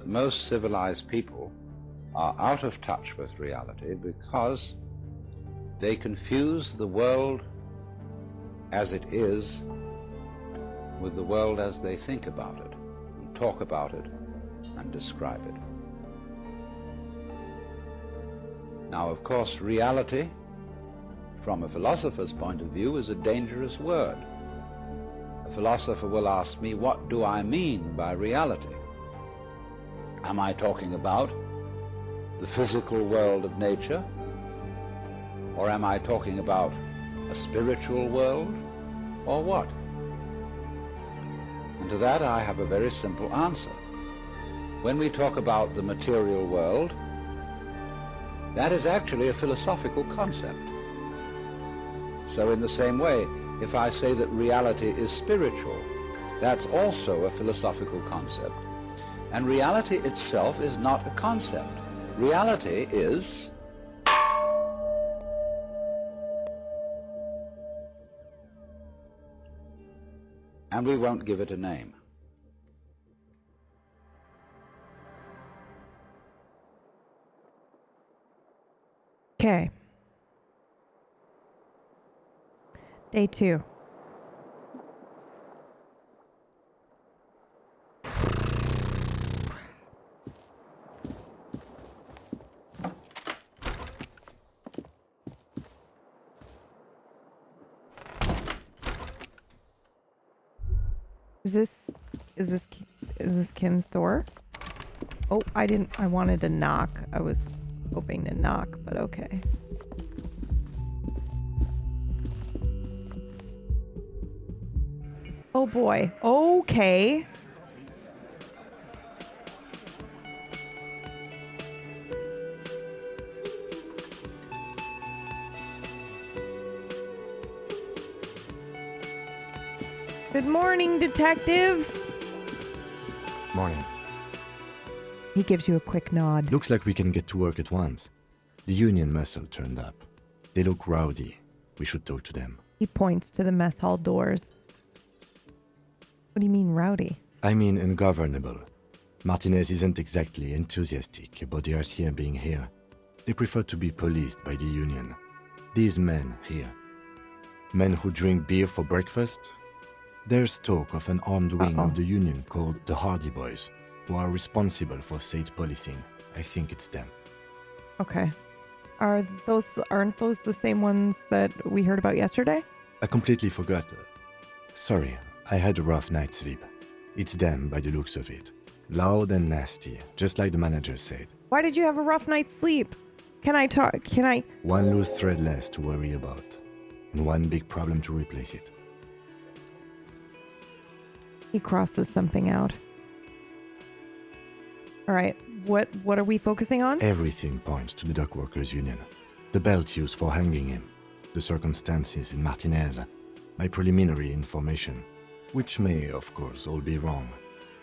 most civilized people are out of touch with reality because they confuse the world as it is with the world as they think about it, and talk about it, and describe it. Now, of course, reality, from a philosopher's point of view, is a dangerous word. A philosopher will ask me, what do I mean by reality? Am I talking about the physical world of nature? Or am I talking about a spiritual world? Or what? And to that I have a very simple answer. When we talk about the material world, that is actually a philosophical concept. So in the same way, if I say that reality is spiritual, that's also a philosophical concept. And reality itself is not a concept. Reality is and we won't give it a name. Okay. Day 2. Is this Kim's door? Oh, I wanted to knock. I was hoping to knock, but okay. Oh boy. Okay. Good morning, detective. Morning. He gives you a quick nod. Looks like we can get to work at once. The union muscle turned up. They look rowdy. We should talk to them. He points to the mess hall doors. What do you mean rowdy? I mean ungovernable. Martinez isn't exactly enthusiastic about the RCM being here. They prefer to be policed by the union. These men here. Men who drink beer for breakfast. There's talk of an armed wing of the union called the Hardy Boys, who are responsible for state policing. I think it's them. Okay. Aren't those the same ones that we heard about yesterday? I completely forgot. Sorry, I had a rough night's sleep. It's them by the looks of it. Loud and nasty, just like the manager said. Why did you have a rough night's sleep? Can I talk? One loose thread less to worry about, and one big problem to replace it. He crosses something out. All right, what are we focusing on? Everything points to the dock workers union. The belt used for hanging him, the circumstances in Martinez, my preliminary information, which may, of course, all be wrong.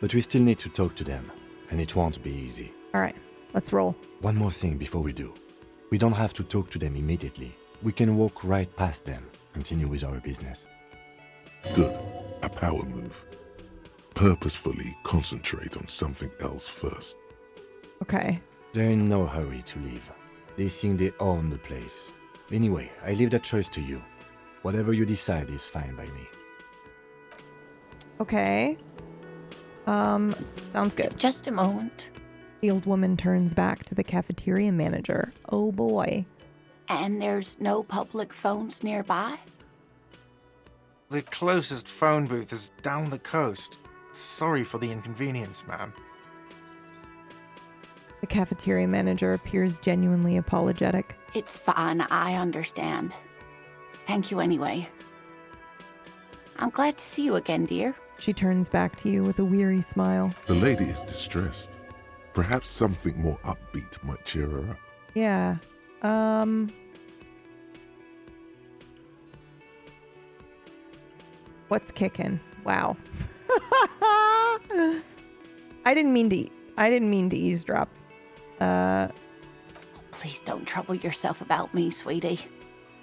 But we still need to talk to them, and it won't be easy. All right, let's roll. One more thing before we do. We don't have to talk to them immediately. We can walk right past them, continue with our business. Good. A power move. Purposefully concentrate on something else first. Okay. They're in no hurry to leave. They think they own the place. Anyway, I leave that choice to you. Whatever you decide is fine by me. Okay. Sounds good. Just a moment. The old woman turns back to the cafeteria manager. Oh boy. And there's no public phones nearby? The closest phone booth is down the coast. Sorry for the inconvenience, ma'am. The cafeteria manager appears genuinely apologetic. It's fine, I understand. Thank you anyway. I'm glad to see you again, dear. She turns back to you with a weary smile. The lady is distressed. Perhaps something more upbeat might cheer her up. Yeah. What's kicking? Wow. I didn't mean to eavesdrop. Please don't trouble yourself about me, sweetie.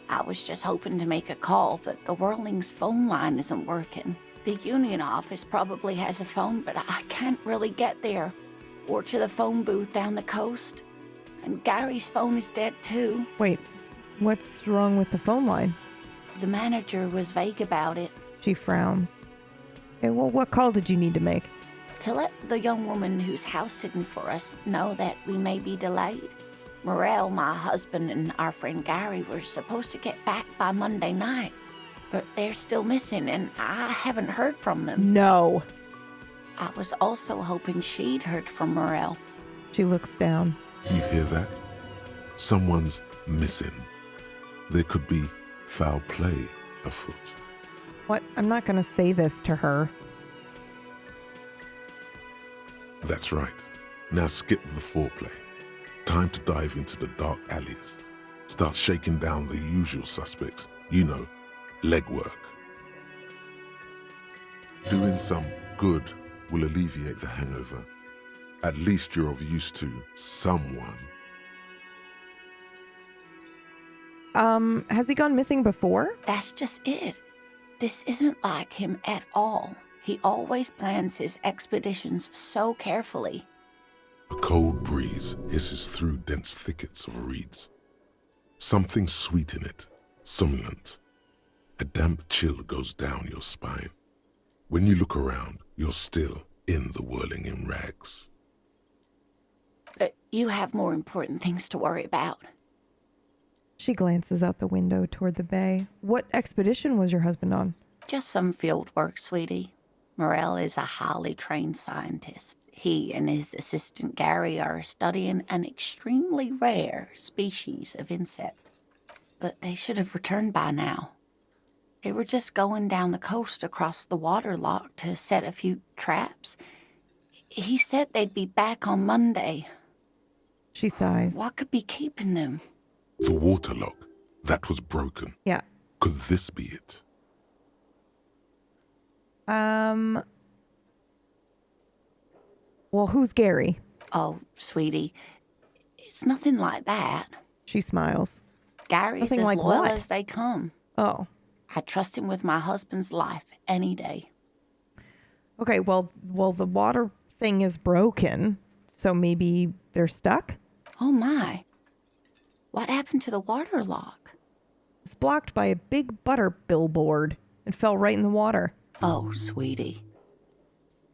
I was just hoping to make a call, but the Whirling's phone line isn't working. The union office probably has a phone, but I can't really get there. or to the phone booth down the coast. And Gary's phone is dead too. Wait, what's wrong with the phone line? The manager was vague about it. She frowns. Okay, well, what call did you need to make? To let the young woman who's house sitting for us know that we may be delayed. Morel, my husband, and our friend Gary were supposed to get back by Monday night, but they're still missing, and I haven't heard from them. No. I was also hoping she'd heard from Morel. She looks down. You hear that? Someone's missing. There could be foul play afoot. What? I'm not going to say this to her. That's right. Now skip the foreplay. Time to dive into the dark alleys. Start shaking down the usual suspects. You know, legwork. Doing some good will alleviate the hangover. At least you're of use to someone. Has he gone missing before? That's just it. This isn't like him at all. He always plans his expeditions so carefully. A cold breeze hisses through dense thickets of reeds. Something sweet in it, somnolent. A damp chill goes down your spine. When you look around, you're still in the whirling in rags. But you have more important things to worry about. She glances out the window toward the bay. What expedition was your husband on? Just some field work, sweetie. Morel is a highly trained scientist. He and his assistant Gary are studying an extremely rare species of insect. But they should have returned by now. They were just going down the coast across the waterlock to set a few traps. He said they'd be back on Monday. She sighs. What could be keeping them? The waterlock, that was broken. Yeah. Could this be it? Well, who's Gary? Oh, sweetie, it's nothing like that. She smiles. Gary's Nothing as like loyal what? as they come. Oh. I trust him with my husband's life any day. Okay, well, the water thing is broken, so maybe they're stuck? Oh my. What happened to the water lock? It's blocked by a big butter billboard and fell right in the water. Oh, sweetie.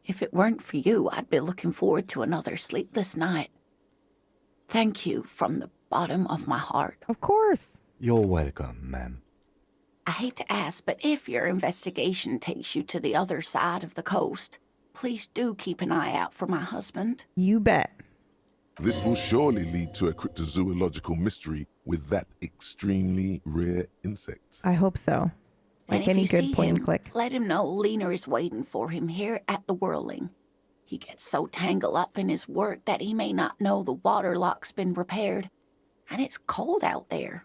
If it weren't for you, I'd be looking forward to another sleepless night. Thank you from the bottom of my heart. Of course. You're welcome, ma'am. I hate to ask, but if your investigation takes you to the other side of the coast, please do keep an eye out for my husband. You bet. This will surely lead to a cryptozoological mystery with that extremely rare insect. I hope so. And Like if any you good see point him, and click. let him know Lena is waiting for him here at the Whirling. He gets so tangled up in his work that he may not know the water lock's been repaired. And it's cold out there.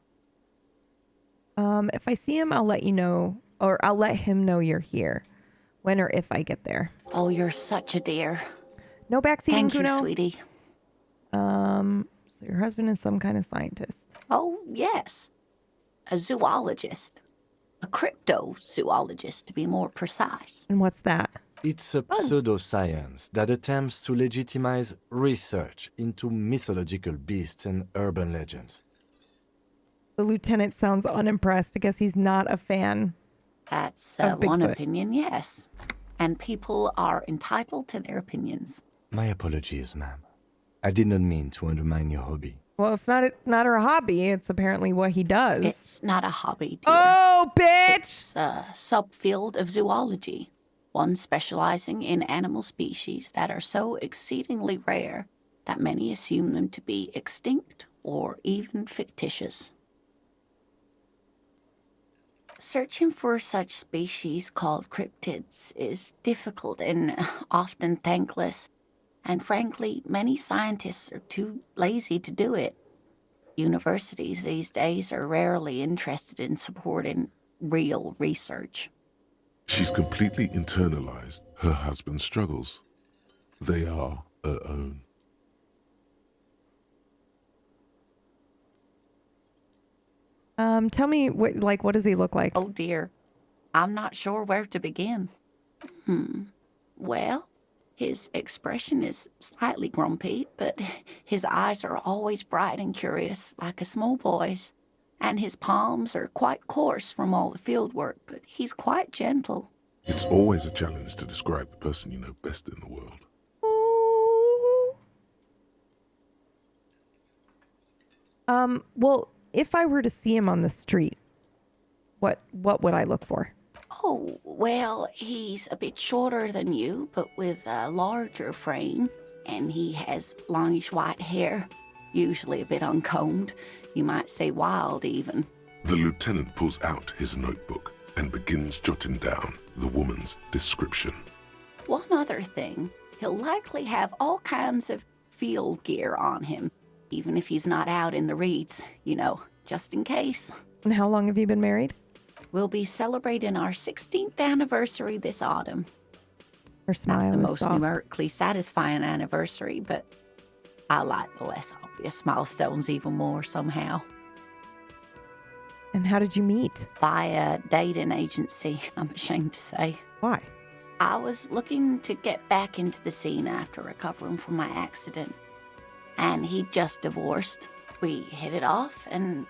If I see him, I'll let you know, or I'll let him know you're here. When or if I get there. Oh, you're such a dear. No backseating, Thank you, Kuno? sweetie. So your husband is some kind of scientist. Oh, yes. A zoologist. A cryptozoologist, to be more precise. And what's that? It's a pseudoscience that attempts to legitimize research into mythological beasts and urban legends. The lieutenant sounds unimpressed. I guess he's not a fan. That's Of one Bigfoot. opinion, yes. And people are entitled to their opinions. My apologies, ma'am. I did not mean to undermine your hobby. Well, it's not her hobby. It's apparently what he does. It's not a hobby, dear. Oh, bitch! It's a subfield of zoology, one specializing in animal species that are so exceedingly rare that many assume them to be extinct or even fictitious. Searching for such species called cryptids is difficult and often thankless, and frankly, many scientists are too lazy to do it. Universities these days are rarely interested in supporting real research. She's completely internalized her husband's struggles. They are her own. Tell me, what does he look like? Oh dear, I'm not sure where to begin. Well, His expression is slightly grumpy, but his eyes are always bright and curious, like a small boy's. And his palms are quite coarse from all the field work, but he's quite gentle. It's always a challenge to describe the person you know best in the world. Well, if I were to see him on the street, what would I look for? Oh, well, he's a bit shorter than you, but with a larger frame, and he has longish white hair, usually a bit uncombed. You might say wild, even. The lieutenant pulls out his notebook and begins jotting down the woman's description. One other thing, he'll likely have all kinds of field gear on him, even if he's not out in the reeds, just in case. And how long have you been married? We'll be celebrating our 16th anniversary this autumn. Her smile Not the is most soft. numerically satisfying anniversary, but I like the less obvious milestones even more somehow. And how did you meet? By a dating agency, I'm ashamed to say. Why? I was looking to get back into the scene after recovering from my accident. And he'd just divorced. We hit it off, and,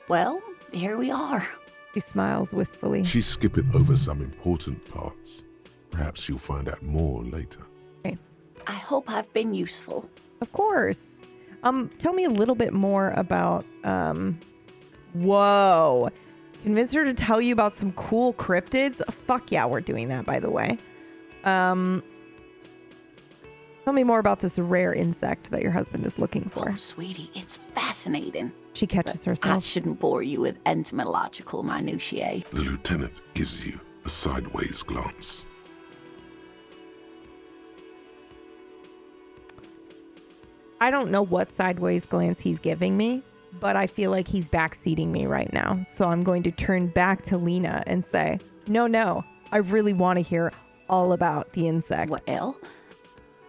well, here we are. She smiles wistfully. She's skipping over some important parts. Perhaps you'll find out more later. Okay. I hope I've been useful. Of course. Tell me a little bit more about, whoa. Convince her to tell you about some cool cryptids? Fuck yeah, we're doing that, by the way. Tell me more about this rare insect that your husband is looking for. Oh, sweetie, it's fascinating. She catches I herself. shouldn't bore you with entomological minutiae. The lieutenant gives you a sideways glance. I don't know what sideways glance he's giving me, but I feel like he's backseating me right now. So I'm going to turn back to Lena and say, no, I really want to hear all about the insect. Well,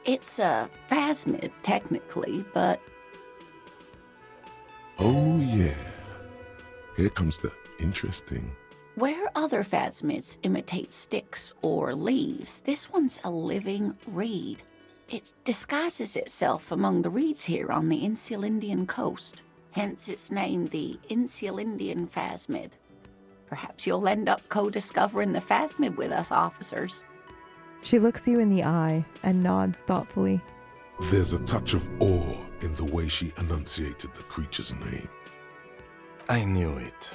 it's a phasmid, technically, but Oh yeah. Here comes the interesting. where other phasmids imitate sticks or leaves, this one's a living reed. It disguises itself among the reeds here on the Insulindian coast. Hence its name, the Insulindian phasmid. Perhaps you'll end up co-discovering the phasmid with us officers. She looks you in the eye and nods thoughtfully. There's a touch of awe in the way she enunciated the creature's name. I knew it.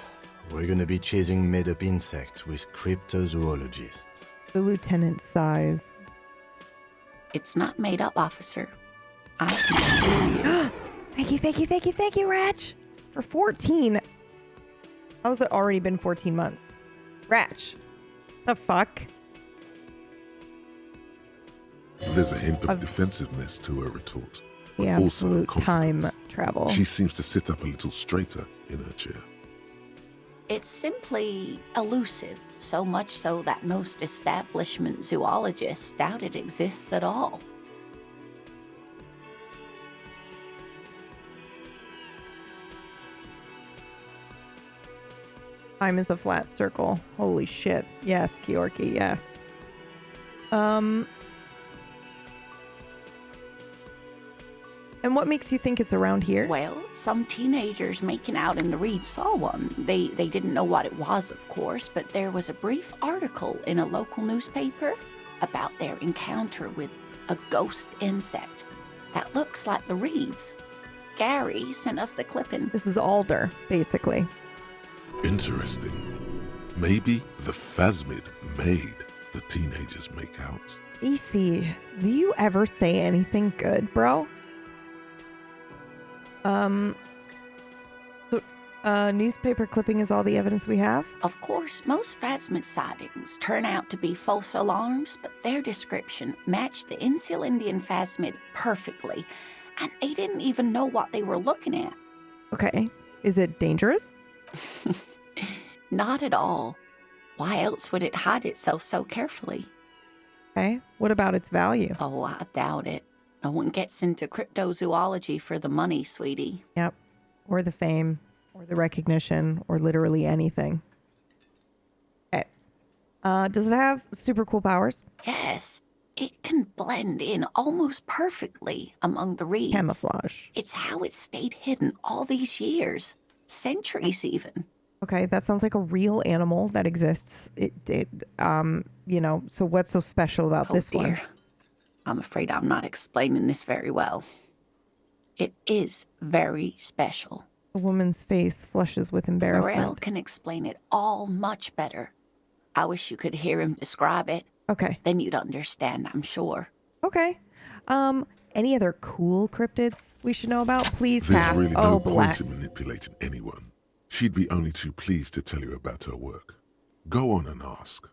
We're gonna be chasing made-up insects with cryptozoologists. The lieutenant sighs. It's not made up, officer. I can assure you. Thank you, Ratch. For 14. How's it already been 14 months? Ratch. The fuck? There's a hint of defensiveness to her retort. The but also absolute time confidence. travel. She seems to sit up a little straighter in her chair. It's simply elusive, so much so that most establishment zoologists doubt it exists at all. Time is a flat circle. Holy shit. Yes, Georgi, yes. And what makes you think it's around here? Well, some teenagers making out in the reeds saw one. They didn't know what it was, of course, but there was a brief article in a local newspaper about their encounter with a ghost insect that looks like the reeds. Gary sent us the clipping. This is Alder, basically. Interesting. Maybe the phasmid made the teenagers make out. EC, do you ever say anything good, bro? Newspaper clipping is all the evidence we have? Of course, most phasmid sightings turn out to be false alarms, but their description matched the Insulindian phasmid perfectly, and they didn't even know what they were looking at. Okay. Is it dangerous? Not at all. Why else would it hide itself so carefully? Okay. What about its value? Oh, I doubt it. No one gets into cryptozoology for the money, sweetie. Yep. Or the fame, or the recognition, or literally anything. Okay. Does it have super cool powers? Yes, It can blend in almost perfectly among the reeds. Camouflage. It's how it stayed hidden all these years, centuries even. Okay, that sounds like a real animal that exists. So what's so special about Oh this dear. one? I'm afraid I'm not explaining this very well. It is very special. The woman's face flushes with embarrassment. Morel can explain it all much better. I wish you could hear him describe it. Okay. Then you'd understand, I'm sure. Okay. Any other cool cryptids we should know about? Please There's pass. really Oh, no point bless. in manipulating anyone. She'd be only too pleased to tell you about her work. Go on and ask.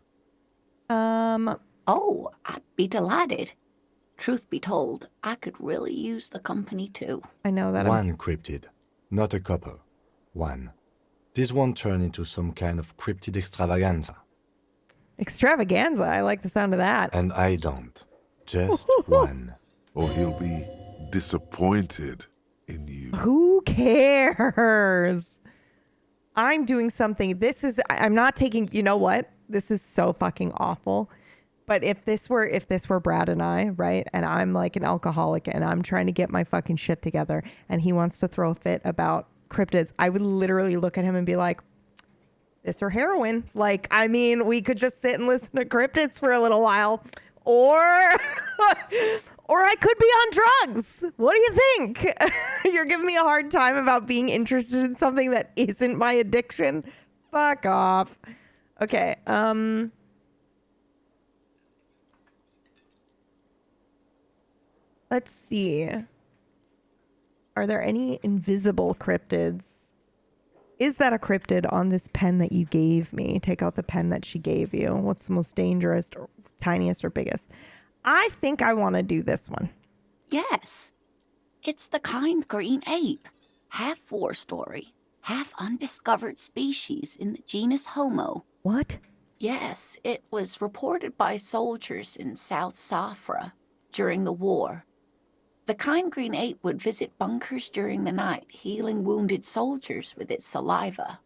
Oh, I'd be delighted. Truth be told, I could really use the company too. I know that. One cryptid, not a couple. One. This won't turn into some kind of cryptid extravaganza. Extravaganza. I like the sound of that. And I don't. Just one. Or he'll be disappointed in you. Who cares? I'm doing something. I'm not taking, you know what? This is so fucking awful. But if this were Brad and I, right? And I'm like an alcoholic and I'm trying to get my fucking shit together and he wants to throw a fit about cryptids, I would literally look at him and be like, this or heroin? Like, I mean, we could just sit and listen to cryptids for a little while. Or I could be on drugs. What do you think? You're giving me a hard time about being interested in something that isn't my addiction? Fuck off. Okay. Let's see. Are there any invisible cryptids? Is that a cryptid on this pen that you gave me? Take out the pen that she gave you. What's the most dangerous, or tiniest, or biggest? I think I want to do this one. Yes. It's the kind green ape. Half war story, half undiscovered species in the genus Homo. What? Yes, it was reported by soldiers in South Safra during the war. The kind green ape would visit bunkers during the night, healing wounded soldiers with its saliva.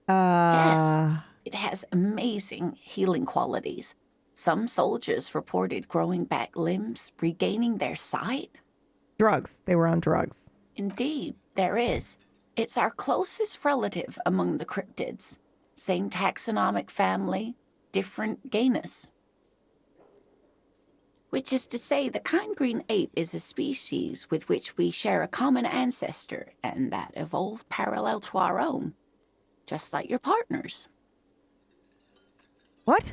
Yes, it has amazing healing qualities. Some soldiers reported growing back limbs, regaining their sight. Drugs. They were on drugs. Indeed, there is. It's our closest relative among the cryptids. Same taxonomic family, different genus. Which is to say, the kind green ape is a species with which we share a common ancestor, and that evolved parallel to our own. Just like your partners. What?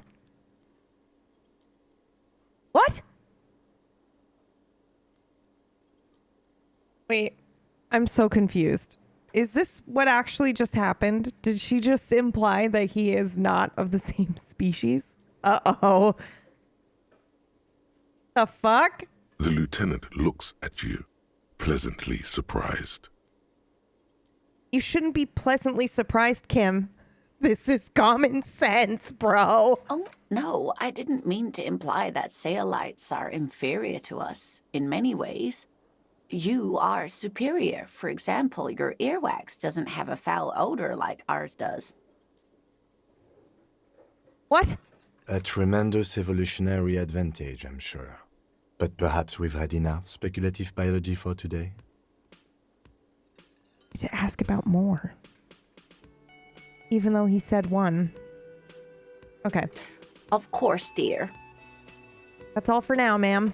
What? Wait, I'm so confused. Is this what actually just happened? Did she just imply that he is not of the same species? Uh-oh. The fuck? The lieutenant looks at you, pleasantly surprised. You shouldn't be pleasantly surprised, Kim. This is common sense, bro. Oh, no, I didn't mean to imply that Saelites are inferior to us in many ways. You are superior. For example, your earwax doesn't have a foul odor like ours does. What? A tremendous evolutionary advantage, I'm sure. But perhaps we've had enough speculative biology for today? To ask about more. Even though he said one. Okay. Of course, dear. That's all for now, ma'am.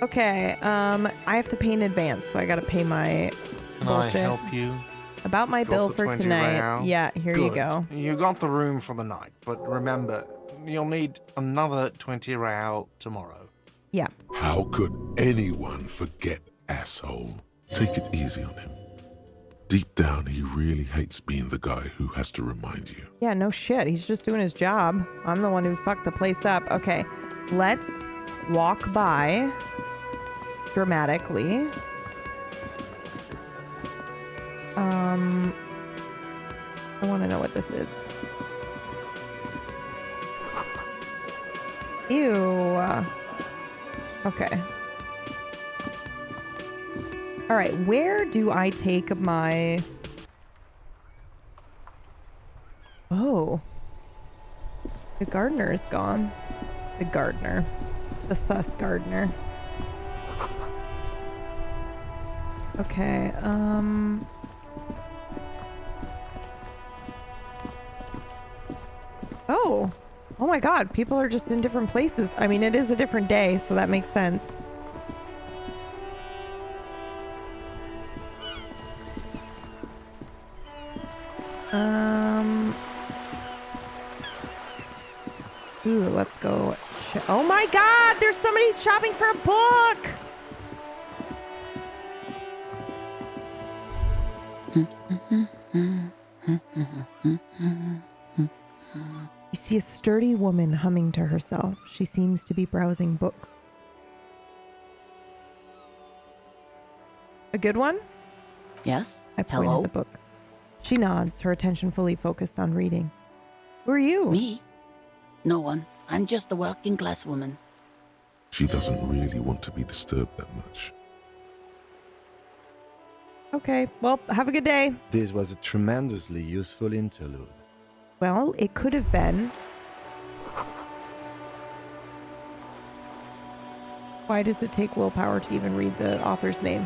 Okay, I have to pay in advance, so I gotta pay my Can bullshit. I help you? About my Got bill the for 20 tonight. real? Yeah, here you Good. go. You got the room for the night, but remember, you'll need another 20 real tomorrow. Yeah. How could anyone forget, asshole? Take it easy on him. Deep down, he really hates being the guy who has to remind you. Yeah, no shit. He's just doing his job. I'm the one who fucked the place up. Okay, let's walk by dramatically. I want to know what this is. Ew. Okay. All right, where do I take my... Oh. The gardener is gone. The gardener. The sus gardener. Okay, Oh! Oh my god, people are just in different places. I mean, it is a different day, so that makes sense. Ooh, let's go. Oh my god, there's somebody shopping for a book! You see a sturdy woman humming to herself. She seems to be browsing books. A good one? Yes? I point Hello? at the book. She nods, her attention fully focused on reading. Who are you? Me? No one. I'm just a working class woman. She doesn't really want to be disturbed that much. Okay, well, have a good day. This was a tremendously useful interlude. Well, it could have been. Why does it take willpower to even read the author's name?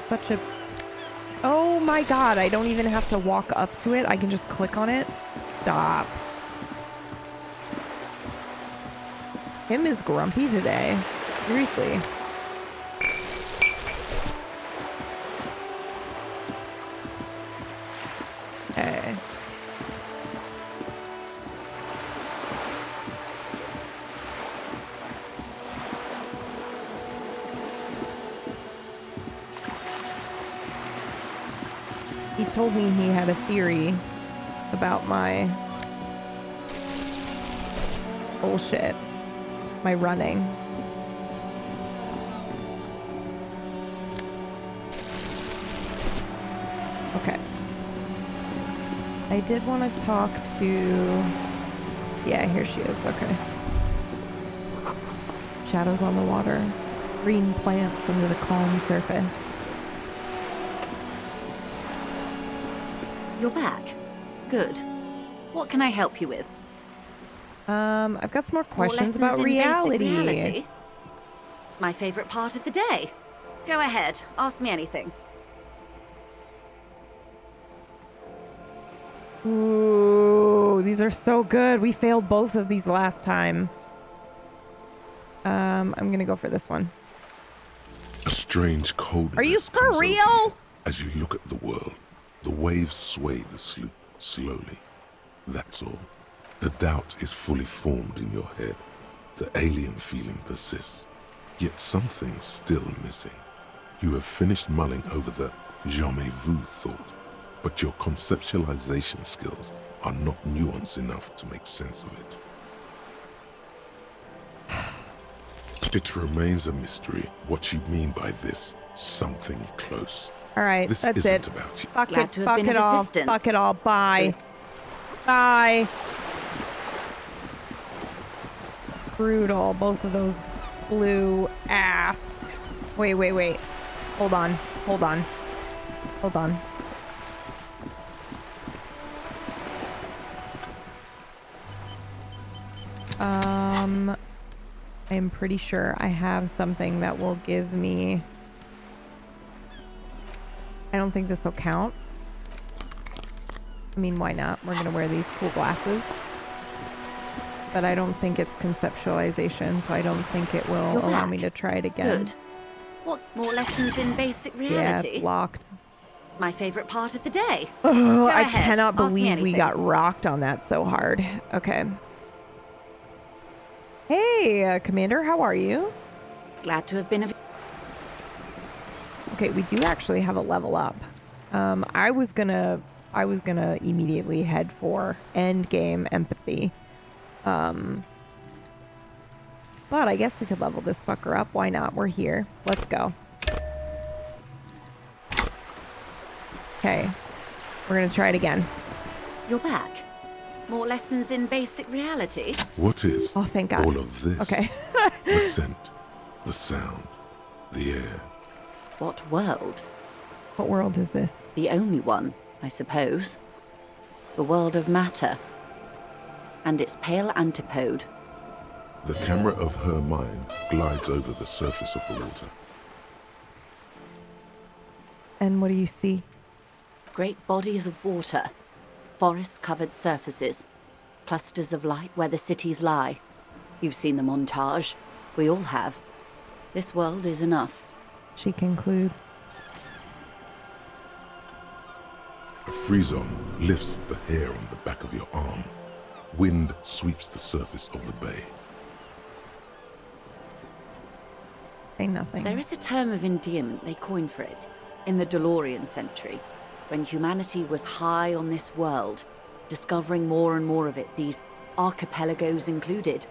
Such a... Oh my god, I don't even have to walk up to it. I can just click on it. Stop. Him is grumpy today. Seriously. Okay. He told me he had a theory about my bullshit, my running. Okay. I did want to talk to... Yeah, here she is. Okay. Shadows on the water. Green plants under the calm surface. You're back. Good. What can I help you with? I've got some more questions lessons about in basic reality. reality? My favorite part of the day. Go ahead. Ask me anything. Ooh, these are so good. We failed both of these last time. I'm gonna go for this one. A strange coldness. Are you comes for over real? you as you look at the world. The waves sway the sloop slowly. That's all. The doubt is fully formed in your head. The alien feeling persists. Yet something's still missing. You have finished mulling over the jamais vu thought, but your conceptualization skills are not nuanced enough to make sense of it. It remains a mystery what you mean by this something close. All right, This that's isn't it. about you. Fuck Glad it, to have fuck been it of all, assistance. fuck it all. Bye. Bye. Brutal. Both of those blue ass. Wait. Hold on. I'm pretty sure I have something that will give me... I don't think this will count. I mean, why not? We're gonna wear these cool glasses. But I don't think it's conceptualization, so I don't think it will You're allow back. me to try it again. Good. What more lessons in basic Yeah, reality? it's locked. My favorite part of the day. Oh, I ahead. cannot Ask me believe we anything. got rocked on that so hard. Okay. Hey, Commander, how are you? Glad to have been of... Okay, we do actually have a level up. I was gonna immediately head for end game empathy. But I guess we could level this fucker up. Why not? We're here. Let's go. Okay. We're gonna try it again. You're back. More lessons in basic reality? What is Oh, thank God. all of this? Okay. The scent, the sound, the air. What world? What world is this? The only one, I suppose. the world of matter, and its pale antipode. The camera of her mind glides over the surface of the water. And what do you see? Great bodies of water, forest-covered surfaces, clusters of light where the cities lie. You've seen the montage. We all have. This world is enough. She concludes. A frisson lifts the hair on the back of your arm. Wind sweeps the surface of the bay. Say nothing. There is a term of endearment they coined for it in the DeLorean century, when humanity was high on this world, discovering more and more of it, these archipelagos included.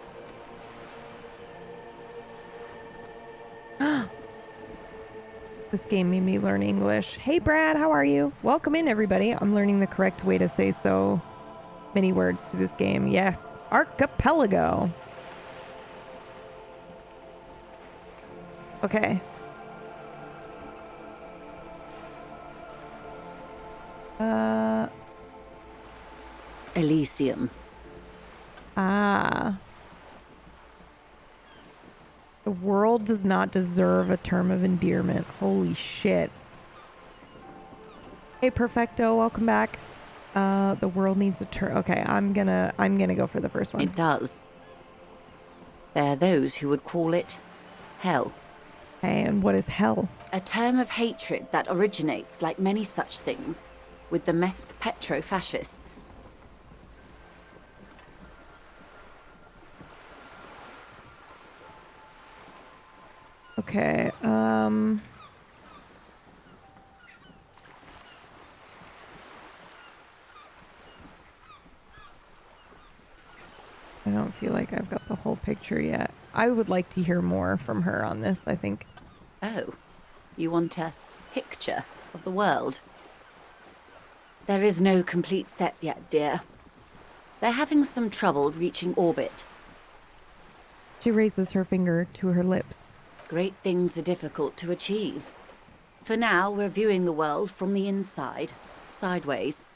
This game made me learn English. Hey, Brad, how are you? Welcome in, everybody. I'm learning the correct way to say so many words through this game. Yes, archipelago. Okay. Elysium. Ah. The world does not deserve a term of endearment. Holy shit. Hey, Perfecto, welcome back. The world needs a term. Okay, I'm gonna go for the first one. It does. There are those who would call it hell. And what is hell? A term of hatred that originates, like many such things, with the Mesk petro-fascists. Okay, I don't feel like I've got the whole picture yet. I would like to hear more from her on this, I think. Oh, you want a picture of the world? There is no complete set yet, dear. They're having some trouble reaching orbit. She raises her finger to her lips. Great things are difficult to achieve. For now, we're viewing the world from the inside, sideways.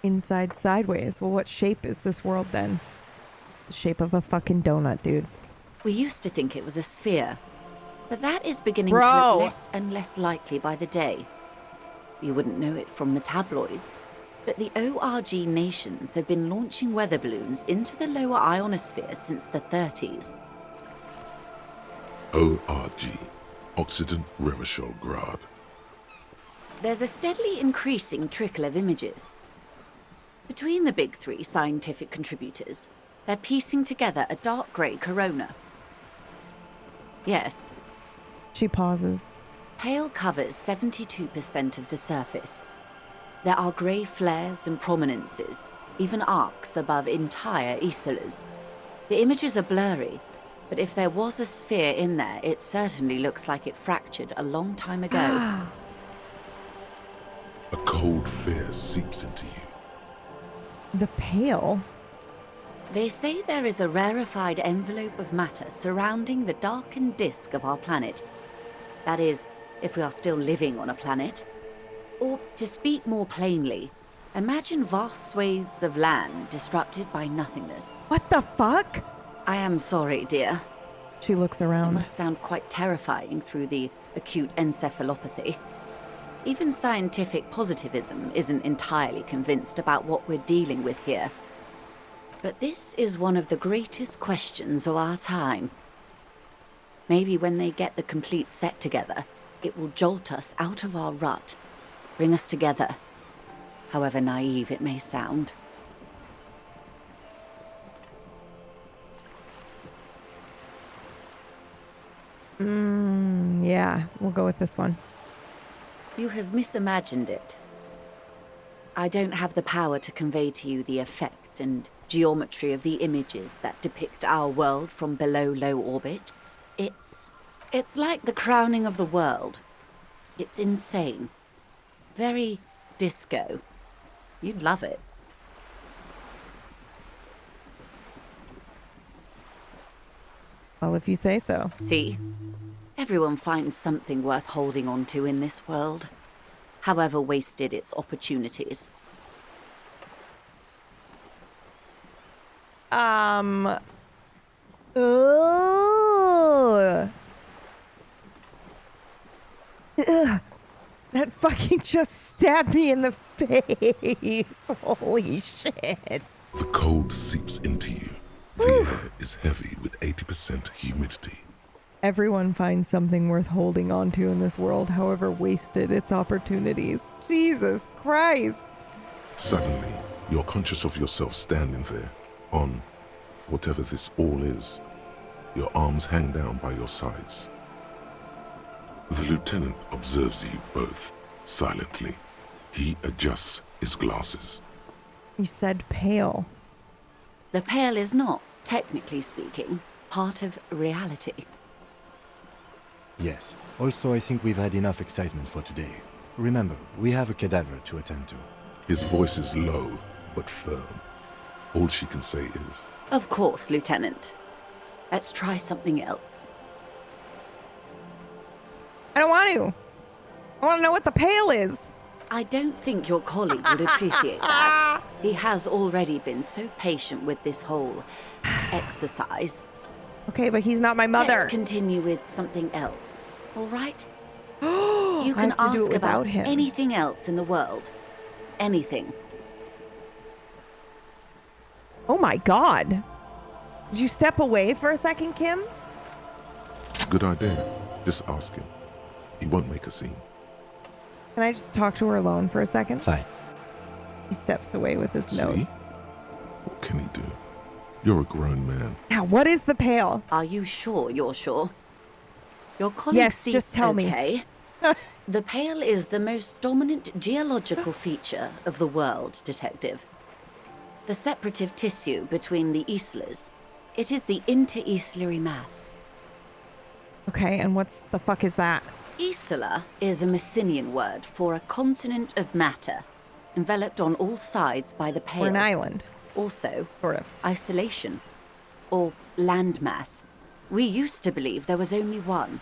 Inside sideways. Well, what shape is this world then? It's the shape of a fucking donut, dude. We used to think it was a sphere, but that is beginning to Bro. look less and less likely by the day. You wouldn't know it from the tabloids, but the ORG nations have been launching weather balloons into the lower ionosphere since the 30s. ORG, Occident Revachol Grad. There's a steadily increasing trickle of images. Between the big three scientific contributors, they're piecing together a dark grey corona. Yes, She pauses. pale covers 72% of the surface. There are grey flares and prominences, even arcs above entire isolas. The images are blurry, but if there was a sphere in there, it certainly looks like it fractured a long time ago. A cold fear seeps into you. The pale? They say there is a rarefied envelope of matter surrounding the darkened disk of our planet. That is, if we are still living on a planet. Or, to speak more plainly, imagine vast swathes of land disrupted by nothingness. What the fuck? I am sorry, dear. She looks It around. must sound quite terrifying through the acute encephalopathy. Even scientific positivism isn't entirely convinced about what we're dealing with here. But this is one of the greatest questions of our time. Maybe when they get the complete set together, it will jolt us out of our rut, bring us together, however naive it may sound. Yeah, we'll go with this one. You have misimagined it. I don't have the power to convey to you the effect and geometry of the images that depict our world from below low orbit. It's like the crowning of the world. It's insane. Very disco. You'd love it. Well, if you say so. See? Everyone finds something worth holding on to in this world, however wasted its opportunities. Ugh. Ugh. That fucking just stabbed me in the face. Holy shit. The cold seeps into you. The air is heavy with 80% humidity. Everyone finds something worth holding on to in this world, however wasted its opportunities. Jesus Christ. Suddenly, you're conscious of yourself standing there, on whatever this all is. Your arms hang down by your sides. The lieutenant observes you both, silently. He adjusts his glasses. You said pale. The pale is not, technically speaking, part of reality. Yes. Also, I think we've had enough excitement for today. Remember, we have a cadaver to attend to. His voice is low, but firm. All she can say is, Of course, Lieutenant. Let's try something else. I don't want to. I want to know what the pale is. I don't think your colleague would appreciate that. He has already been so patient with this whole exercise. Okay, but he's not my mother. Let's continue with something else, all right? You I can have to do ask it without about him. anything else in the world. Anything. Oh my god. Did you step away for a second, Kim? good idea. Just ask him. He won't make a scene. Can I just talk to her alone for a second? Fine. He steps away with his See? nose. What can he do? You're a grown man. Now, what is the pail? Are you sure you're sure? Your colleague Yes, seems just tell me. okay. The pale is the most dominant geological feature of the world, Detective. The separative tissue between the islas. It is the interoceanic mass. Okay, and what's the fuck is that? Isla is a Messinian word for a continent of matter, enveloped on all sides by the pale. Or an island, Also, sort of. isolation, or landmass. We used to believe there was only one.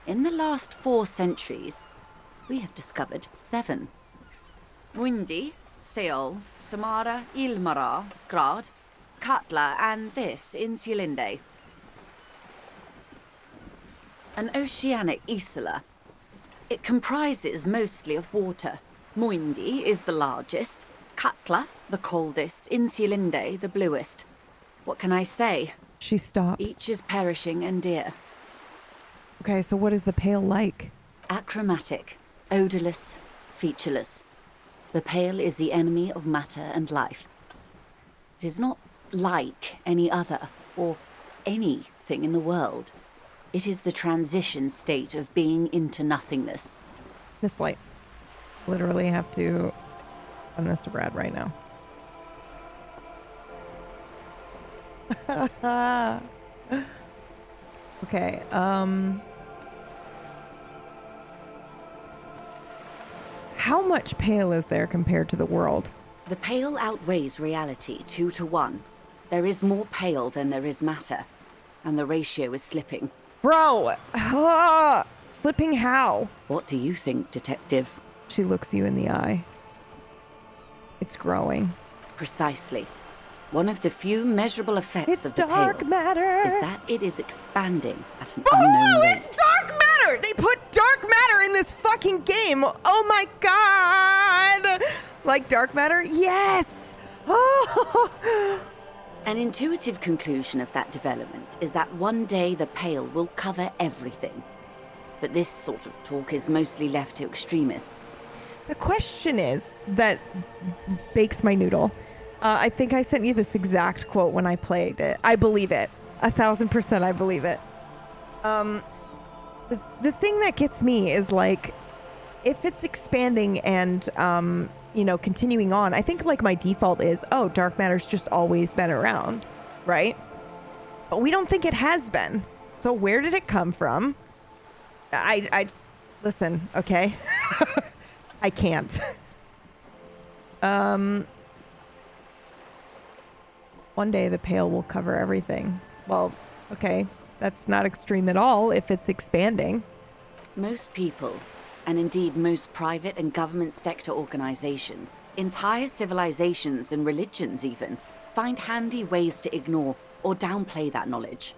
In the last 4 centuries, we have discovered 7. Windy, Seol, Samara, Ilmara, Grad, Katla, and this, Insulinde. An oceanic isla. It comprises mostly of water. Muindi is the largest, Katla the coldest, Insulinde the bluest. What can I say? She stops. Each is perishing and dear. Okay, so what is the pale like? Achromatic, odorless, featureless. The pale is the enemy of matter and life. It is not like any other, or anything in the world. It is the transition state of being into nothingness. Miss Light. Literally have to send this to Brad right now. Okay, how much pale is there compared to the world? The pale outweighs reality 2 to 1. There is more pale than there is matter, and the ratio is slipping. Bro! Slipping how? What do you think, Detective? She looks you in the eye. It's growing. Precisely. One of the few measurable effects It's of the dark pale matter! is that it is expanding at an unknown rate. It's dark matter! They put dark matter in this fucking game! Oh my god! Like dark matter? Yes! Oh! An intuitive conclusion of that development is that one day the pale will cover everything. But this sort of talk is mostly left to extremists. The question is that bakes my noodle. I think I sent you this exact quote when I played it. I believe it. 1,000% I believe it. The thing that gets me is like, if it's expanding and, continuing on, I think like my default is, oh, dark matter's just always been around, right? But we don't think it has been. So where did it come from? I listen, okay? I can't. One day the pale will cover everything. Well, okay, that's not extreme at all if it's expanding. Most people, and indeed most private and government sector organizations, entire civilizations and religions even, Find handy ways to ignore or downplay that knowledge.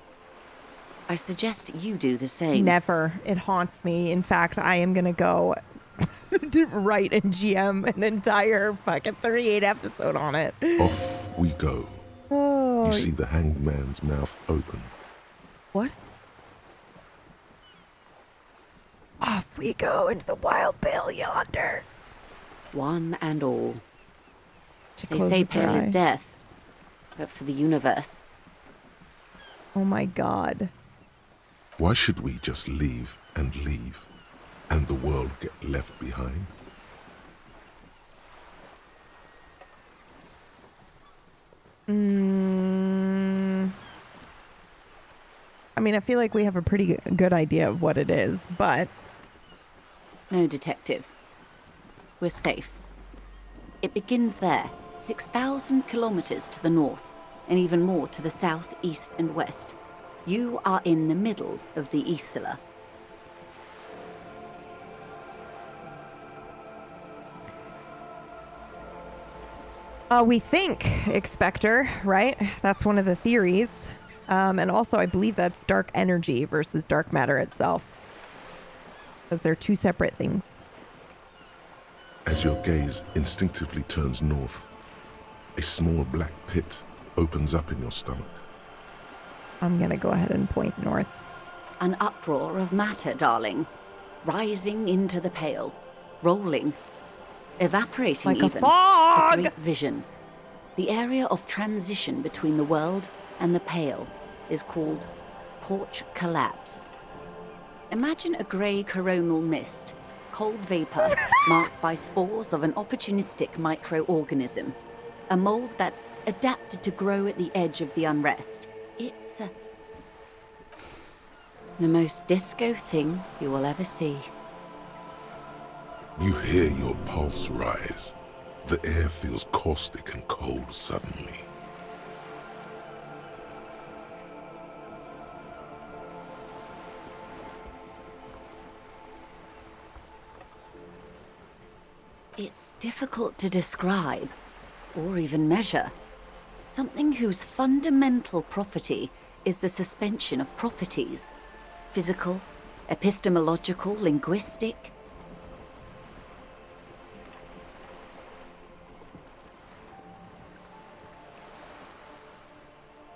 I suggest you do the same. Never. It haunts me. In fact, I am going to go to write and GM an entire fucking 38 episode on it. Off we go. Oh. You see the hanged man's mouth open. What? Off we go into the wild vale yonder. One and all. She They say closes her pale is eye. death, but for the universe. Oh my god. Why should we just leave, and the world get left behind? I mean, I feel like we have a pretty good idea of what it is, but No, detective. We're safe. It begins there, 6,000 kilometers to the north, and even more to the south, east, and west. You are in the middle of the Isla. we think Expector, right? That's one of the theories. And also, I believe that's dark energy versus dark matter itself. Because they're two separate things. As your gaze instinctively turns north, a small black pit opens up in your stomach. I'm going to go ahead and point north. An uproar of matter, darling. Rising into the pale. Rolling. Evaporating Like a even. fog! A great vision. The area of transition between the world and the pale is called porch collapse. Imagine a grey coronal mist, cold vapor marked by spores of an opportunistic microorganism. A mold that's adapted to grow at the edge of the unrest. It's the most disco thing you will ever see. You hear your pulse rise. The air feels caustic and cold suddenly. It's difficult to describe, or even measure. Something whose fundamental property is the suspension of properties. Physical, epistemological, linguistic.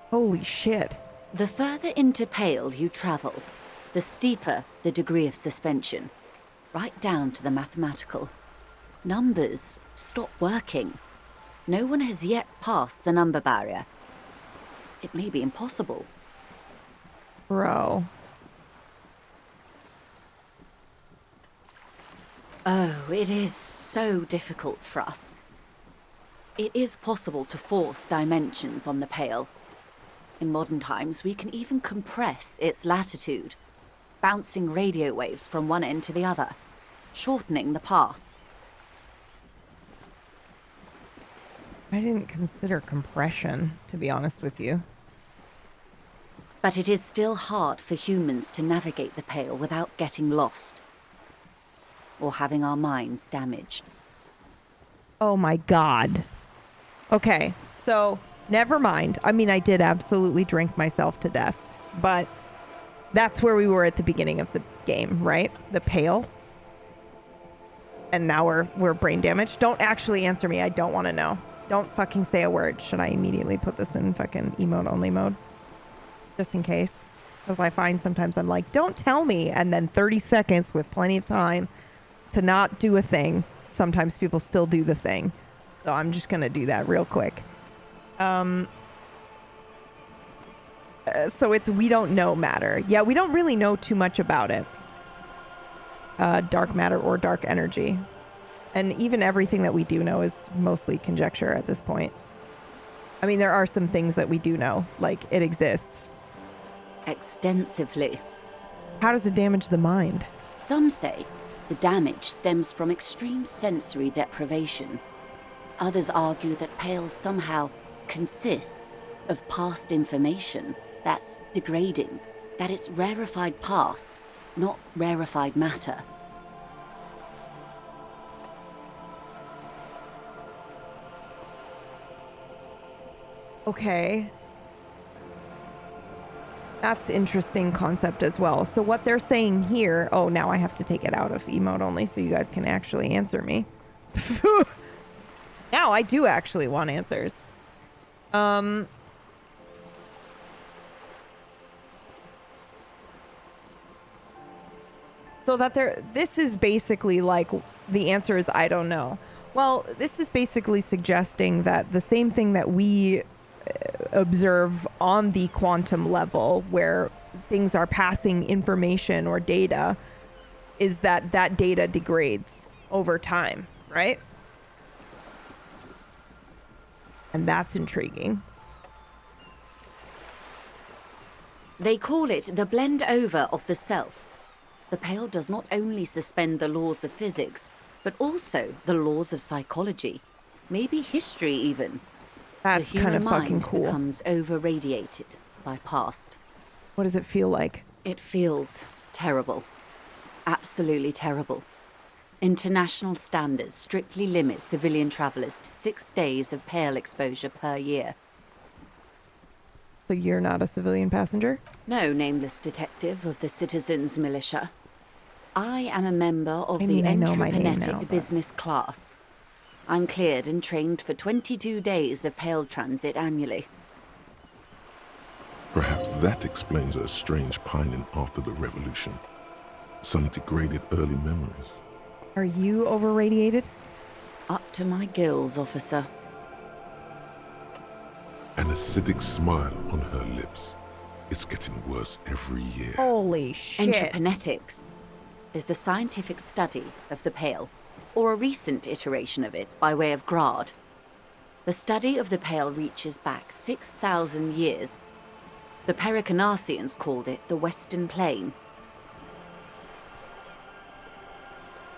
Holy shit. The further into Pale you travel, the steeper the degree of suspension, right down to the mathematical. Numbers stop working. No one has yet passed the number barrier. It may be impossible. Bro. Oh, it is so difficult for us. It is possible to force dimensions on the Pale. In modern times, we can even compress its latitude, bouncing radio waves from one end to the other, shortening the path. I didn't consider compression, to be honest with you. But it is still hard for humans to navigate the Pale without getting lost, or having our minds damaged. Oh my god. Okay, so never mind. I mean, I did absolutely drink myself to death, but that's where we were at the beginning of the game, right? The Pale. And now we're brain damaged. Don't actually answer me. I don't want to know. Don't fucking say a word. Should I immediately put this in fucking emote only mode? Just in case. Because I find sometimes I'm like, don't tell me. And then 30 seconds with plenty of time to not do a thing. Sometimes people still do the thing. So I'm just going to do that real quick. So it's we don't know matter. Yeah, we don't really know too much about it. Dark matter or dark energy. And even everything that we do know is mostly conjecture at this point. I mean, there are some things that we do know, like it exists. Extensively. How does it damage the mind? Some say the damage stems from extreme sensory deprivation. Others argue that Pale somehow consists of past information that's degrading, that it's rarefied past, not rarefied matter. Okay. That's interesting concept as well. So what they're saying here, oh, now I have to take it out of emote only so you guys can actually answer me. Now I do actually want answers. So that this is basically like, the answer is I don't know. Well, this is basically suggesting that the same thing that we observe on the quantum level, where things are passing information or data, is that data degrades over time, right? And that's intriguing. They call it the blend over of the self. The Pale does not only suspend the laws of physics, but also the laws of psychology, maybe history even. That's the kind of human fucking mind cool. Becomes over-radiated by past. What does it feel like? It feels terrible. Absolutely terrible. International standards strictly limit civilian travelers to 6 days of Pale exposure per year. So you're not a civilian passenger? No, nameless detective of the Citizens Militia. I am a member of the I know my name entreprenetic now, but- business class. I'm cleared and trained for 22 days of Pale transit annually. Perhaps that explains her strange pining after the revolution. Some degraded early memories. Are you over-radiated? Up to my gills, officer. An acidic smile on her lips. It's getting worse every year. Holy shit. Entreprenetics is the scientific study of the Pale, or a recent iteration of it by way of Grad. The study of the Pale reaches back 6,000 years. The Pericarnassians called it the Western Plain.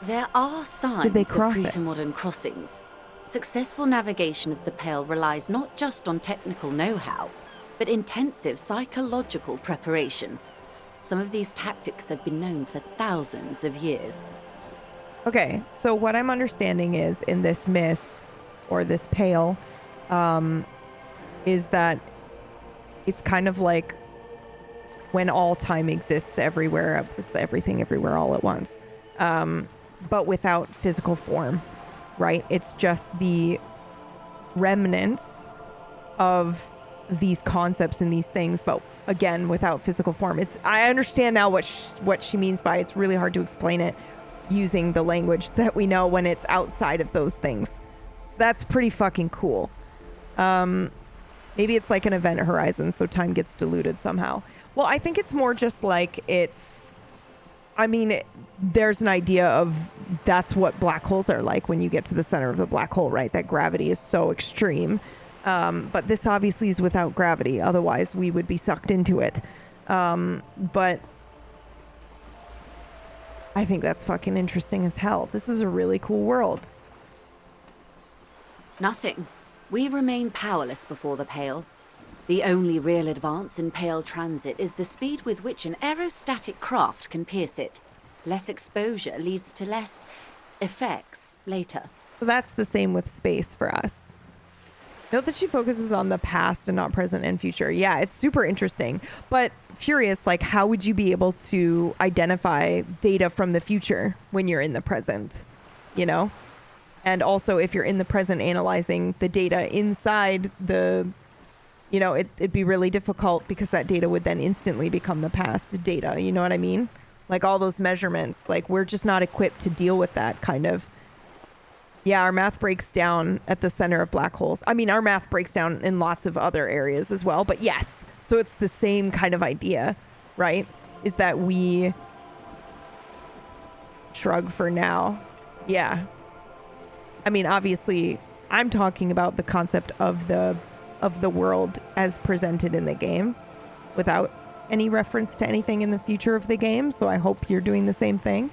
There are signs they of cross it? pre-modern crossings. Successful navigation of the Pale relies not just on technical know-how, but intensive psychological preparation. Some of these tactics have been known for thousands of years. Okay, so what I'm understanding is in this mist, or this Pale, is that it's kind of like when all time exists everywhere, it's everything everywhere all at once, but without physical form, right? It's just the remnants of these concepts and these things, but again, without physical form. I understand now what she means by it's really hard to explain it using the language that we know when it's outside of those things. That's pretty fucking cool. Maybe it's like an event horizon, so time gets diluted somehow. Well, I think it's more just like there's an idea of that's what black holes are like when you get to the center of a black hole, right? That gravity is so extreme. But this obviously is without gravity. Otherwise, we would be sucked into it. But I think that's fucking interesting as hell. This is a really cool world. Nothing. We remain powerless before the Pale. The only real advance in Pale transit is the speed with which an aerostatic craft can pierce it. Less exposure leads to less effects later. So that's the same with space for us. Note that she focuses on the past and not present and future. Yeah, it's super interesting. But curious, like, how would you be able to identify data from the future when you're in the present? You know? And also, if you're in the present analyzing the data inside the, you know, it'd be really difficult because that data would then instantly become the past data. You know what I mean? Like all those measurements, like we're just not equipped to deal with that kind of. Yeah, our math breaks down at the center of black holes. I mean, our math breaks down in lots of other areas as well, but yes. So it's the same kind of idea, right? Is that we shrug for now. Yeah. I mean, obviously, I'm talking about the concept of the world as presented in the game without any reference to anything in the future of the game. So I hope you're doing the same thing.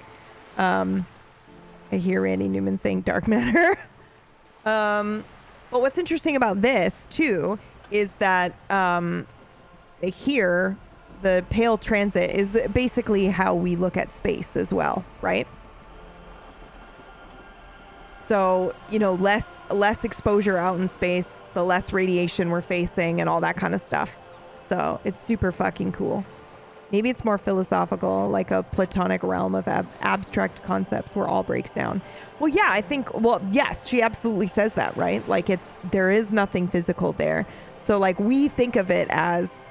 I hear Randy Newman saying dark matter. But what's interesting about this, too, is that here, the Pale transit is basically how we look at space as well, right? So, less exposure out in space, the less radiation we're facing and all that kind of stuff. So it's super fucking cool. Maybe it's more philosophical, like a platonic realm of abstract concepts where all breaks down. Well, yeah, I think, yes, she absolutely says that, right? Like there is nothing physical there. So like we think of it as,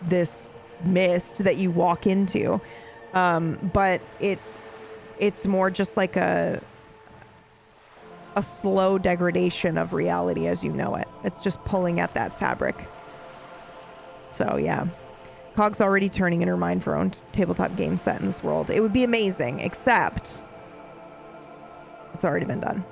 this mist that you walk into. But it's more just like a slow degradation of reality as you know it. It's just pulling at that fabric. So yeah. Cog's already turning in her mind for her own tabletop game set in this world. It would be amazing, except it's already been done.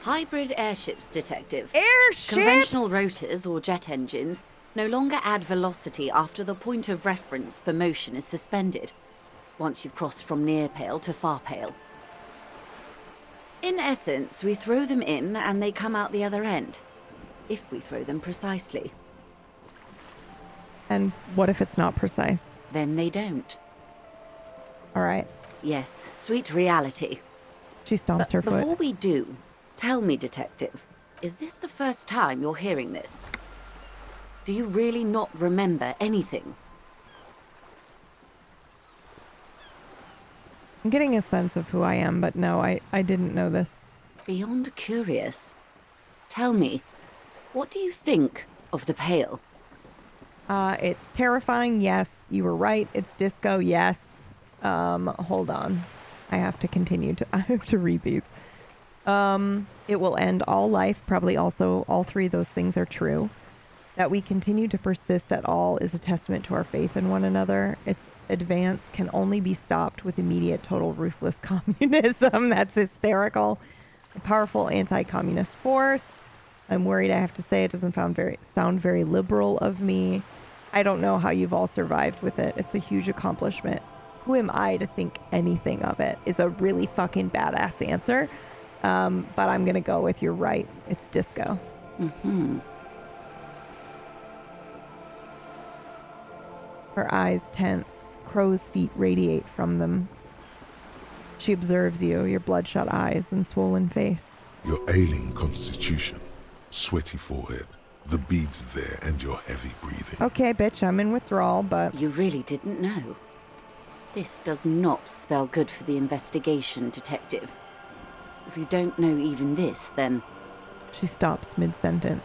Hybrid airships, Detective. Airships? Conventional rotors or jet engines no longer add velocity after the point of reference for motion is suspended, once you've crossed from near pale to far pale. In essence, we throw them in and they come out the other end, if we throw them precisely. And what if it's not precise? Then they don't. All right. Yes, sweet reality. She stomps her foot. Before we do, tell me, Detective, is this the first time you're hearing this? Do you really not remember anything? I'm getting a sense of who I am, but no, I didn't know this. Beyond curious. Tell me, what do you think of the Pale? It's terrifying, yes. You were right. It's disco, yes. Hold on. I have to read these. It will end all life. Probably also all three of those things are true. That we continue to persist at all is a testament to our faith in one another. Its advance can only be stopped with immediate, total, ruthless communism. That's hysterical. A powerful anti-communist force. I'm worried I have to say it doesn't sound very liberal of me. I don't know how you've all survived with it. It's a huge accomplishment. Who am I to think anything of it is a really fucking badass answer. But I'm going to go with you're right. It's disco. Mm-hmm. Her eyes tense. Crow's feet radiate from them. She observes you, your bloodshot eyes and swollen face. Your ailing constitution, sweaty forehead, the beads there, and your heavy breathing. Okay, bitch, I'm in withdrawal, but... You really didn't know. This does not spell good for the investigation, Detective. If you don't know even this, then... She stops mid-sentence.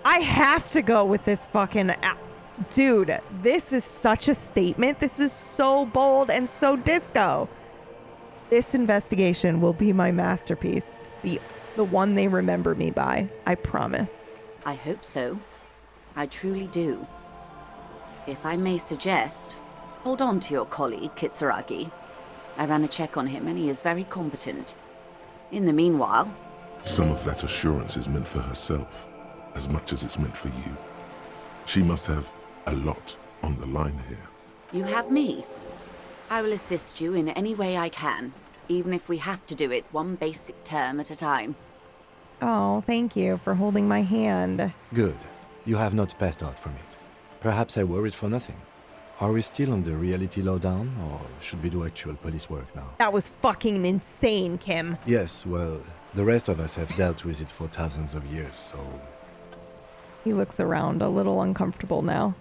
I have to go with this fucking... Dude, this is such a statement. This is so bold and so disco. This investigation will be my masterpiece. The one they remember me by. I promise. I hope so. I truly do. If I may suggest, hold on to your colleague, Kitsuragi. I ran a check on him and he is very competent. In the meanwhile... Some of that assurance is meant for herself, as much as it's meant for you. She must have a lot on the line here. You have me. I will assist you in any way I can, even if we have to do it one basic term at a time. Oh, thank you for holding my hand. Good. You have not passed out from it. Perhaps I worried for nothing. Are we still on the reality lowdown, or should we do actual police work now? That was fucking insane, Kim. Yes, well, the rest of us have dealt with it for thousands of years, so... He looks around, a little uncomfortable now.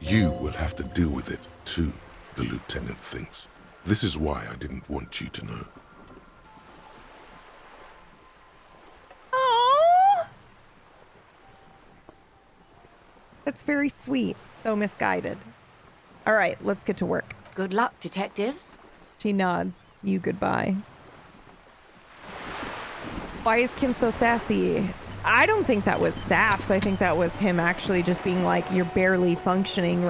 You will have to deal with it, too, the lieutenant thinks. This is why I didn't want you to know. Aww. That's very sweet, though misguided. All right, let's get to work. Good luck, detectives. She nods. You goodbye. Why is Kim so sassy? I don't think that was sass. I think that was him actually just being like, you're barely functioning,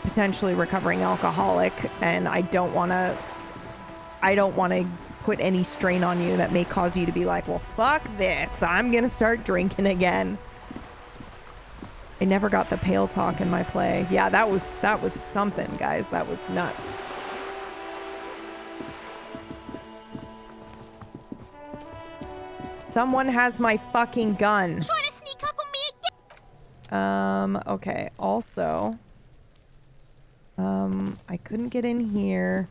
potentially recovering alcoholic, and I don't want to put any strain on you that may cause you to be like, well, fuck this. I'm going to start drinking again. I never got the pale talk in my play. Yeah, that was something, guys. That was nuts. Someone has my fucking gun. Trying to sneak up on me again. Okay. Also, I couldn't get in here.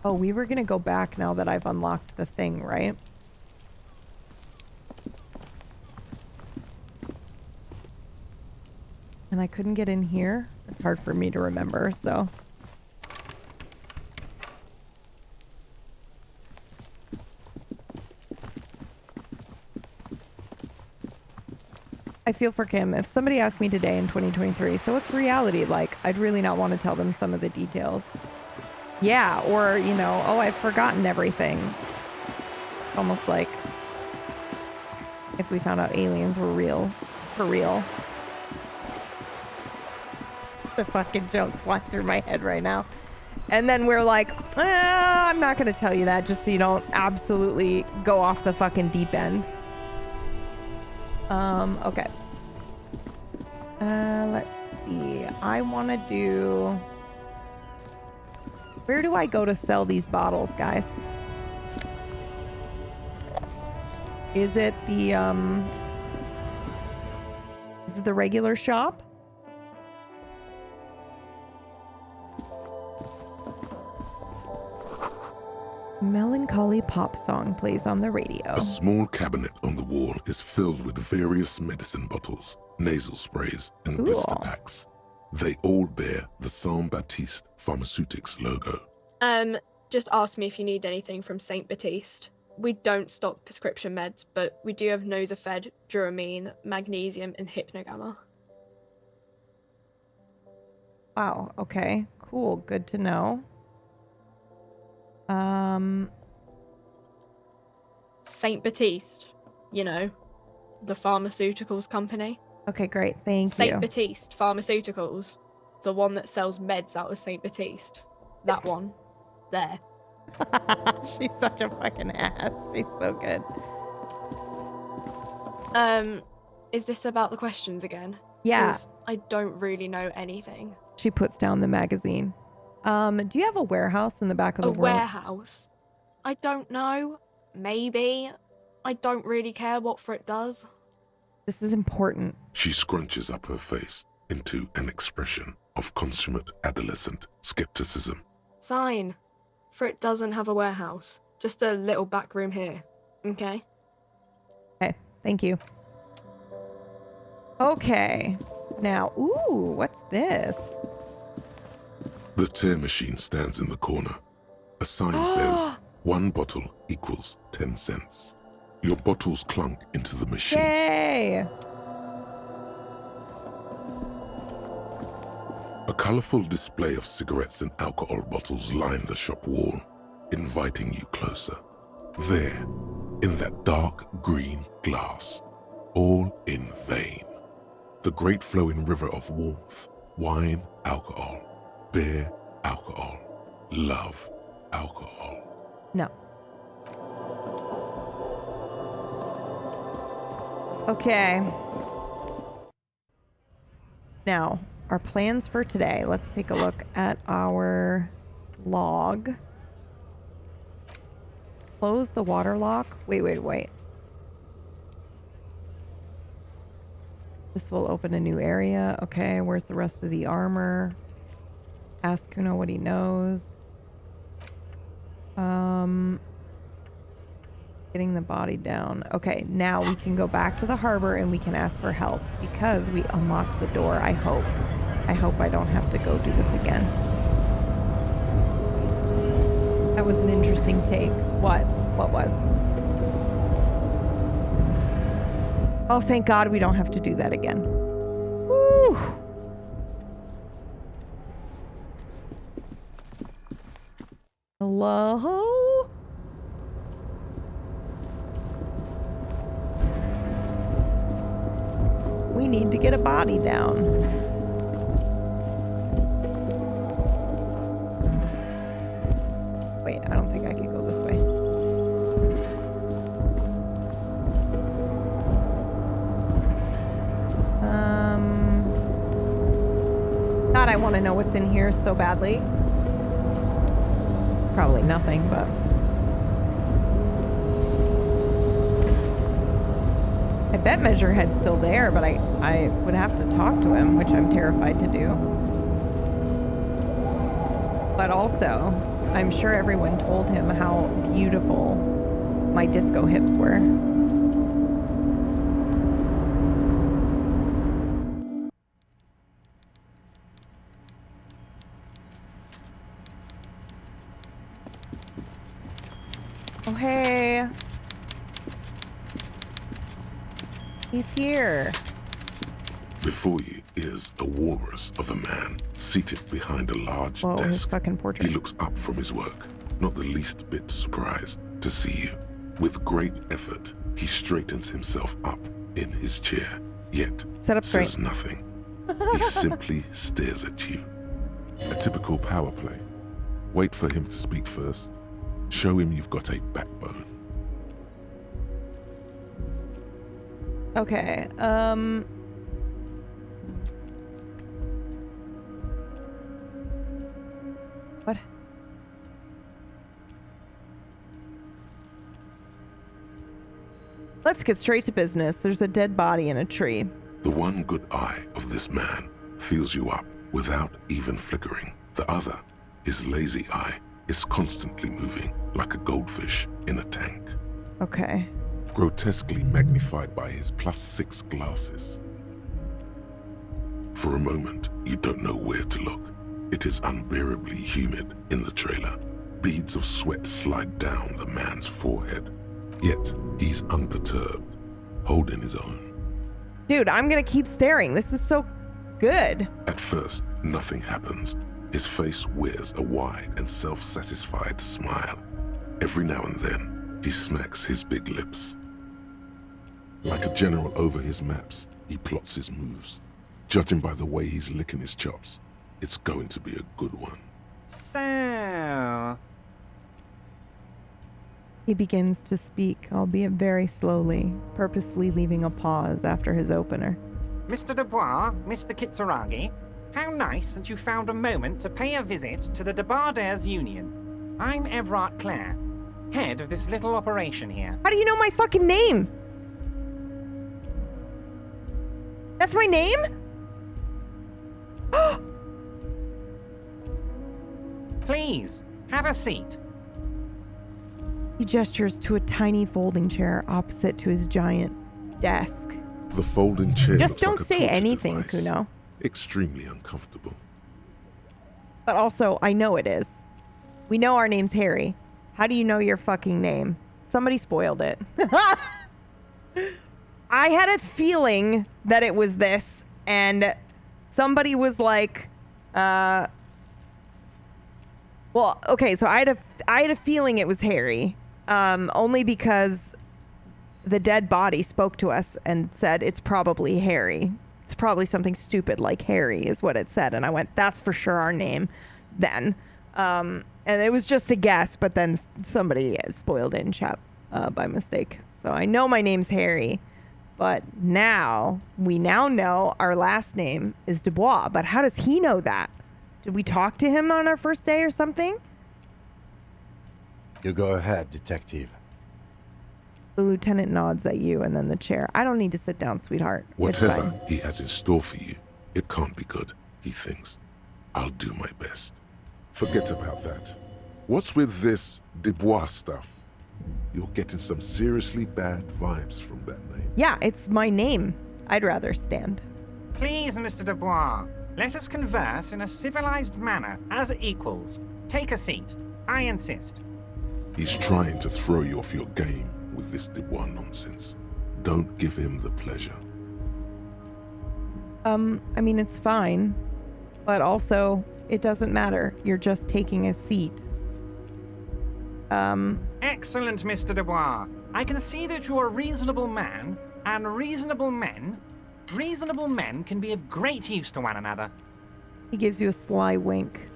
Oh, we were gonna go back now that I've unlocked the thing, right? And I couldn't get in here. It's hard for me to remember, so. I feel for Kim. If somebody asked me today in 2023, so what's reality like? I'd really not want to tell them some of the details. Yeah, or, you know, oh, I've forgotten everything. Almost like if we found out aliens were real, for real. The fucking jokes flying through my head right now. And then we're like, I'm not going to tell you that just so you don't absolutely go off the fucking deep end. Okay. Let's see. I want to do... Where do I go to sell these bottles, guys? Is it the, Is it the regular shop? Melancholy pop song plays on the radio. A small cabinet on the wall is filled with various medicine bottles, nasal sprays, and Cool. blister packs. They all bear the Saint Baptiste Pharmaceutics logo. Just ask me if you need anything from Saint Baptiste. We don't stock prescription meds, but we do have Nosafed, Duramine, Magnesium, and Hypnogamma. Wow, okay. Cool, good to know. Saint Baptiste, you know, the pharmaceuticals company. Okay, great. Thank Saint you. Baptiste Pharmaceuticals, the one that sells meds out of Saint Baptiste. That one. There. She's such a fucking ass. She's so good. Is this about the questions again? Yeah. 'Cause I don't really know anything. She puts down the magazine. Do you have a warehouse in the back of the A world? warehouse? I don't know. Maybe. I don't really care what for it does. This is important. She scrunches up her face into an expression of consummate adolescent skepticism. Fine. For it doesn't have a warehouse. Just a little back room here. Okay? Okay, thank you. Okay. Now, ooh, what's this? The tear machine stands in the corner. A sign says, 1 bottle equals 10 cents. Your bottles clunk into the machine. Yay! A colorful display of cigarettes and alcohol bottles line the shop wall, inviting you closer. There, in that dark green glass, all in vain. The great flowing river of warmth, wine, alcohol, beer, alcohol, love, alcohol. No. Okay. Now, our plans for today. Let's take a look at our log. Close the water lock. Wait. This will open a new area. Okay, where's the rest of the armor? Ask Kuno what he knows. Getting the body down. Okay, now we can go back to the harbor and we can ask for help because we unlocked the door, I hope. I hope I don't have to go do this again. That was an interesting take. What? What was? Oh, thank God we don't have to do that again. Woo! Hello? We need to get a body down. Wait, I don't think I can go this way. God, I want to know what's in here so badly. Probably nothing, but... bet Measurehead's still there, but I would have to talk to him, which I'm terrified to do. But also, I'm sure everyone told him how beautiful my disco hips were. Oh, hey. He's here. Before you is a walrus of a man seated behind a large Whoa, his desk. fucking portrait. He looks up from his work, not the least bit surprised to see you. With great effort, he straightens himself up in his chair, yet Set up says straight. nothing. He simply stares at you. A typical power play. Wait for him to speak first. Show him you've got a backbone. Okay, What? Let's get straight to business. There's a dead body in a tree. The one good eye of this man fills you up without even flickering. The other, his lazy eye, is constantly moving like a goldfish in a tank. Okay. Grotesquely magnified by his +6 glasses. For a moment, you don't know where to look. It is unbearably humid in the trailer. Beads of sweat slide down the man's forehead. Yet, he's unperturbed, holding his own. Dude, I'm gonna keep staring. This is so good. At first, nothing happens. His face wears a wide and self-satisfied smile. Every now and then, he smacks his big lips. Like a general over his maps, he plots his moves. Judging by the way he's licking his chops, it's going to be a good one. So... He begins to speak, albeit very slowly, purposefully leaving a pause after his opener. Mr. Dubois, Mr. Kitsuragi, how nice that you found a moment to pay a visit to the Debardairs Union. I'm Everard Clare, head of this little operation here. How do you know my fucking name? That's my name? Please, have a seat. He gestures to a tiny folding chair opposite to his giant desk. The folding chair Just looks don't like a say torture anything, device. Kuno. Extremely uncomfortable. But also, I know it is. We know our name's Harry. How do you know your fucking name? Somebody spoiled it. I had a feeling that it was this, and somebody was like, well, okay, so I had a feeling it was Harry, only because the dead body spoke to us and said it's probably Harry. It's probably something stupid like Harry is what it said, and I went, that's for sure our name then. And it was just a guess, but then somebody spoiled it in chat by mistake. So I know my name's Harry, but we now know our last name is Dubois, but how does he know that? Did we talk to him on our first day or something? You go ahead, detective. The lieutenant nods at you and then the chair. I don't need to sit down, sweetheart. It's Whatever fine. he has in store for you, it can't be good, he thinks. I'll do my best. Forget about that. What's with this Dubois stuff? You're getting some seriously bad vibes from that name. Yeah, it's my name. I'd rather stand. Please, Mr. Dubois, let us converse in a civilized manner, as equals. Take a seat. I insist. He's trying to throw you off your game with this Dubois nonsense. Don't give him the pleasure. I mean, it's fine, but also it doesn't matter. You're just taking a seat. Excellent, Mr. Dubois. I can see that you're a reasonable man, and reasonable men can be of great use to one another. He gives you a sly wink.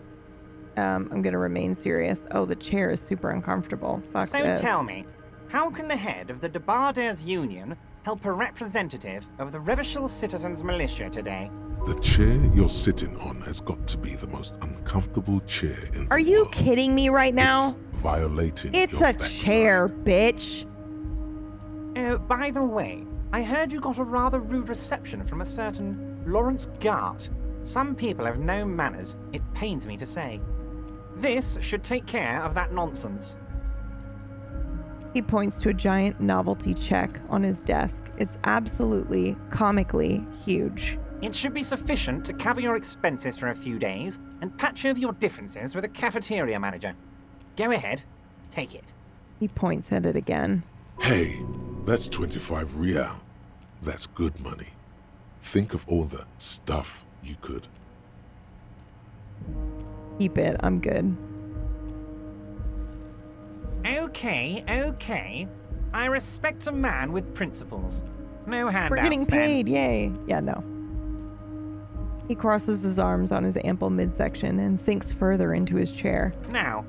I'm gonna remain serious. Oh, the chair is super uncomfortable. Fuck So this. tell me, how can the head of the Debardairs Union help a representative of the Revachol Citizens Militia today? The chair you're sitting on has got to be the most uncomfortable chair in the Are you world. kidding me right now? It's violating It's your a backside. chair, bitch. By the way, I heard you got a rather rude reception from a certain Lawrence Gart. Some people have no manners, it pains me to say. This should take care of that nonsense. He points to a giant novelty check on his desk. It's absolutely, comically huge. It should be sufficient to cover your expenses for a few days and patch over your differences with a cafeteria manager. Go ahead, take it. He points at it again. Hey, that's 25 real. That's good money. Think of all the stuff you could. Keep it, I'm good. Okay. I respect a man with principles. No handouts, We're getting paid, then. yay. Yeah, no. He crosses his arms on his ample midsection and sinks further into his chair. Now,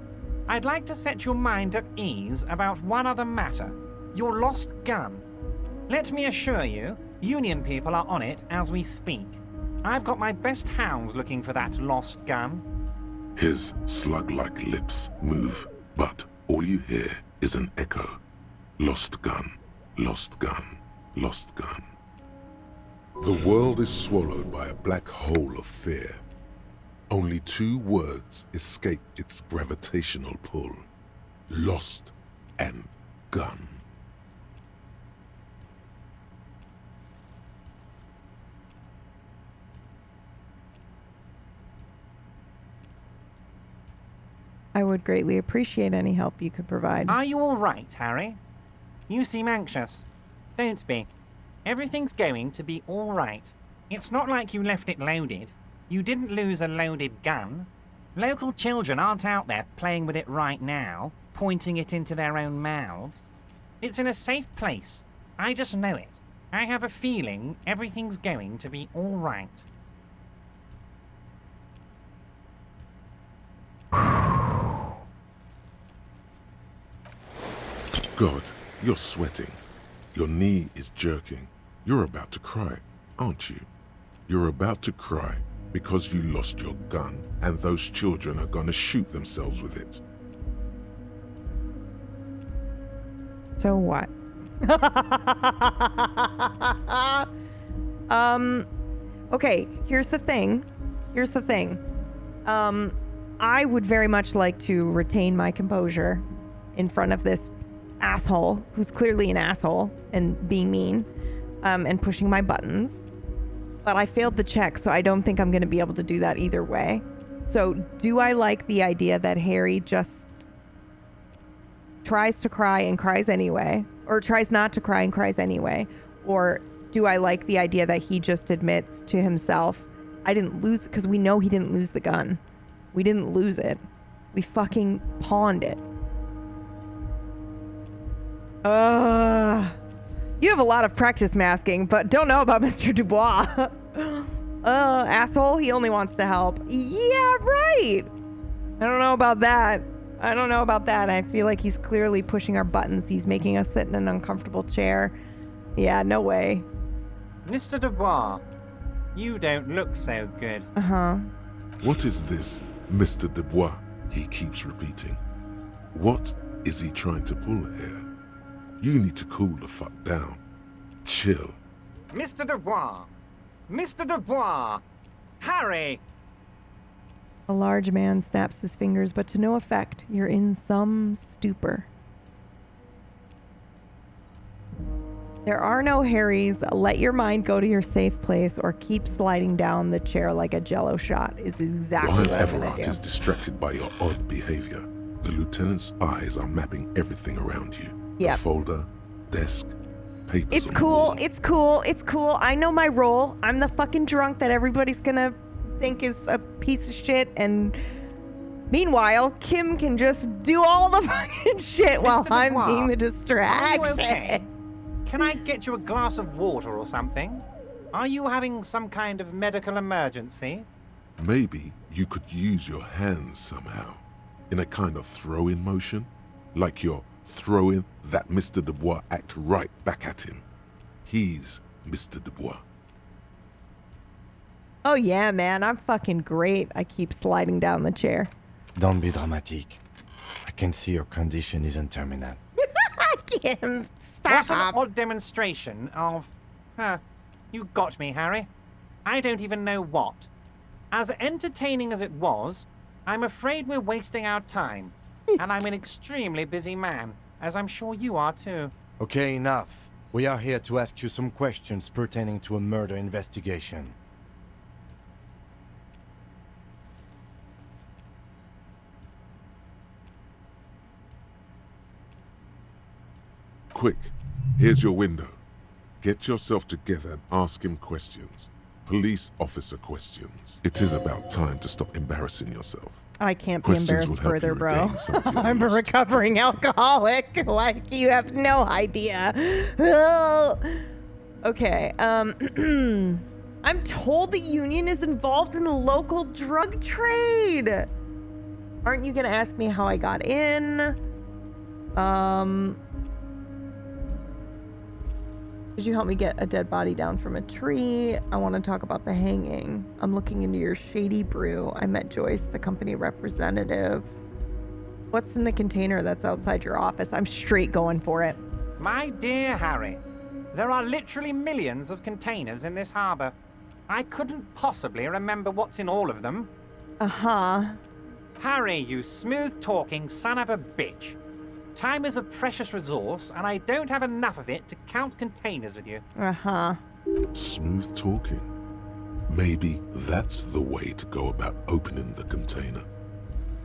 I'd like to set your mind at ease about one other matter. Your lost gun. Let me assure you, Union people are on it as we speak. I've got my best hounds looking for that lost gun. His slug-like lips move, but all you hear is an echo. Lost gun, lost gun, lost gun. The world is swallowed by a black hole of fear. Only 2 words escape its gravitational pull. Lost and gun. I would greatly appreciate any help you could provide. Are you all right, Harry? You seem anxious. Don't be. Everything's going to be all right. It's not like you left it loaded. You didn't lose a loaded gun. Local children aren't out there playing with it right now, pointing it into their own mouths. It's in a safe place. I just know it. I have a feeling everything's going to be all right. God, you're sweating. Your knee is jerking. You're about to cry, aren't you? You're about to cry because you lost your gun and those children are gonna shoot themselves with it. So what? Okay, here's the thing. I would very much like to retain my composure in front of this asshole who's clearly an asshole and being mean, and pushing my buttons. But I failed the check, so I don't think I'm going to be able to do that either way. So do I like the idea that Harry just tries to cry and cries anyway, or tries not to cry and cries anyway? Or do I like the idea that he just admits to himself, I didn't lose, because we know he didn't lose the gun. We didn't lose it. We fucking pawned it. You have a lot of practice masking, but don't know about Mr. Dubois. Asshole, he only wants to help. Yeah, right. I don't know about that. I feel like he's clearly pushing our buttons. He's making us sit in an uncomfortable chair. Yeah, no way. Mr. Dubois, you don't look so good. Uh-huh. What is this, Mr. Dubois? He keeps repeating. What is he trying to pull here? You need to cool the fuck down. Chill. Mr. Dubois! Mr. Dubois! Harry! A large man snaps his fingers, but to no effect. You're in some stupor. There are no Harrys. Let your mind go to your safe place or keep sliding down the chair like a jello shot is exactly While what I'm going Everard to do. is distracted by your odd behavior, the lieutenant's eyes are mapping everything around you. Yep. The folder, desk, papers. It's on the cool. wall. It's cool. It's cool. I know my role. I'm the fucking drunk that everybody's gonna think is a piece of shit. And meanwhile, Kim can just do all the fucking shit while Mr. I'm Dubois, being the Are distraction. you okay? Can I get you a glass of water or something? Are you having some kind of medical emergency? Maybe you could use your hands somehow, in a kind of throw-in motion, like you're throwing that Mr. Dubois act right back at him. He's Mr. Dubois. Oh yeah, man. I'm fucking great. I keep sliding down the chair. Don't be dramatic. I can see your condition isn't terminal. I him. What an Stop. odd demonstration of... you got me, Harry. I don't even know what. As entertaining as it was, I'm afraid we're wasting our time. And I'm an extremely busy man, as I'm sure you are too. Okay, enough. We are here to ask you some questions pertaining to a murder investigation. Quick, here's your window. Get yourself together and ask him questions. Police officer questions. It is about time to stop embarrassing yourself. I can't be Questions embarrassed will help further, you bro. regain something you I'm a lost. recovering alcoholic. Like, you have no idea. Okay, I'm told the union is involved in the local drug trade. Aren't you gonna ask me how I got in? Could you help me get a dead body down from a tree? I want to talk about the hanging. I'm looking into your shady brew. I met Joyce, the company representative. What's in the container that's outside your office? I'm straight going for it. My dear Harry, there are literally millions of containers in this harbor. I couldn't possibly remember what's in all of them. Uh-huh. Harry, you smooth-talking son of a bitch. Time is a precious resource, and I don't have enough of it to count containers with you. Uh-huh. Smooth talking. Maybe that's the way to go about opening the container.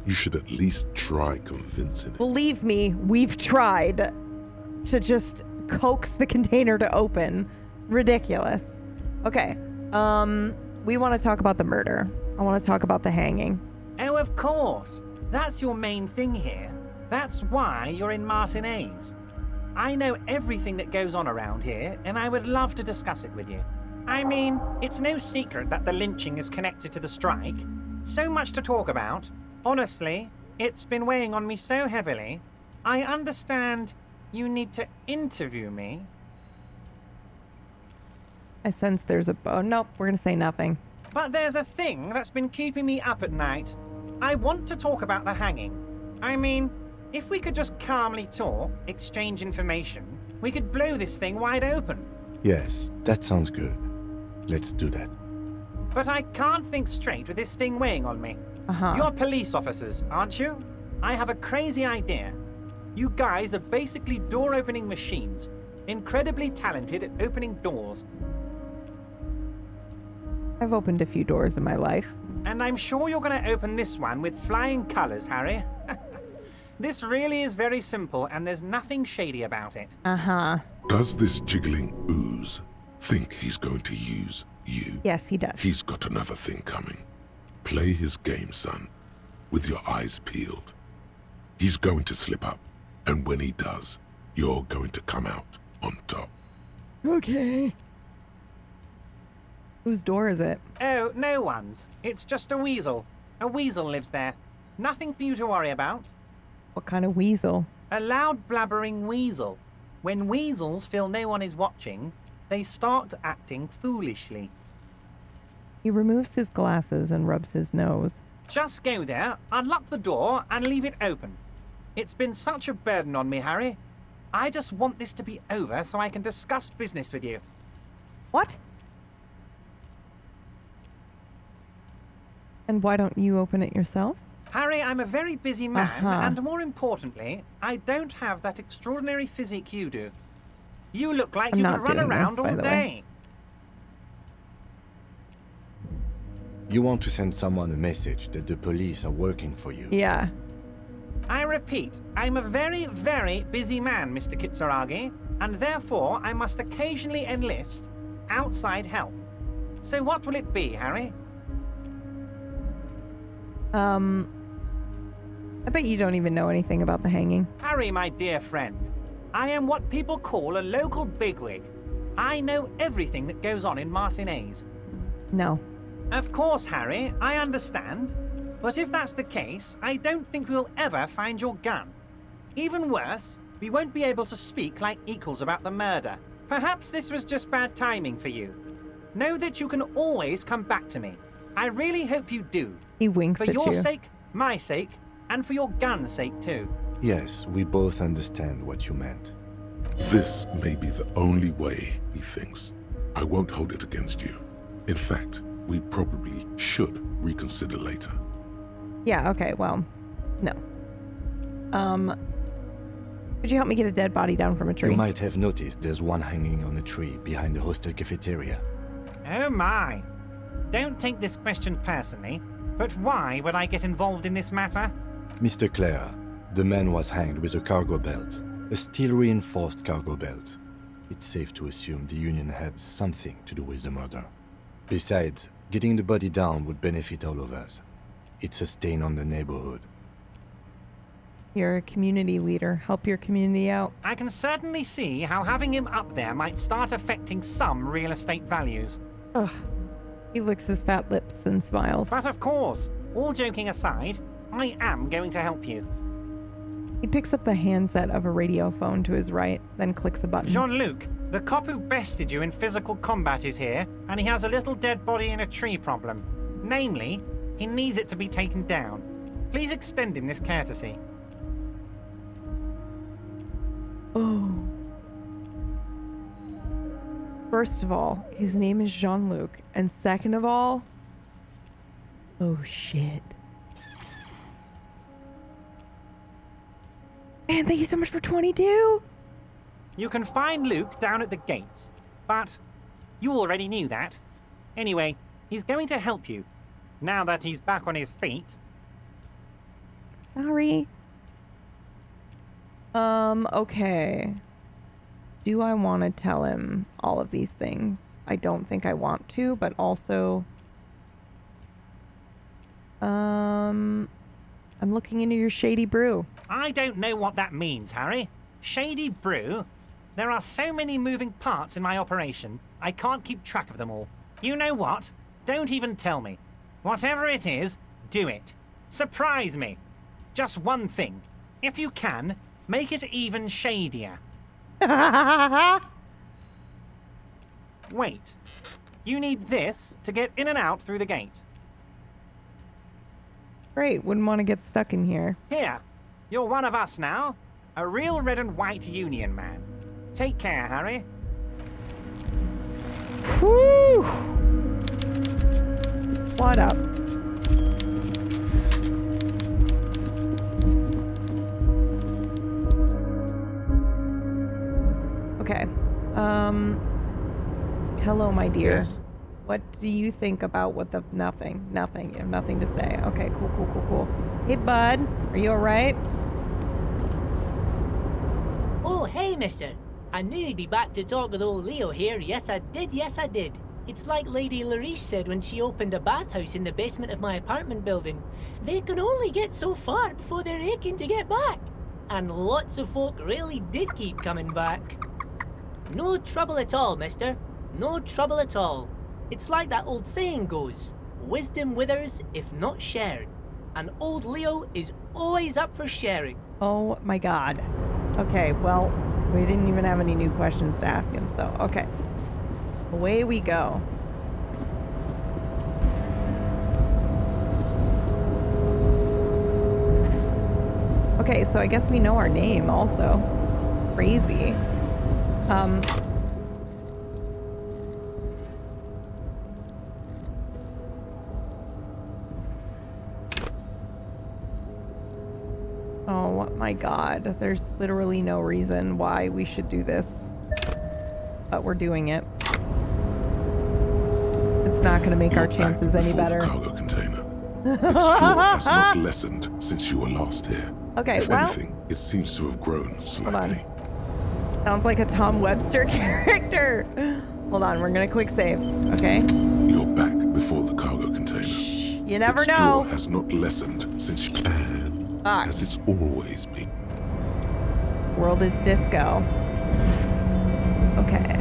You should at least try convincing it. Believe me, we've tried to just coax the container to open. Ridiculous. Okay. We want to talk about the murder. I want to talk about the hanging. Oh, of course. That's your main thing here. That's why you're in Martinez. I know everything that goes on around here, and I would love to discuss it with you. I mean, it's no secret that the lynching is connected to the strike. So much to talk about. Honestly, it's been weighing on me so heavily. I understand you need to interview me. I sense there's a... Oh, nope, we're going to say nothing. But there's a thing that's been keeping me up at night. I want to talk about the hanging. I mean, if we could just calmly talk, exchange information, we could blow this thing wide open. Yes, that sounds good. Let's do that. But I can't think straight with this thing weighing on me. Uh-huh. You're police officers, aren't you? I have a crazy idea. You guys are basically door-opening machines, incredibly talented at opening doors. I've opened a few doors in my life. And I'm sure you're going to open this one with flying colors, Harry. This really is very simple, and there's nothing shady about it. Uh-huh. Does this jiggling ooze think he's going to use you? Yes, he does. He's got another thing coming. Play his game, son, with your eyes peeled. He's going to slip up, and when he does, you're going to come out on top. Okay. Whose door is it? Oh, no one's. It's just a weasel. A weasel lives there. Nothing for you to worry about. What kind of weasel? A loud blabbering weasel. When weasels feel no one is watching, they start acting foolishly. He removes his glasses and rubs his nose. Just go there, unlock the door, and leave it open. It's been such a burden on me, Harry. I just want this to be over so I can discuss business with you. What? And why don't you open it yourself? Harry, I'm a very busy man, Uh-huh. and more importantly, I don't have that extraordinary physique you do. You look like I'm you not could run doing around this, by all the day. way. You want to send someone a message that the police are working for you. Yeah. I repeat, I'm a very, very busy man, Mr. Kitsuragi, and therefore I must occasionally enlist outside help. So what will it be, Harry? I bet you don't even know anything about the hanging. Harry, my dear friend, I am what people call a local bigwig. I know everything that goes on in Martinez. No. Of course, Harry, I understand. But if that's the case, I don't think we'll ever find your gun. Even worse, we won't be able to speak like equals about the murder. Perhaps this was just bad timing for you. Know that you can always come back to me. I really hope you do. He winks For at your you. sake, my sake, and for your gun's sake too. Yes, we both understand what you meant. This may be the only way, he thinks. I won't hold it against you. In fact, we probably should reconsider later. Yeah, okay, well, no. Could you help me get a dead body down from a tree? You might have noticed there's one hanging on a tree behind the hostel cafeteria. Oh my. Don't take this question personally, but why would I get involved in this matter? Mr. Clare, the man was hanged with a cargo belt, a steel-reinforced cargo belt. It's safe to assume the Union had something to do with the murder. Besides, getting the body down would benefit all of us. It's a stain on the neighborhood. You're a community leader. Help your community out. I can certainly see how having him up there might start affecting some real estate values. Ugh. He licks his fat lips and smiles. But of course, all joking aside, I am going to help you. He picks up the handset of a radio phone to his right, then clicks a button. Jean-Luc, the cop who bested you in physical combat is here, and he has a little dead body in a tree problem. Namely, he needs it to be taken down. Please extend him this courtesy. Oh. First of all, his name is Jean-Luc, and second of all, oh shit. Man, thank you so much for 22. You can find Luke down at the gates, but you already knew that. Anyway, he's going to help you, now that he's back on his feet. Sorry. Okay. Do I want to tell him all of these things? I don't think I want to, but also... I'm looking into your shady brew. I don't know what that means, Harry. Shady brew? There are so many moving parts in my operation, I can't keep track of them all. You know what? Don't even tell me. Whatever it is, do it. Surprise me. Just one thing. If you can, make it even shadier. Wait. You need this to get in and out through the gate. Great, wouldn't want to get stuck in here. Here. You're one of us now. A real red and white Union man. Take care, Harry. Whew! What up? Okay. Hello, my dear. Yes? What do you think about what the... Nothing. Nothing. You have nothing to say. Okay, cool. Hey, bud. Are you alright? Oh, hey, mister. I knew you'd be back to talk with old Leo here. Yes, I did. It's like Lady Larice said when she opened a bathhouse in the basement of my apartment building. They can only get so far before they're aching to get back. And lots of folk really did keep coming back. No trouble at all, mister. No trouble at all. It's like that old saying goes, wisdom withers if not shared. And old Leo is always up for sharing. Oh my god. Okay, well, we didn't even have any new questions to ask him, so okay. Away we go. Okay, so I guess we know our name also. Crazy. Oh my god, there's literally no reason why we should do this. But we're doing it. It's not going to make our chances any better. The cargo container. Its draw has not lessened since you were last here. Okay, if well... anything, it seems to have grown slightly. Hold on. Sounds like a Tom Webster character. Hold on, we're going to quick save, okay? You're back before the cargo container. Shh, you never its know. draw has not lessened since you as it's always been. World is disco. Okay,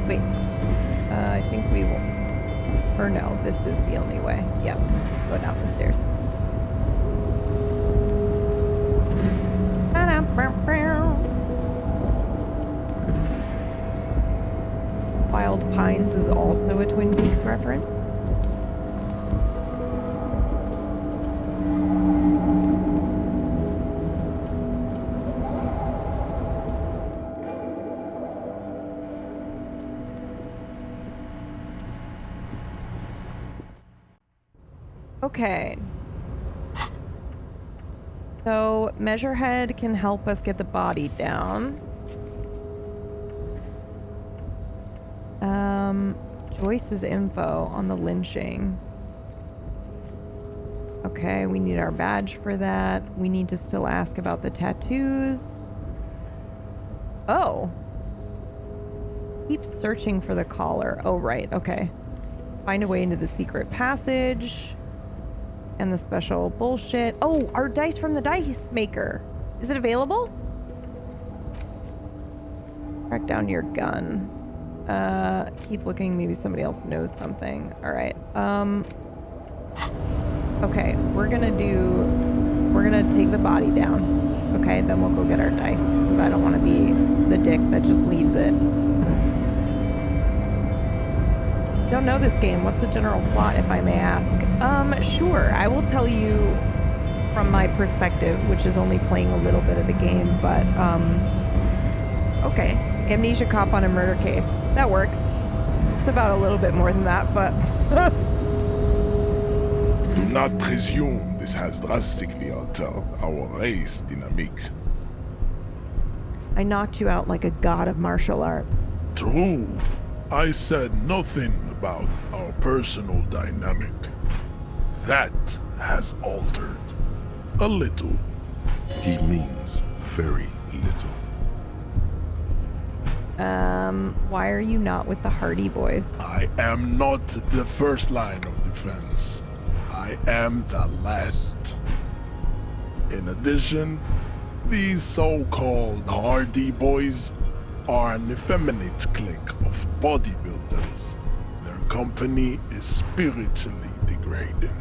wait. I think we will... Or no, this is the only way. Yep, go down the stairs. Wild Pines is also a Twin Peaks reference. Okay. So, Measurehead can help us get the body down. Joyce's info on the lynching. Okay, we need our badge for that. We need to still ask about the tattoos. Oh. Keep searching for the collar. Oh, right. Okay. Find a way into the secret passage. And the special bullshit. Oh, our dice from the dice maker. Is it available? Track down your gun. Keep looking. Maybe somebody else knows something. All right. Okay, we're gonna take the body down. Okay, then we'll go get our dice because I don't want to be the dick that just leaves it. Don't know this game. What's the general plot, if I may ask? Sure. I will tell you from my perspective, which is only playing a little bit of the game, but, okay. Amnesia cop on a murder case. That works. It's about a little bit more than that, but... Do not presume this has drastically altered our race dynamic. I knocked you out like a god of martial arts. True. I said nothing about our personal dynamic. That has altered. A little. He means very little. Why are you not with the Hardy Boys? I am not the first line of defense. I am the last. In addition, these so-called Hardy Boys are an effeminate clique of bodybuilders. Their company is spiritually degrading.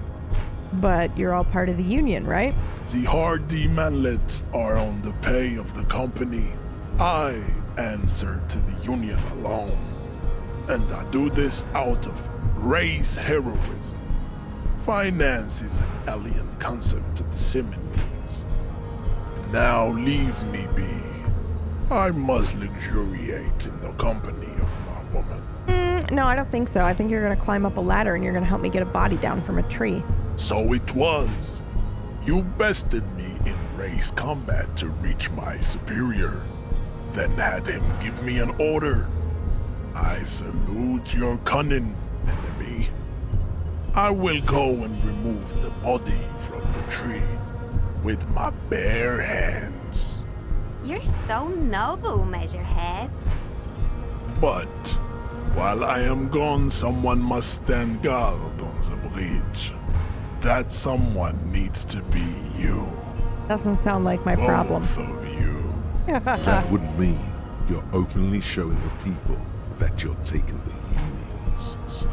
But you're all part of the union, right? The Hardy manlets are on the pay of the company. I answer to the union alone. And I do this out of race heroism. Finance is an alien concept to the Seminoles. Now leave me be. I must luxuriate in the company of my woman. No, I don't think so. I think you're going to climb up a ladder and you're going to help me get a body down from a tree. So it was. You bested me in race combat to reach my superior, then had him give me an order. I salute your cunning, enemy. I will go and remove the body from the tree with my bare hands. You're so noble, Measurehead. But while I am gone, someone must stand guard on the bridge. That someone needs to be you. Doesn't sound like my problem. Both of you. That would mean you're openly showing the people that you're taking the union's side.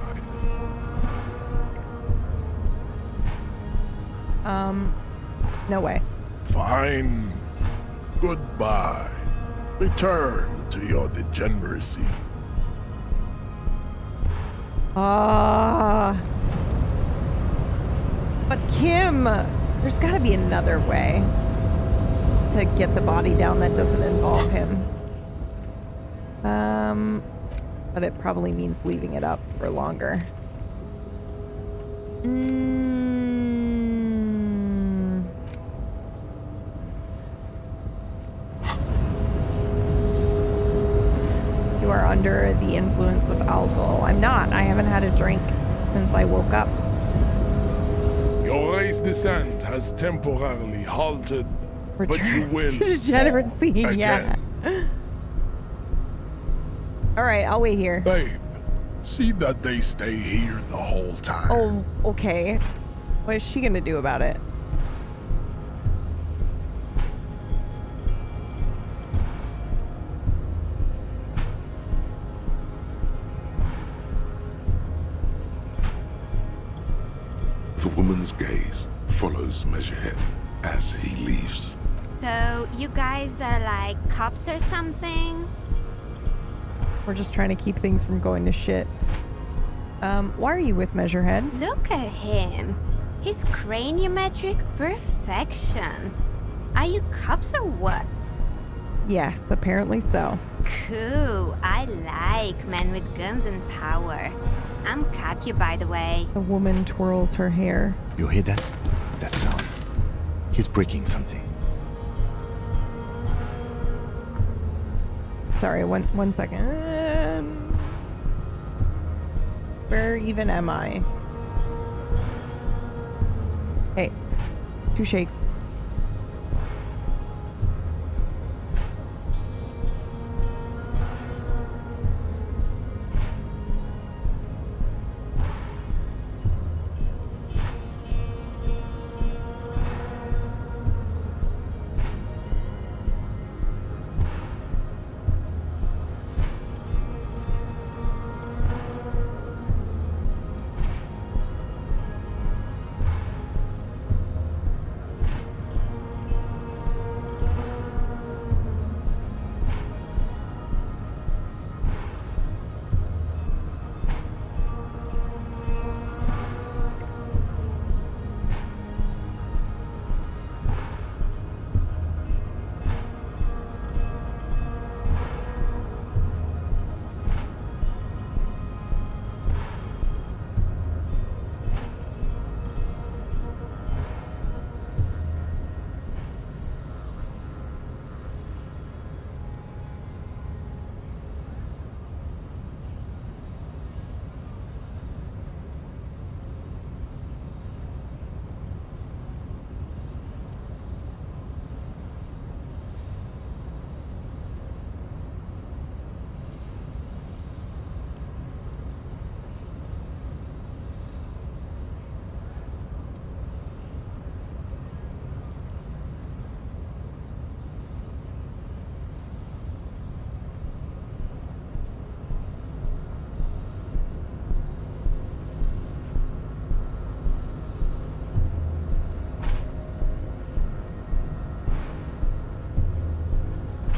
No way. Fine. Goodbye. Return to your degeneracy. But Kim, there's got to be another way to get the body down that doesn't involve him. But it probably means leaving it up for longer. You are under the influence of alcohol. I'm not. I haven't had a drink since I woke up. Your race descent has temporarily halted, but you will Degeneracy, fall yeah. again. All right, I'll wait here. Babe, see that they stay here the whole time. Oh, okay. What is she gonna do about it? The woman's gaze follows Measurehead as he leaves. So, you guys are like cops or something? We're just trying to keep things from going to shit. Why are you with Measurehead? Look at him. His craniometric perfection. Are you cops or what? Yes, apparently so. Cool. I like men with guns and power. I'm Katya, by the way. The woman twirls her hair. You hear that? That sound. He's breaking something. Sorry, one second. Where even am I? Hey, 2 shakes.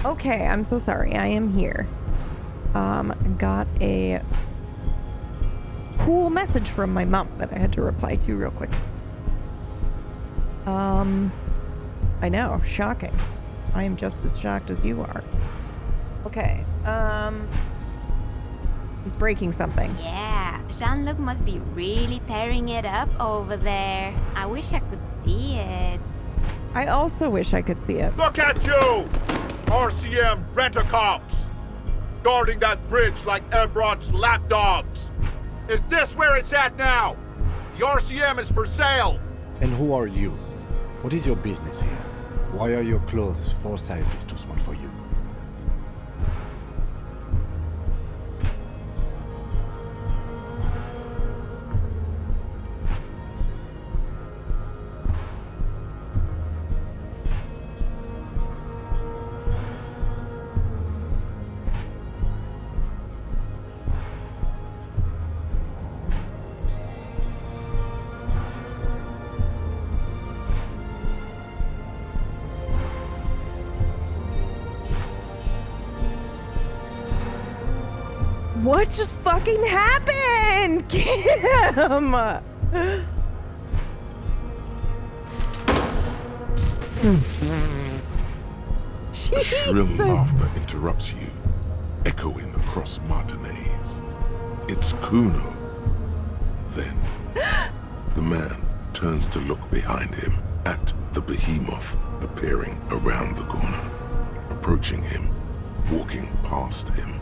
Okay, I'm so sorry. I am here. Got a cool message from my mom that I had to reply to real quick. I know, shocking. I am just as shocked as you are. Okay, he's breaking something. Yeah, Jean-Luc must be really tearing it up over there. I wish I could see it. I also wish I could see it. Look at you! RCM rent-a-cops! Guarding that bridge like Emrod's lapdogs! Is this where it's at now? The RCM is for sale! And who are you? What is your business here? Why are your clothes 4 sizes too small for you? What just fucking happened? Kim! A shrill laughter interrupts you, echoing across Martinez. It's Kuno. Then, the man turns to look behind him at the behemoth appearing around the corner, approaching him, walking past him.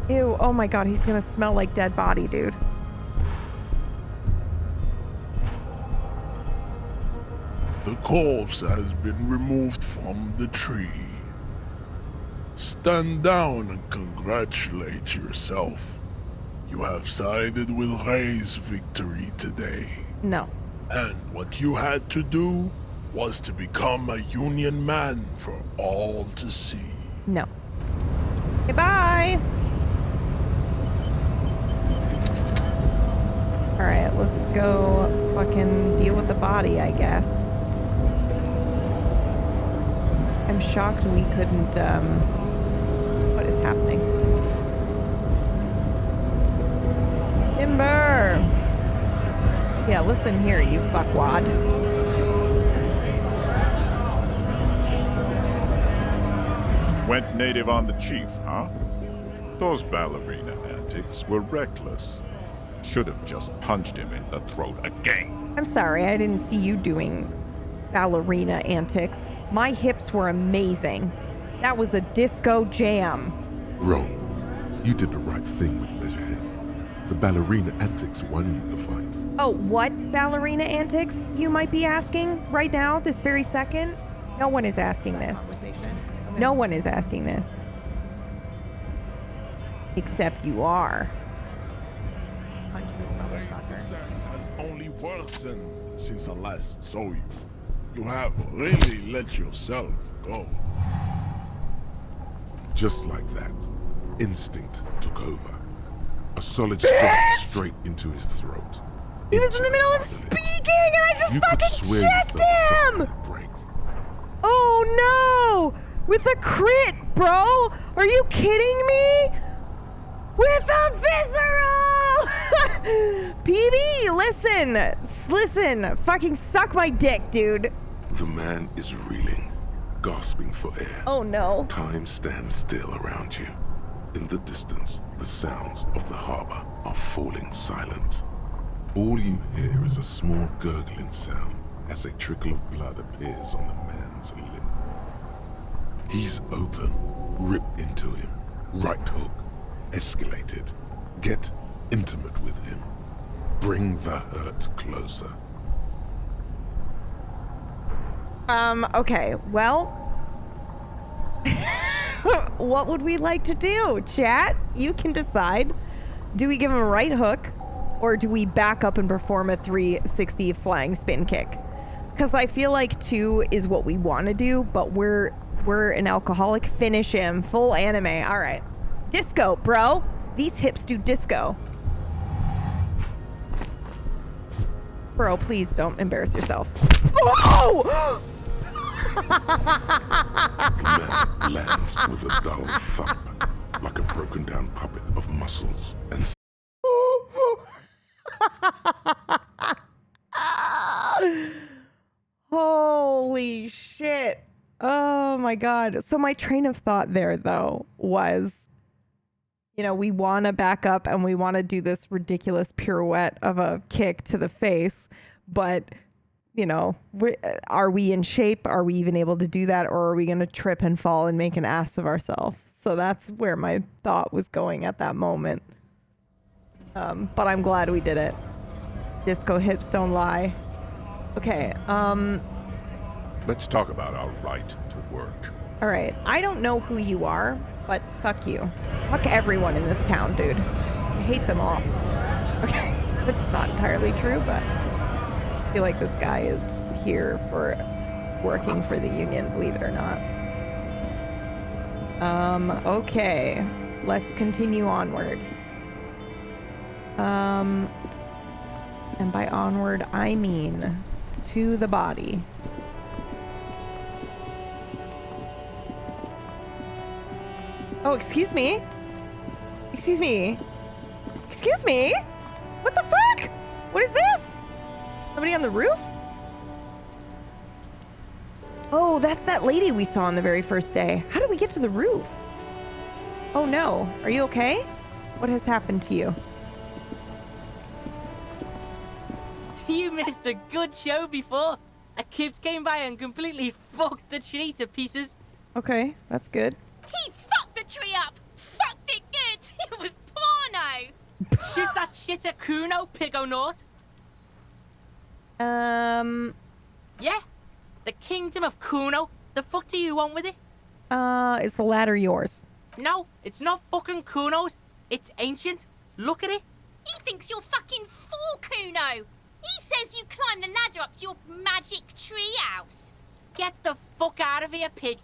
Ew, oh my god, he's gonna smell like dead body, dude. The corpse has been removed from the tree. Stand down and congratulate yourself. You have sided with Ray's victory today. No. And what you had to do was to become a Union man for all to see. No. Goodbye! Alright, let's go fucking deal with the body, I guess. I'm shocked we couldn't, what is happening? Timber! Yeah, listen here, you fuckwad. Went native on the chief, huh? Those ballerina antics were reckless. Should have just punched him in the throat again. I'm sorry, I didn't see you doing ballerina antics. My hips were amazing. That was a disco jam. Wrong. You did the right thing with Measurehead. The ballerina antics won you the fight. Oh, what ballerina antics, you might be asking right now, this very second? No one is asking this. No one is asking this. Except you are. Punch this motherfucker. Descent has only worsened since I last saw you. You have really let yourself go. Just like that, instinct took over. A solid strike straight into his throat. He was in the middle of speaking and I just fucking checked him! Oh no! With a crit, bro! Are you kidding me? With a visceral! PB, listen, fucking suck my dick, dude. The man is reeling, gasping for air. Oh no. Time stands still around you. In the distance, the sounds of the harbor are falling silent. All you hear is a small gurgling sound as a trickle of blood appears on the man's lip. He's open. Rip into him. Right hook. Escalate it. Get intimate with him. Bring the hurt closer. Okay, well... what would we like to do, chat? You can decide. Do we give him a right hook, or do we back up and perform a 360 flying spin kick? Because I feel like 2 is what we want to do, but we're an alcoholic. Finish him. Full anime. All right. Disco, bro. These hips do disco. Bro, please don't embarrass yourself. Oh! The man lands with a dull thump, like a broken down puppet of muscles and holy shit. Oh my god. So my train of thought there, though, was, you know, we want to back up and we want to do this ridiculous pirouette of a kick to the face, but, you know, are we in shape? Are we even able to do that? Or are we going to trip and fall and make an ass of ourselves? So that's where my thought was going at that moment. But I'm glad we did it. Disco hips don't lie. Okay, Let's talk about our right to work. all right. I don't know who you are, but fuck you. Fuck everyone in this town, dude. I hate them all. Okay, that's not entirely true, but I feel like this guy is here for working for the union, believe it or not. Okay. Let's continue onward. And by onward, I mean to the body. Oh, excuse me. Excuse me. Excuse me? What the fuck? What is this? Somebody on the roof? Oh, that's that lady we saw on the very first day. How did we get to the roof? Oh no. Are you okay? What has happened to you? You missed a good show before. A kid came by and completely fucked the tree to pieces. Okay, that's good. He fucked the tree up! Fucked it good! It was porno! Shoot that shit at Kuno, Pigonort. Yeah? The kingdom of Kuno? The fuck do you want with it? Is the ladder yours? No, it's not fucking Kuno's. It's ancient. Look at it. He thinks you're fucking fool, Kuno! He says you climbed the ladder up to your magic tree house. Get the fuck out of here, pig.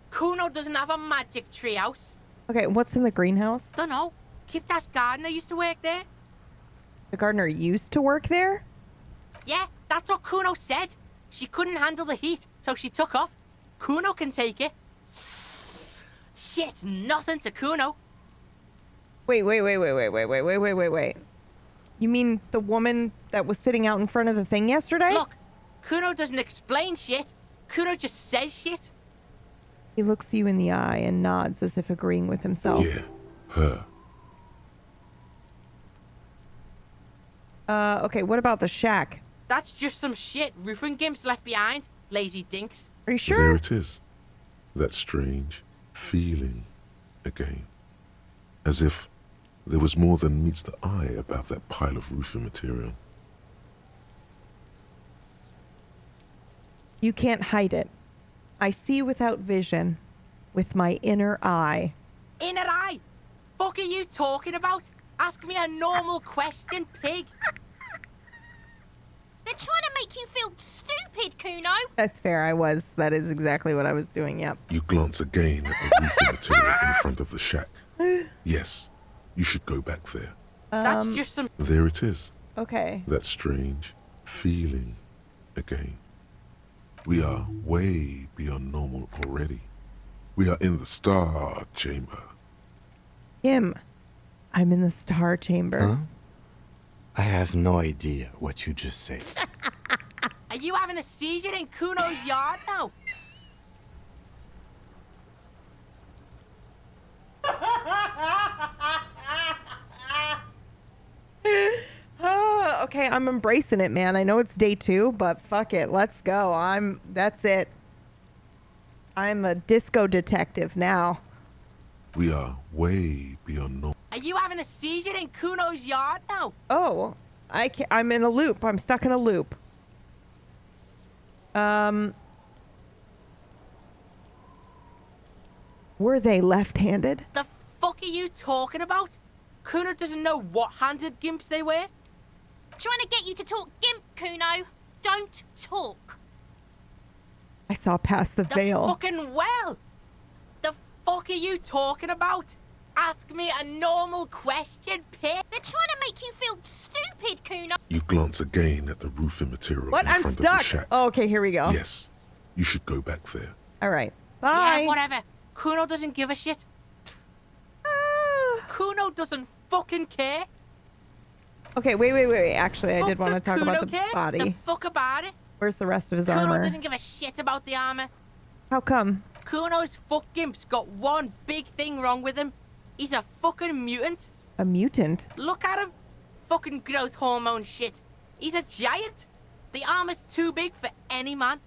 Kuno doesn't have a magic tree house. Okay, what's in the greenhouse? Dunno. Kipta's gardener used to work there. The gardener used to work there? Yeah, that's what Kuno said. She couldn't handle the heat, so she took off. Kuno can take it. Shit's nothing to Kuno. Wait. You mean the woman that was sitting out in front of the thing yesterday? Look, Kuno doesn't explain shit. Kuno just says shit. He looks you in the eye and nods as if agreeing with himself. Yeah, her. Okay, what about the shack? That's just some shit roofing gimps left behind. Lazy dinks. Are you sure? There it is. That strange feeling again. As if there was more than meets the eye about that pile of roofing material. You can't hide it. I see without vision, with my inner eye. Inner eye? Fuck are you talking about? Ask me a normal question, pig. They're trying to make you feel stupid, Kuno. That's fair, that is exactly what I was doing, yep. You glance again at the roofing material in front of the shack. Yes, you should go back there. That's just some... There it is. Okay. That strange feeling again. We are way beyond normal already. We are in the Star Chamber. Kim, I'm in the Star Chamber. Huh? I have no idea what you just said. Are you having a seizure in Kuno's yard now? Okay, I'm embracing it, man. I know it's day 2, but fuck it. Let's go. That's it. I'm a disco detective now. We are way beyond normal. Are you having a seizure in Kuno's yard now? Oh, I'm in a loop. I'm stuck in a loop. Were they left-handed? The fuck are you talking about? Kuno doesn't know what handed gimps they were. Trying to get you to talk gimp, Kuno. Don't talk. I saw past the veil. Fucking well. The fuck are you talking about? Ask me a normal question, pig. They're trying to make you feel stupid, Kuno. You glance again at the roofing material What? in I'm front of stuck. the shack. Oh, okay, here we go. Yes, you should go back there. All right. Bye. Yeah, whatever. Kuno doesn't give a shit. Kuno doesn't fucking care. Okay, wait. Actually, I did want to talk Kuno about the care? body. The fuck about it? Where's the rest of his Kuno armor? doesn't give a shit about the armor. How come? Kuno's fuck gimp's got one big thing wrong with him. He's a fucking mutant. A mutant? Look at him. Fucking growth hormone shit. He's a giant. The armor's too big for any man.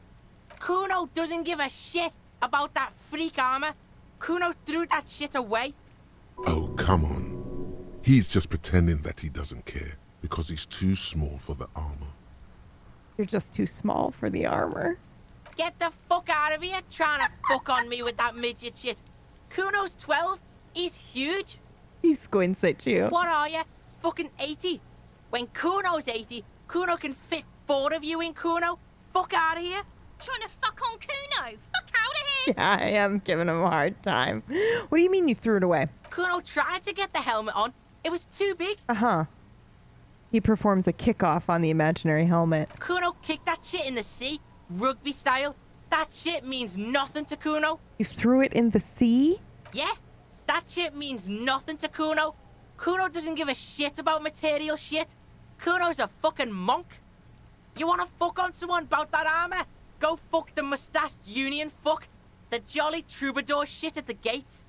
Kuno doesn't give a shit about that freak armor. Kuno threw that shit away. Oh, come on. He's just pretending that he doesn't care because he's too small for the armor. You're just too small for the armor. Get the fuck out of here trying to fuck on me with that midget shit. Kuno's 12. He's huge. He squints at you. What are you? Fucking 80. When Kuno's 80, Kuno can fit 4 of you in Kuno. Fuck out of here. Trying to fuck on Kuno. Fuck out of here. Yeah, I am giving him a hard time. What do you mean you threw it away? Kuno tried to get the helmet on. It was too big. Uh-huh. He performs a kickoff on the imaginary helmet. Kuno kicked that shit in the sea, rugby style. That shit means nothing to Kuno. You threw it in the sea? Yeah, that shit means nothing to Kuno. Kuno doesn't give a shit about material shit. Kuno's a fucking monk. You wanna fuck on someone about that armor? Go fuck the mustached union fuck. The jolly troubadour shit at the gate.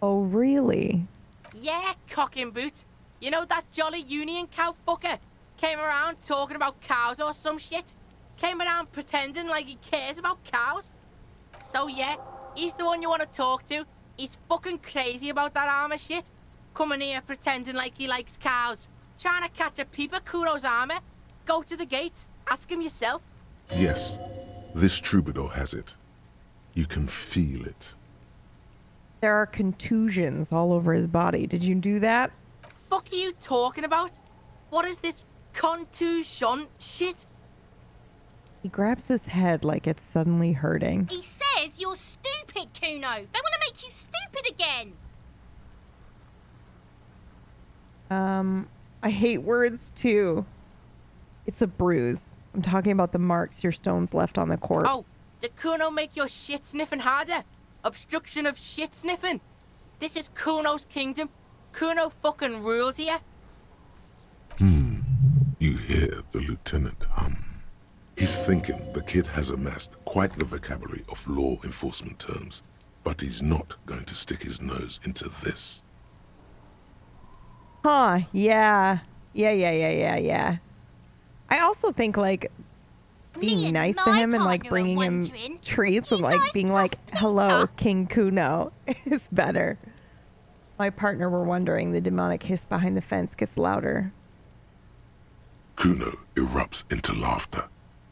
Oh, really? Yeah, cocking boot. You know that jolly union cow fucker? Came around talking about cows or some shit. Came around pretending like he cares about cows. So yeah, he's the one you want to talk to. He's fucking crazy about that armor shit. Coming here pretending like he likes cows. Trying to catch a peep at Kuno's armor. Go to the gate. Ask him yourself. Yes, this troubadour has it. You can feel it. There are contusions all over his body. Did you do that? Fuck are you talking about? What is this contusion shit? He grabs his head like it's suddenly hurting. He says you're stupid, Kuno. They want to make you stupid again. I hate words too. It's a bruise. I'm talking about the marks your stones left on the corpse. Oh, did Kuno make your shit sniffing harder? Obstruction of shit sniffing. This is Kuno's kingdom. Kuno fucking rules here. the lieutenant hum. He's thinking the kid has amassed quite the vocabulary of law enforcement terms, but he's not going to stick his nose into this. Huh, yeah. Yeah. I also think, like, being nice to him and, like, bringing him treats and, like, being like, hello, King Kuno, is better. My partner were wondering, the demonic hiss behind the fence gets louder. Kuno erupts into laughter,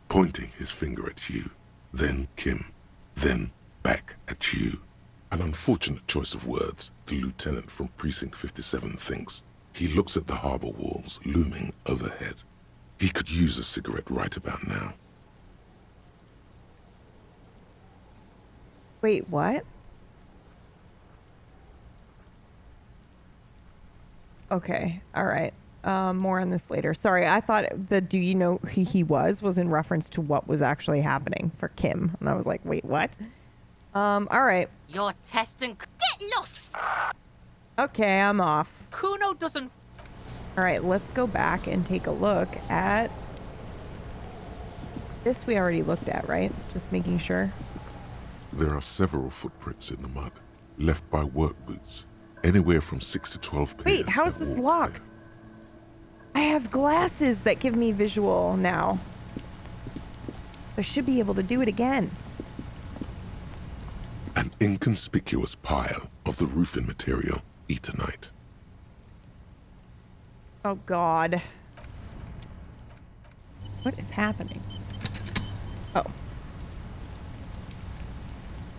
pointing his finger at you, then Kim, then back at you. An unfortunate choice of words, the lieutenant from Precinct 57 thinks. He looks at the harbor walls looming overhead. He could use a cigarette right about now. Wait, what? Okay, all right. More on this later. Sorry, I thought the do you know who he was in reference to what was actually happening for Kim. And I was like, wait, what? All right. You're testing... Get lost! Okay, I'm off. Kuno doesn't... All right, let's go back and take a look at... This we already looked at, right? Just making sure. There are several footprints in the mud, left by work boots. Anywhere from 6 to 12 pairs. Wait, how is this locked? I have glasses that give me visual now. I should be able to do it again. An inconspicuous pile of the roofing material, Eternite. Oh, God. What is happening? Oh.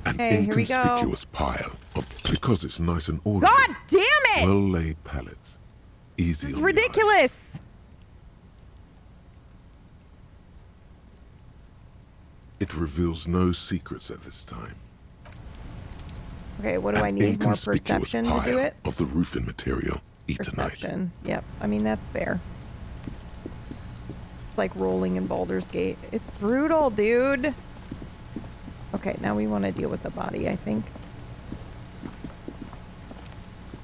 An Okay, here we go. inconspicuous pile of, because it's nice and orderly. God damn it! Well-laid pallets. Easy. This is on the ridiculous. eyes. It reveals no secrets at this time. Okay, what do I need? More perception to do it? Of the roofing material, Eternite. Perception. Yep. I mean, that's fair. It's like rolling in Baldur's Gate. It's brutal, dude. Okay, now we want to deal with the body, I think.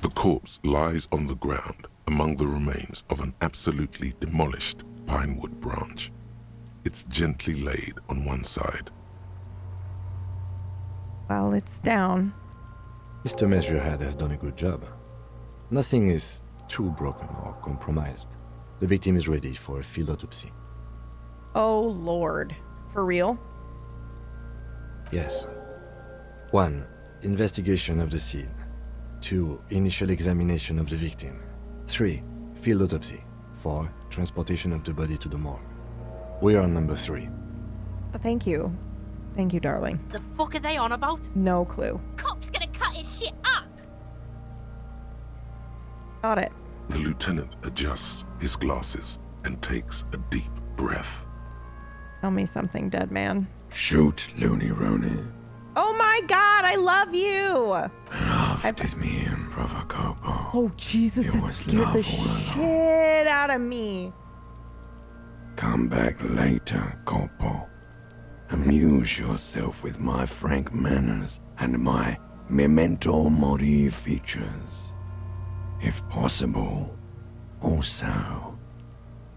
The corpse lies on the ground among the remains of an absolutely demolished pinewood branch. It's gently laid on one side. Well, it's down. Mr. Measurehead has done a good job. Nothing is too broken or compromised. The victim is ready for a field autopsy. Oh, Lord. For real? Yes. 1. Investigation of the scene. 2. Initial examination of the victim. 3. Field autopsy. 4. Transportation of the body to the morgue. We are on number 3. Thank you. Thank you, darling. The fuck are they on about? No clue. Cop's gonna cut his shit up! Got it. The lieutenant adjusts his glasses and takes a deep breath. Tell me something, dead man. Shoot, Looney Rooney. Oh my God, I love you! Love did me in Provocopo. Oh, Jesus, It it was scared love the all along. shit out of me. Come back later, Corpo. Amuse yourself with my frank manners and my memento mori features. If possible, also.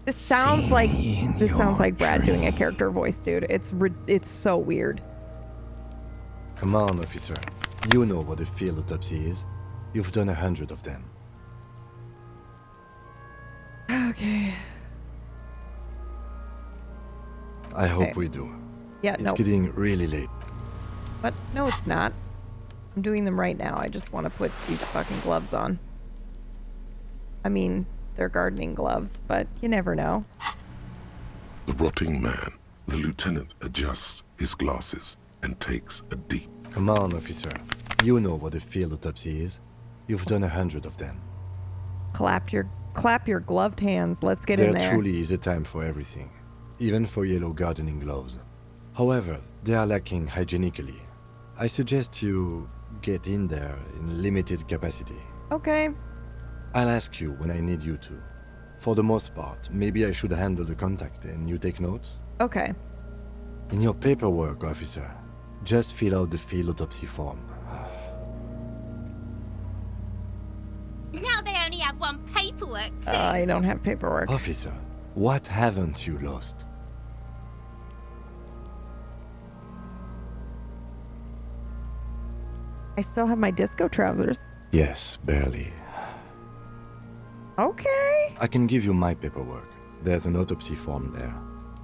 This sounds like Brad doing a character voice, dude. It's so weird. Come on, officer. You know what a field autopsy is. You've done 100 of them. Okay. I hope Okay. we do. Yeah, It's no. getting really late. But no, it's not. I'm doing them right now. I just want to put these fucking gloves on. I mean, they're gardening gloves, but you never know. The rotting man, the lieutenant adjusts his glasses and takes a deep. Come on, officer. You know what a field autopsy is. You've done 100 of them. Clap your gloved hands. Let's get in There there. truly is a time for everything, even for yellow gardening gloves. However, they are lacking hygienically. I suggest you get in there in limited capacity. Okay. I'll ask you when I need you to. For the most part, maybe I should handle the contact and you take notes? Okay. In your paperwork, officer, just fill out the field autopsy form. Now they only have one paperwork too. I don't have paperwork. Officer, What haven't you lost? I still have my disco trousers. Yes, barely. Okay. I can give you my paperwork. There's an autopsy form there.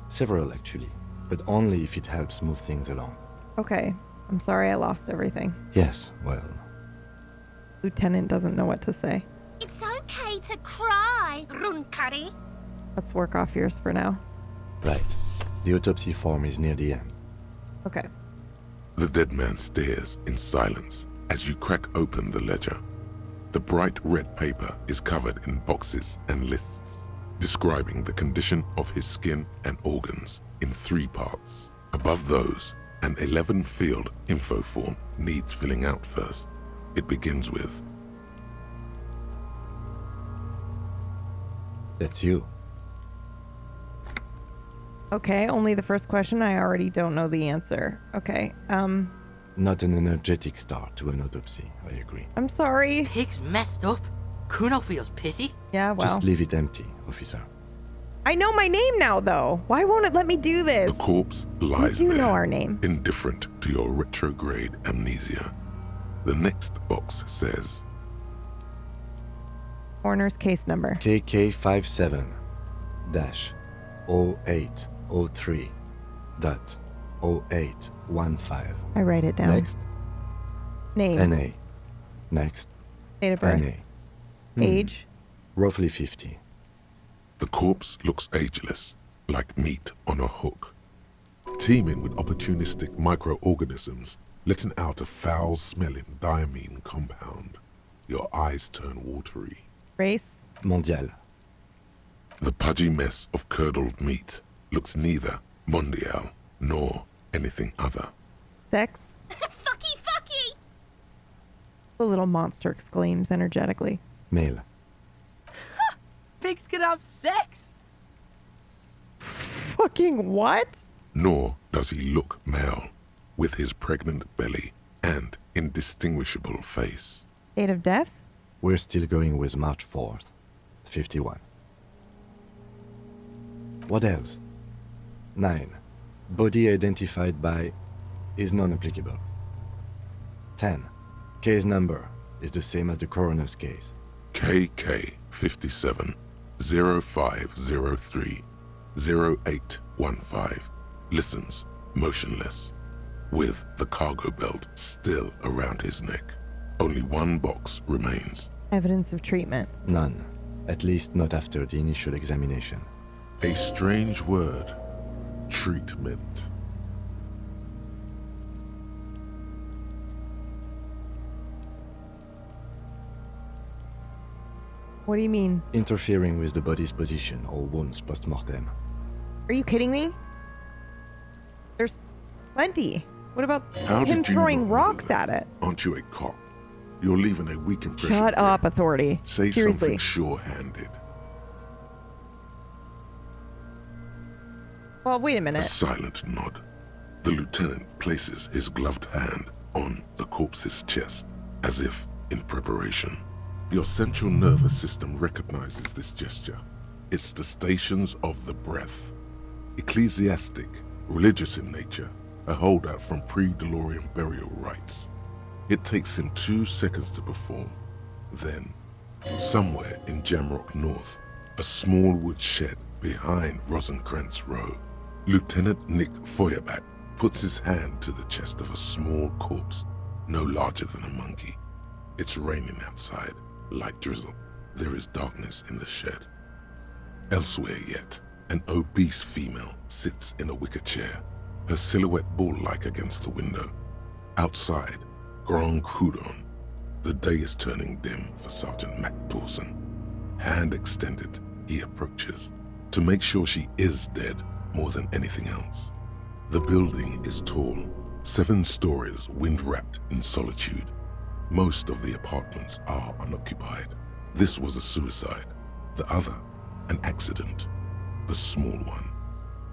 Several, actually. But only if it helps move things along. Okay. I'm sorry I lost everything. Yes, well... Lieutenant doesn't know what to say. It's okay to cry, Runkari. Let's work off yours for now. Right. The autopsy form is near the end. Okay. The dead man stares in silence as you crack open the ledger. The bright red paper is covered in boxes and lists, describing the condition of his skin and organs in 3 parts. Above those, an 11-field info form needs filling out first. It begins with... That's you. Okay, only the first question. I already don't know the answer. Okay, Not an energetic start to an autopsy, I agree. I'm sorry. Pig's messed up. Kuno feels pity. Yeah, well. Just leave it empty, officer. I know my name now, though. Why won't it let me do this? The corpse lies You there, know our name. indifferent to your retrograde amnesia. The next box says... Coroner's case number. KK57-0803.0815. I write it down. Next. Name. NA. Next. Date of birth. NA. Age. Roughly 50. The corpse looks ageless, like meat on a hook. Teeming with opportunistic microorganisms, letting out a foul-smelling diamine compound. Your eyes turn watery. Race. Mondial. The pudgy mess of curdled meat looks neither mondial nor anything other. Sex. Fucky, fucky! The little monster exclaims energetically. Male. Pigs can have sex! Fucking what? Nor does he look male, with his pregnant belly and indistinguishable face. Date of death? We're still going with March 4th. 51. What else? 9. Body identified by is non-applicable. 10. Case number is the same as the coroner's case. KK57 0503 0815 listens motionless, with the cargo belt still around his neck. Only one box remains. Evidence of treatment. None. At least not after the initial examination. A strange word. Treatment. What do you mean? Interfering with the body's position or wounds post-mortem. Are you kidding me? There's plenty. What about How him did you throwing know rocks that? at it? Aren't you a cop? You're leaving a weak impression. Shut up, authority. Say Seriously. something sure-handed. Well, wait a A minute. silent nod. The lieutenant places his gloved hand on the corpse's chest, as if in preparation. Your central nervous system recognizes this gesture. It's the stations of the breath. Ecclesiastic, religious in nature, a holdout from pre-DeLorean burial rites. It takes him 2 seconds to perform. Then, somewhere in Jamrock North, a small wood shed behind Rosencrantz Row, Lieutenant Nick Feuerbach puts his hand to the chest of a small corpse, no larger than a monkey. It's raining outside, light drizzle. There is darkness in the shed. Elsewhere yet, an obese female sits in a wicker chair, her silhouette bull-like against the window. Outside, Grand Coudon. The day is turning dim for Sergeant Mac Dawson. Hand extended, he approaches, to make sure she is dead more than anything else. The building is tall, 7 stories wind-wrapped in solitude. Most of the apartments are unoccupied. This was a suicide. The other, an accident. The small one.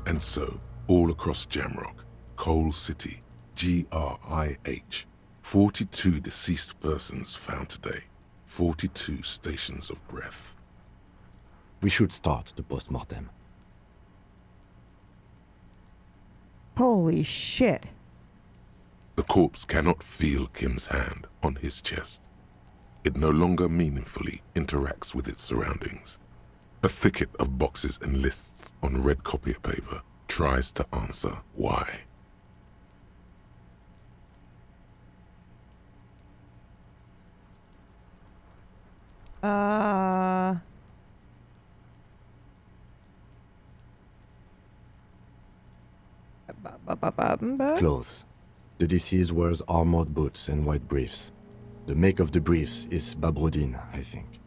And so, all across Jamrock, Coal City, GRIH, 42 deceased persons found today. 42 stations of breath. We should start the post-mortem. Holy shit. The corpse cannot feel Kim's hand on his chest. It no longer meaningfully interacts with its surroundings. A thicket of boxes and lists on red copier paper tries to answer why. Clothes. The deceased wears armored boots and white briefs. The make of the briefs is Babrodine, I think.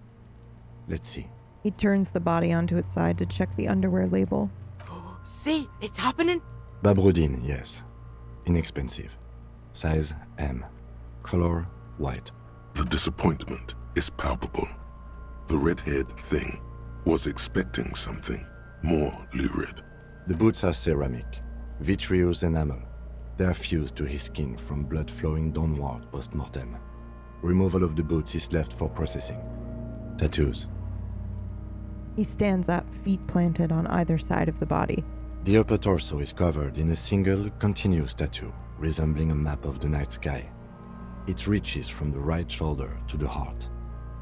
Let's see. He turns the body onto its side to check the underwear label. See, it's happening. Babrodine, yes. Inexpensive. Size M. Color white. The disappointment is palpable. The red-haired thing was expecting something more lurid. The boots are ceramic, vitreous enamel. They are fused to his skin from blood flowing downward post-mortem. Removal of the boots is left for processing. Tattoos. He stands up, feet planted on either side of the body. The upper torso is covered in a single, continuous tattoo, resembling a map of the night sky. It reaches from the right shoulder to the heart.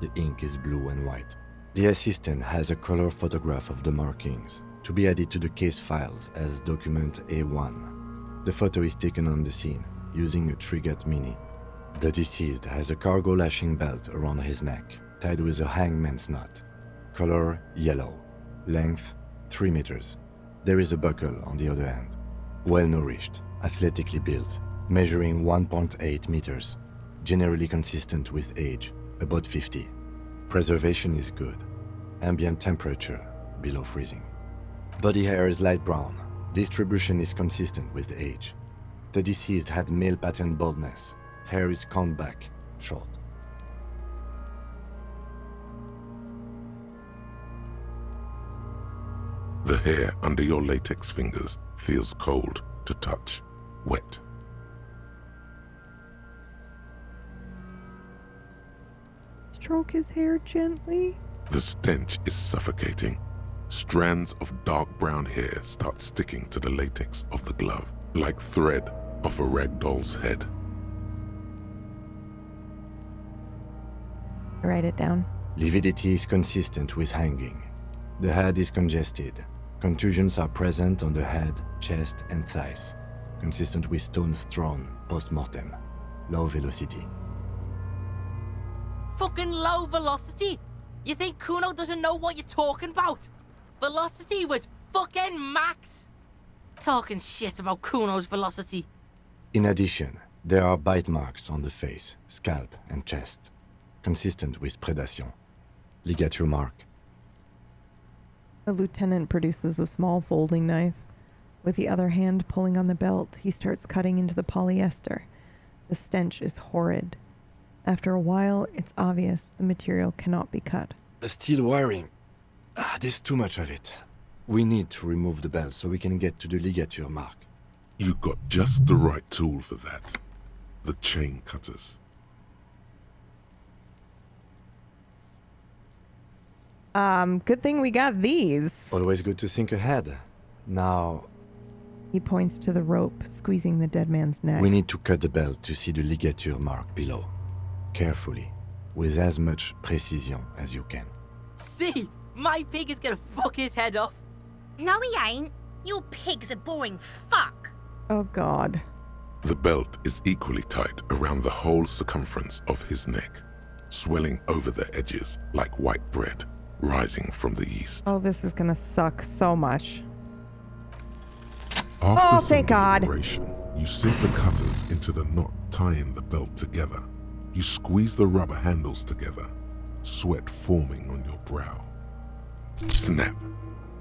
The ink is blue and white. The assistant has a color photograph of the markings, to be added to the case files as document A1. The photo is taken on the scene, using a Trigat Mini. The deceased has a cargo lashing belt around his neck, tied with a hangman's knot. Color yellow. Length 3 meters. There is a buckle on the other end. Well-nourished, athletically built, measuring 1.8 meters. Generally consistent with age, about 50. Preservation is good. Ambient temperature, below freezing. Body hair is light brown. Distribution is consistent with age. The deceased had male pattern baldness. Hair is combed back, short. The hair under your latex fingers feels cold to touch, wet. Stroke his hair gently. The stench is suffocating. Strands of dark brown hair start sticking to the latex of the glove, like thread off a rag doll's head. Write it down. Lividity is consistent with hanging. The head is congested. Contusions are present on the head, chest, and thighs, consistent with stones thrown post-mortem. Low velocity. Fucking low velocity? You think Kuno doesn't know what you're talking about? Velocity was fucking max. Talking shit about Kuno's velocity. In addition, there are bite marks on the face, scalp, and chest, consistent with predation. Ligature mark. The lieutenant produces a small folding knife. With the other hand pulling on the belt, he starts cutting into the polyester. The stench is horrid. After a while, it's obvious the material cannot be cut. Steel wiring. There's too much of it. We need to remove the belt so we can get to the ligature mark. You got just the right tool for that. The chain cutters. Good thing we got these. Always good to think ahead. Now... He points to the rope, squeezing the dead man's neck. We need to cut the belt to see the ligature mark below. Carefully, with as much precision as you can. See, my pig is gonna fuck his head off. No, he ain't. Your pig's a boring fuck. Oh, God. The belt is equally tight around the whole circumference of his neck, swelling over the edges like white bread rising from the east. Oh, this is gonna suck so much. After oh, thank God. You sink the cutters into the knot tying the belt together. You squeeze the rubber handles together, sweat forming on your brow. Snap!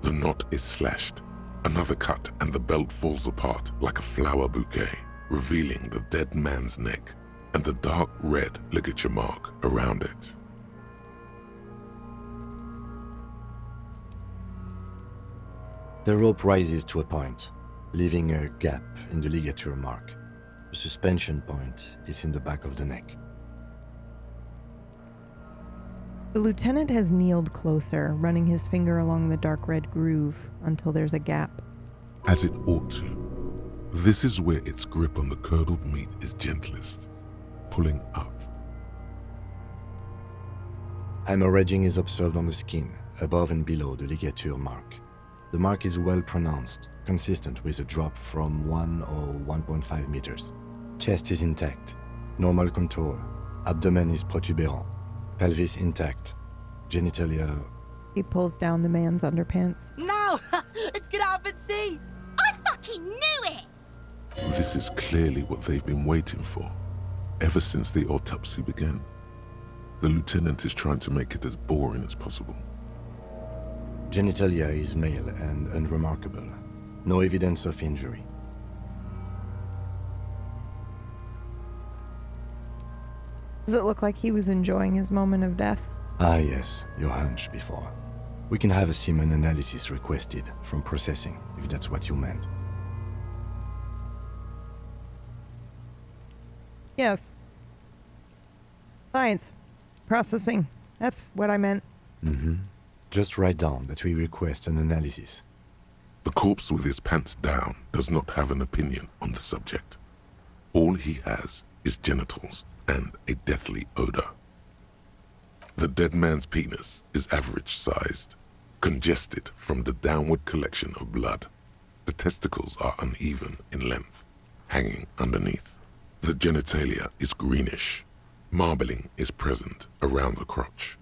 The knot is slashed. Another cut and the belt falls apart like a flower bouquet, revealing the dead man's neck and the dark red ligature mark around it. The rope rises to a point, leaving a gap in the ligature mark. The suspension point is in the back of the neck. The lieutenant has kneeled closer, running his finger along the dark red groove until there's a gap. As it ought to. This is where its grip on the curdled meat is gentlest, pulling up. Hemorrhaging is observed on the skin, above and below the ligature mark. The mark is well pronounced, consistent with a drop from 1 or 1.5 meters. Chest is intact, normal contour. Abdomen is protuberant, pelvis intact, genitalia... He pulls down the man's underpants. No! Let's get out and see! I fucking knew it! This is clearly what they've been waiting for, ever since the autopsy began. The lieutenant is trying to make it as boring as possible. Genitalia is male and unremarkable. No evidence of injury. Does it look like he was enjoying his moment of death? Ah yes, your hunch before. We can have a semen analysis requested from processing, if that's what you meant. Yes. Science. Processing. That's what I meant. Mm-hmm. Just write down that we request an analysis. The corpse with his pants down does not have an opinion on the subject. All he has is genitals and a deathly odor. The dead man's penis is average-sized, congested from the downward collection of blood. The testicles are uneven in length, hanging underneath. The genitalia is greenish. Marbling is present around the crotch.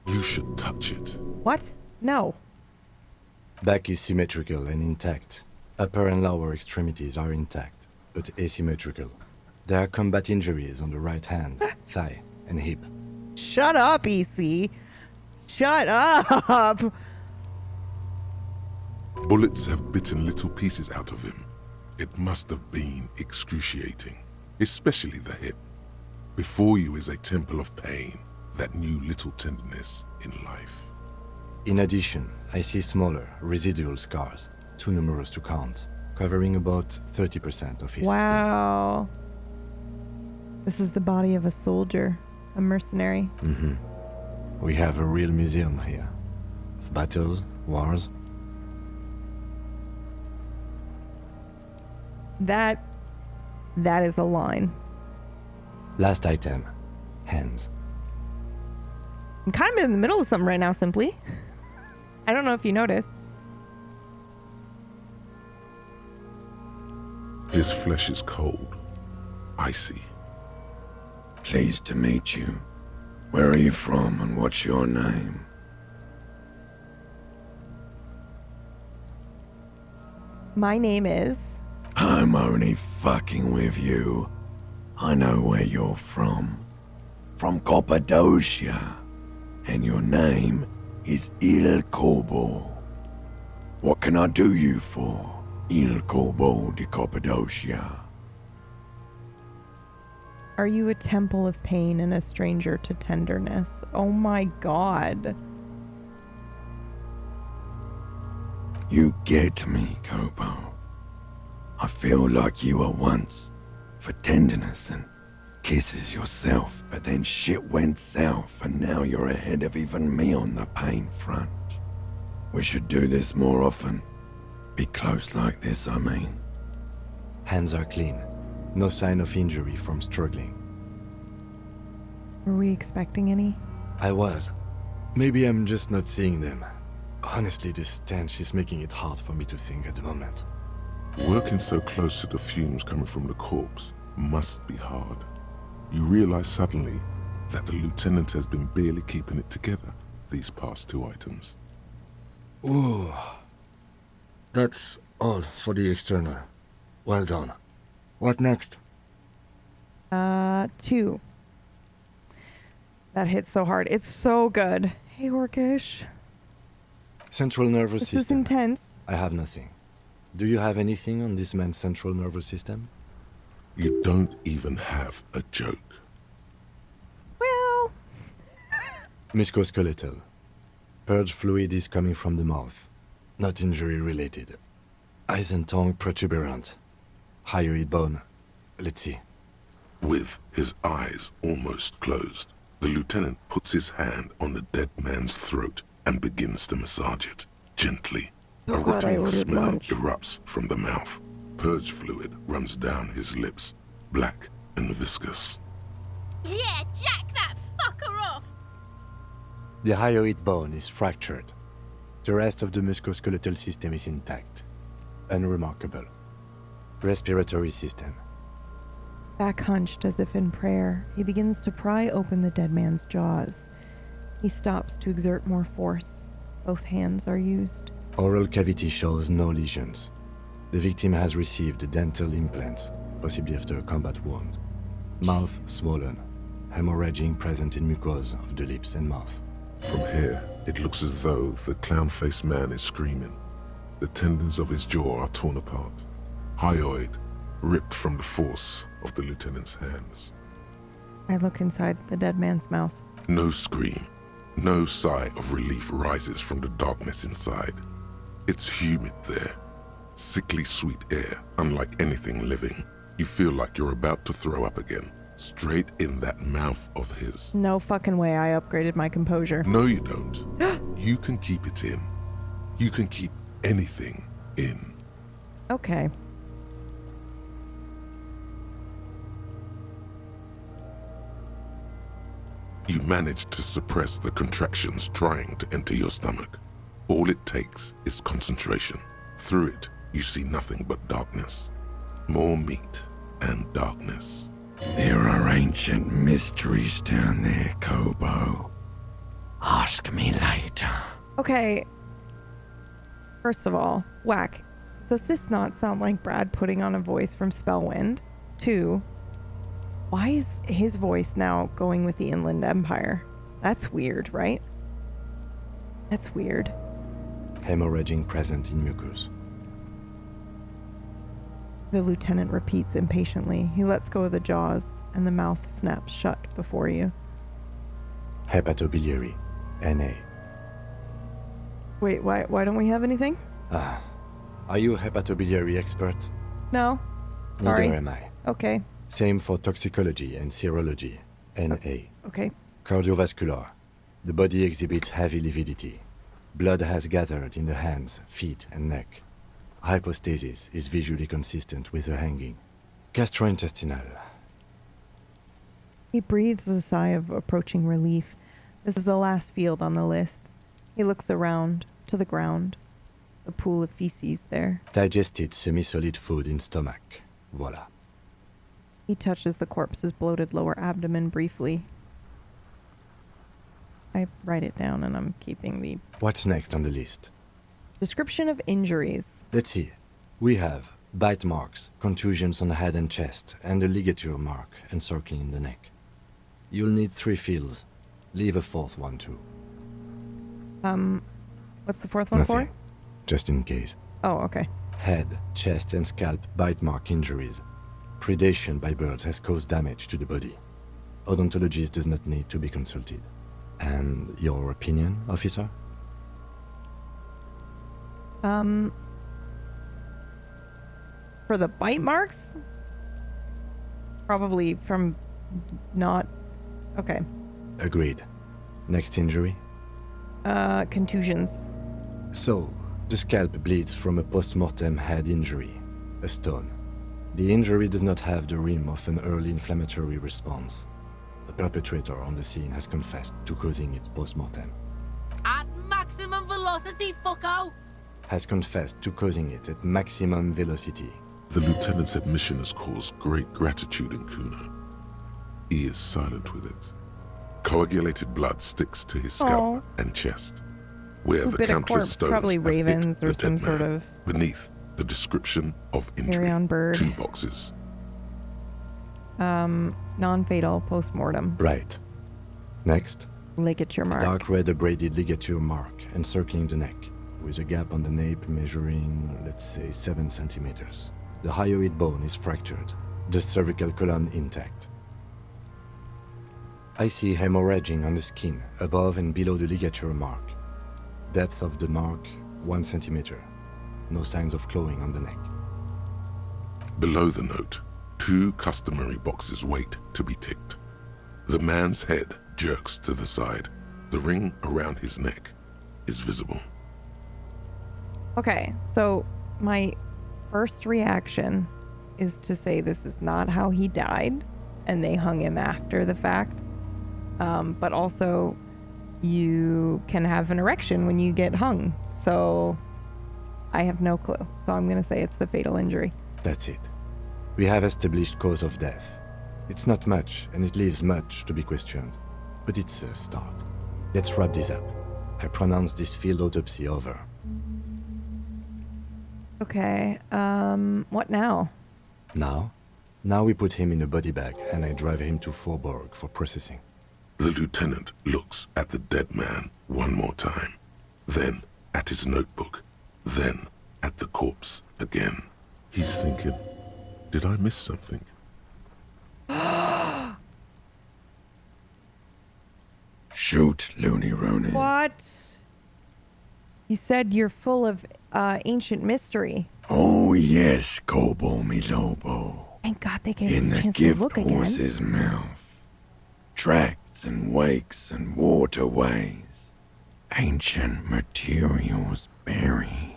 You should touch it. What? No. Back is symmetrical and intact. Upper and lower extremities are intact, but asymmetrical. There are combat injuries on the right hand, thigh, and hip. Shut up, EC. Shut up. Bullets have bitten little pieces out of him. It must have been excruciating, especially the hip. Before you is a temple of pain that knew little tenderness in life. In addition, I see smaller, residual scars, too numerous to count, covering about 30% of his skin. Wow. This is the body of a soldier, a mercenary. Mm-hmm. We have a real museum here. Of battles, wars. That is a line. Last item, hands. I'm kind of in the middle of something right now, Simply. I don't know if you noticed. His flesh is cold, icy. Pleased to meet you. Where are you from and what's your name? My name is... I'm only fucking with you. I know where you're from. From Cappadocia. And your name is Il Corbo. What can I do you for, Il Corbo de Cappadocia? Are you a temple of pain and a stranger to tenderness? Oh my god. You get me, Kobo. I feel like you were once for tenderness and kisses yourself, but then shit went south and now you're ahead of even me on the pain front. We should do this more often. Be close like this, I mean. Hands are clean. No sign of injury from struggling. Were we expecting any? I was. Maybe I'm just not seeing them. Honestly, this stench is making it hard for me to think at the moment. Working so close to the fumes coming from the corpse must be hard. You realize suddenly that the lieutenant has been barely keeping it together these past 2 items. Ooh. That's all for the external. Well done. What next? 2. That hits so hard. It's so good. Hey, Orcish. Central nervous This system. is intense. I have nothing. Do you have anything on this man's central nervous system? You don't even have a joke. Well... Musculoskeletal. Purge fluid is coming from the mouth. Not injury related. Eyes and tongue protuberant. Hyoid bone. Let's see. With his eyes almost closed, the lieutenant puts his hand on the dead man's throat and begins to massage it, gently, A rotting smell erupts from the mouth. Purge fluid runs down his lips, black and viscous. Yeah, jack that fucker off! The hyoid bone is fractured. The rest of the musculoskeletal system is intact. Unremarkable. Respiratory system. Back hunched as if in prayer, he begins to pry open the dead man's jaws. He stops to exert more force. Both hands are used. Oral cavity shows no lesions. The victim has received dental implants, possibly after a combat wound. Mouth swollen, hemorrhaging present in mucosa of the lips and mouth. From here, it looks as though the clown-faced man is screaming. The tendons of his jaw are torn apart. Hyoid, ripped from the force of the lieutenant's hands. I look inside the dead man's mouth. No scream, no sigh of relief rises from the darkness inside. It's humid there. Sickly sweet air, unlike anything living. You feel like you're about to throw up again, straight in that mouth of his. No fucking way I upgraded my composure. No, you don't. You can keep it in. You can keep anything in. Okay. You manage to suppress the contractions trying to enter your stomach. All it takes is concentration. Through it, you see nothing but darkness. More meat and darkness. There are ancient mysteries down there, Kobo. Ask me later. Okay. First of all, Whack, does this not sound like Brad putting on a voice from Spellwind? 2, why is his voice now going with the Inland Empire? That's weird, right? That's weird. Hemorrhaging present in mucus. The lieutenant repeats impatiently. He lets go of the jaws, and the mouth snaps shut before you. Hepatobiliary. NA. Wait, why don't we have anything? Are you a hepatobiliary expert? No. Neither Sorry. am I. Okay. Same for toxicology and serology. NA. Okay. Cardiovascular. The body exhibits heavy lividity. Blood has gathered in the hands, feet, and neck. Hypostasis is visually consistent with the hanging. Gastrointestinal. He breathes a sigh of approaching relief. This is the last field on the list. He looks around, to the ground. A pool of feces there. Digested semi-solid food in stomach. Voila. He touches the corpse's bloated lower abdomen briefly. I write it down and I'm keeping the... What's next on the list? Description of injuries. Let's see. We have bite marks, contusions on the head and chest, and a ligature mark encircling the neck. You'll need 3 fields. Leave a 4th one too. What's the 4th one Nothing. for? Just in case. Oh, okay. Head, chest, and scalp bite mark injuries. Predation by birds has caused damage to the body. Odontologist does not need to be consulted. And your opinion, officer? For the bite marks? Probably from not... Okay. Agreed. Next injury? Contusions. So, the scalp bleeds from a post-mortem head injury, a stone. The injury does not have the rim of an early inflammatory response. The perpetrator on the scene has confessed to causing it post-mortem. At maximum velocity, fucko! Has confessed to causing it at maximum velocity. The lieutenant's admission has caused great gratitude in Kuna. He is silent with it. Coagulated blood sticks to his scalp and chest, where Who the bit a countless corpse? stones Probably have ravens hit or the some dead sort man. of Beneath the description of injury, carrion bird. 2 boxes. Non-fatal post-mortem. Right. Next. Ligature mark. Dark red abraded ligature mark encircling the neck, with a gap on the nape measuring, let's say, 7 centimeters. The hyoid bone is fractured, the cervical column intact. I see hemorrhaging on the skin, above and below the ligature mark. Depth of the mark, 1 centimeter. No signs of clawing on the neck. Below the note, 2 customary boxes wait to be ticked. The man's head jerks to the side. The ring around his neck is visible. Okay, so my first reaction is to say this is not how he died, and they hung him after the fact. But also, you can have an erection when you get hung. So I have no clue. So I'm going to say it's the fatal injury. That's it. We have established cause of death. It's not much, and it leaves much to be questioned. But it's a start. Let's wrap this up. I pronounce this field autopsy over. Okay, what now? Now we put him in a body bag, and I drive him to Forborg for processing. The lieutenant looks at the dead man one more time, then at his notebook, then at the corpse again. He's thinking, did I miss something? Shoot, Looney Rooney. What? You said you're full of ancient mystery. Oh yes, Kobo mi Lobo. Thank God they gave In us a the chance to gift look again. horse's mouth. Tracts and wakes and waterways. Ancient materials buried.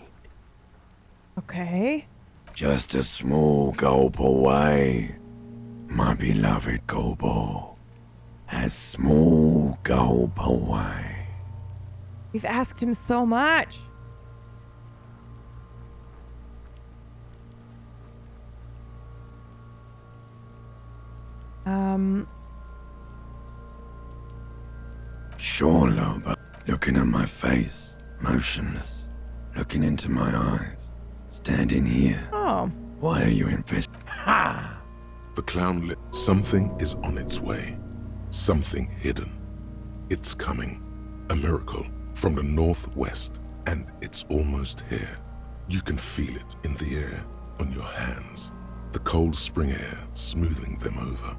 Okay. Just a small gulp away, my beloved Kobo. A small gulp away. We've asked him so much. Sure, Loba. Looking at my face, motionless. Looking into my eyes. Standing here. Oh. Why are you invested? Ha! The clown lit. Something is on its way. Something hidden. It's coming. A miracle from the northwest, and it's almost here. You can feel it in the air, on your hands. The cold spring air smoothing them over.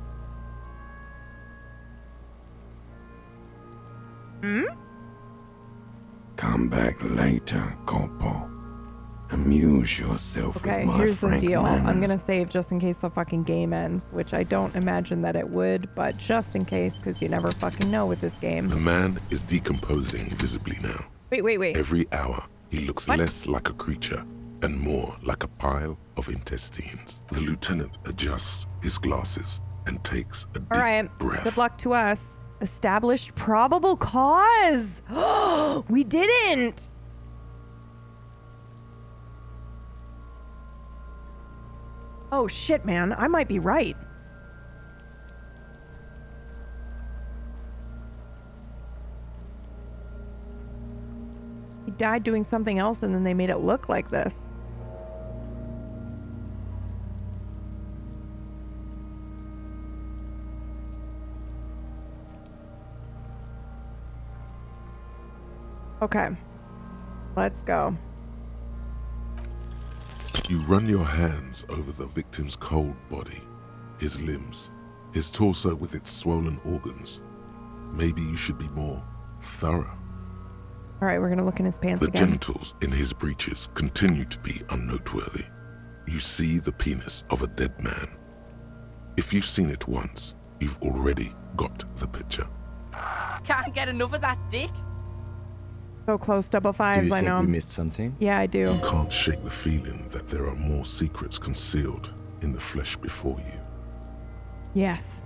Come back later, Kopo. Amuse yourself Okay, with my here's the frank deal. manners. I'm gonna save just in case the fucking game ends, which I don't imagine that it would, but just in case, because you never fucking know with this game. The man is decomposing visibly now. Wait. Every hour, he looks What? less like a creature and more like a pile of intestines. The lieutenant adjusts his glasses and takes a deep All right, breath. good luck to us. Established probable cause. We didn't. Oh shit, man. I might be right. He died doing something else and then they made it look like this. Okay. Let's go. You run your hands over the victim's cold body, his limbs, his torso with its swollen organs. Maybe you should be more thorough. All right, we're going to look in his pants The again. genitals in his breeches continue to be unnoteworthy. You see the penis of a dead man. If you've seen it once, you've already got the picture. Can't get enough of that dick. So close, double Do fives, you I think know. we missed something? Yeah, I do. You can't shake the feeling that there are more secrets concealed in the flesh before you. Yes.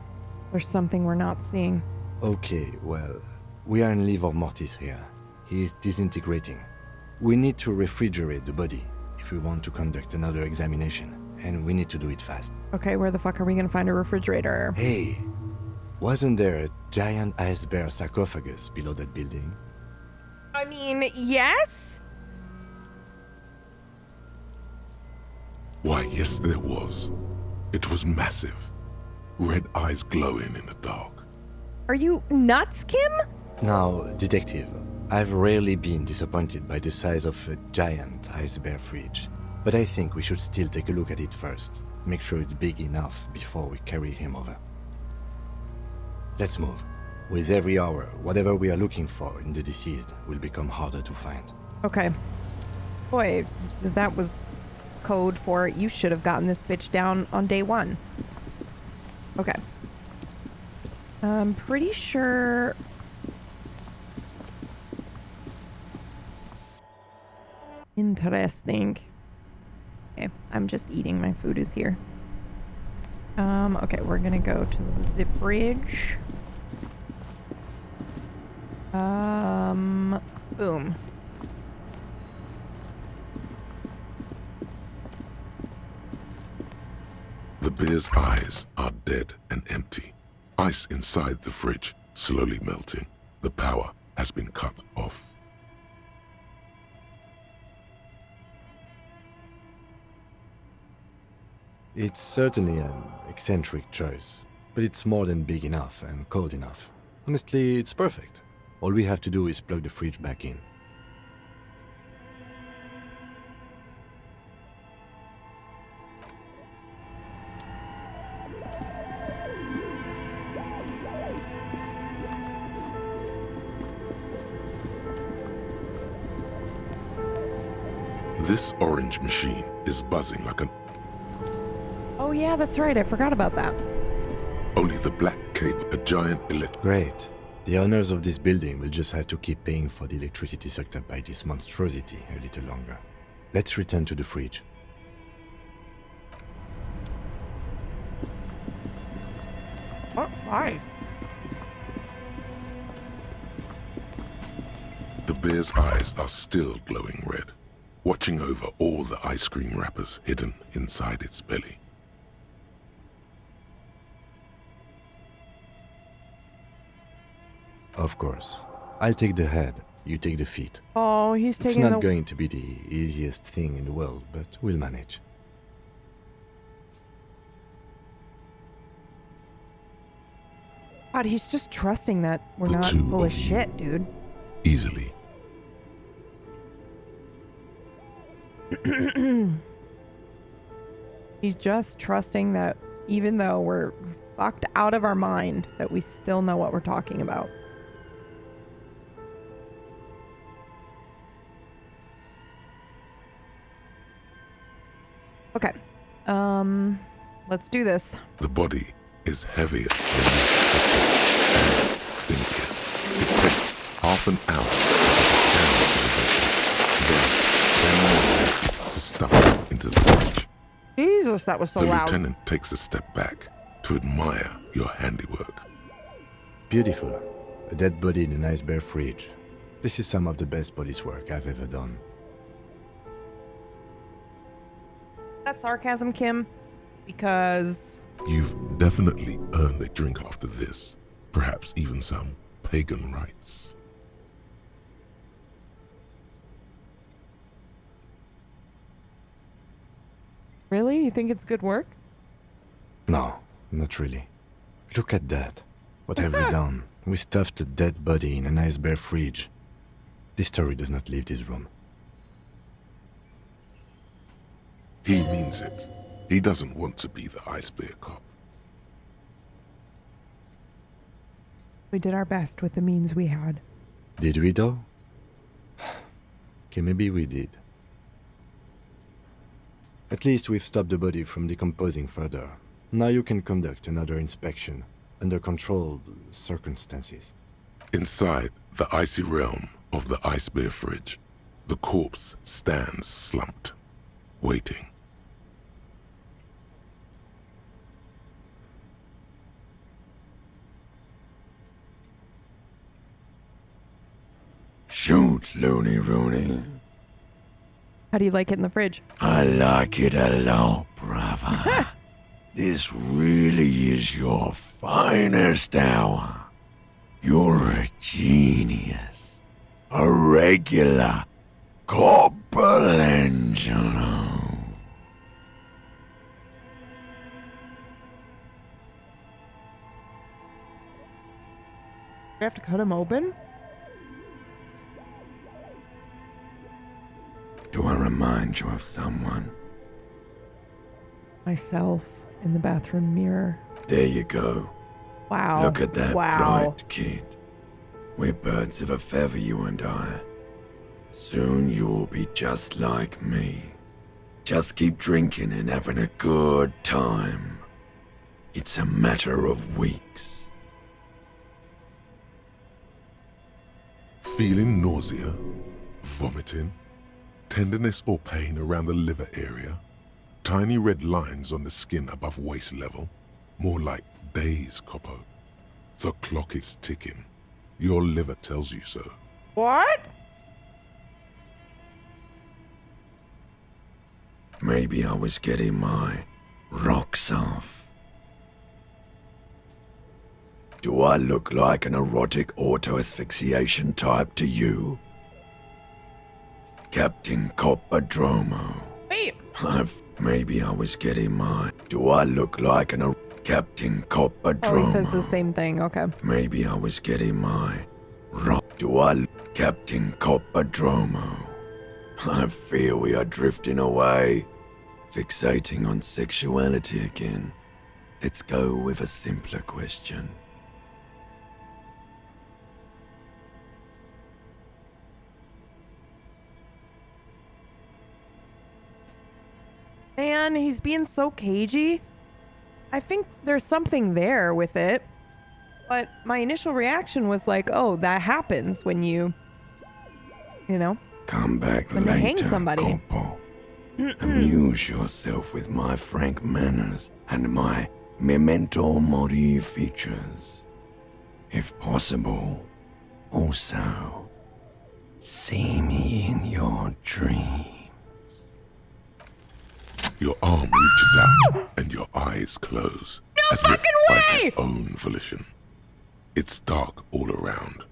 There's something we're not seeing. Okay, well, we are in livor mortis here. He is disintegrating. We need to refrigerate the body if we want to conduct another examination, and we need to do it fast. Okay, where the fuck are we going to find a refrigerator? Hey, wasn't there a giant iceberg sarcophagus below that building? I mean, yes? Why, yes, there was. It was massive. Red eyes glowing in the dark. Are you nuts, Kim? Now, detective, I've rarely been disappointed by the size of a giant iceberg fridge, but I think we should still take a look at it first. Make sure it's big enough before we carry him over. Let's move. With every hour, whatever we are looking for in the deceased will become harder to find. Okay. Boy, that was code for you should have gotten this bitch down on day one. Okay. I'm pretty sure... Interesting. Okay, I'm just eating. My food is here. Okay, we're gonna go to the fridge. Boom. The bear's eyes are dead and empty. Ice inside the fridge slowly melting. The power has been cut off. It's certainly an eccentric choice, but it's more than big enough and cold enough. Honestly, it's perfect. All we have to do is plug the fridge back in. This orange machine is buzzing like an... Oh yeah, that's right. I forgot about that. Only the Black Cape, a giant electric... Great. The owners of this building will just have to keep paying for the electricity sucked up by this monstrosity a little longer. Let's return to the fridge. Oh, why? The bear's eyes are still glowing red, watching over all the ice cream wrappers hidden inside its belly. Of course. I'll take the head, you take the feet. Oh, he's taking It's not going to be the easiest thing in the world, but we'll manage. God, he's just trusting that we're The not two full of of you. shit, dude. Easily. He's just trusting that even though we're fucked out of our mind, that we still know what we're talking about. Okay. Let's do this. The body is heavier than you expected and stinkier. It takes half an hour to get down to the basement. Then 10 more to stuff it into the fridge. Jesus, that was so The loud. lieutenant takes a step back to admire your handiwork. Beautiful. A dead body in a nice bare fridge. This is some of the best police work I've ever done. That's sarcasm, Kim, because... You've definitely earned a drink after this. Perhaps even some pagan rites. Really? You think it's good work? No, not really. Look at that. What have we done? We stuffed a dead body in a nice bare fridge. This story does not leave this room. He means it. He doesn't want to be the ice bear cop. We did our best with the means we had. Did we though? Okay, maybe we did. At least we've stopped the body from decomposing further. Now you can conduct another inspection under controlled circumstances. Inside the icy realm of the ice bear fridge, the corpse stands slumped, waiting. Shoot, Looney Rooney. How do you like it in the fridge? I like it a lot, brother. This really is your finest hour. You're a genius. A regular Corporangelo. We have to cut him open? Do I remind you of someone? Myself in the bathroom mirror. There you go. Wow. Look at that Wow. bright kid. We're birds of a feather, you and I. Soon you will be just like me. Just keep drinking and having a good time. It's a matter of weeks. Feeling nausea, vomiting, Tenderness or pain around the liver area? Tiny red lines on the skin above waist level? More like days, Coppo. The clock is ticking. Your liver tells you so. What? Maybe I was getting my rocks off. Do I look like an erotic auto-asphyxiation type to you? Captain Coppadromo. Wait. Maybe I was getting my... Do I look like an... Captain Coppadromo. Oh, he says the same thing, okay. Maybe I was getting my... Captain Coppadromo. I fear we are drifting away, fixating on sexuality again. Let's go with a simpler question. Man, he's being so cagey. I think there's something there with it. But my initial reaction was like, oh, that happens when you know? Come back when later, they hang somebody. Corpo. Amuse yourself with my frank manners and my memento mori features. If possible, also, see me in your dreams. Your arm reaches out and your eyes close. No as fucking if by way! their own volition. It's dark all around.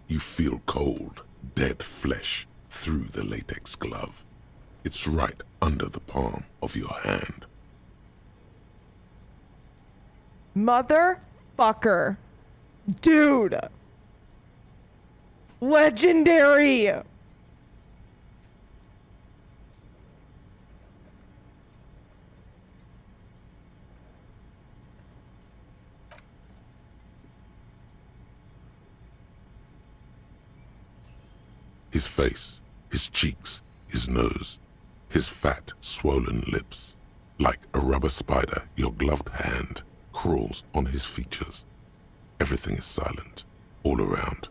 You feel cold, dead flesh through the latex glove. It's right under the palm of your hand. Motherfucker. Dude. Legendary. His face, his cheeks, his nose, his fat, swollen lips. Like a rubber spider, your gloved hand crawls on his features. Everything is silent, all around.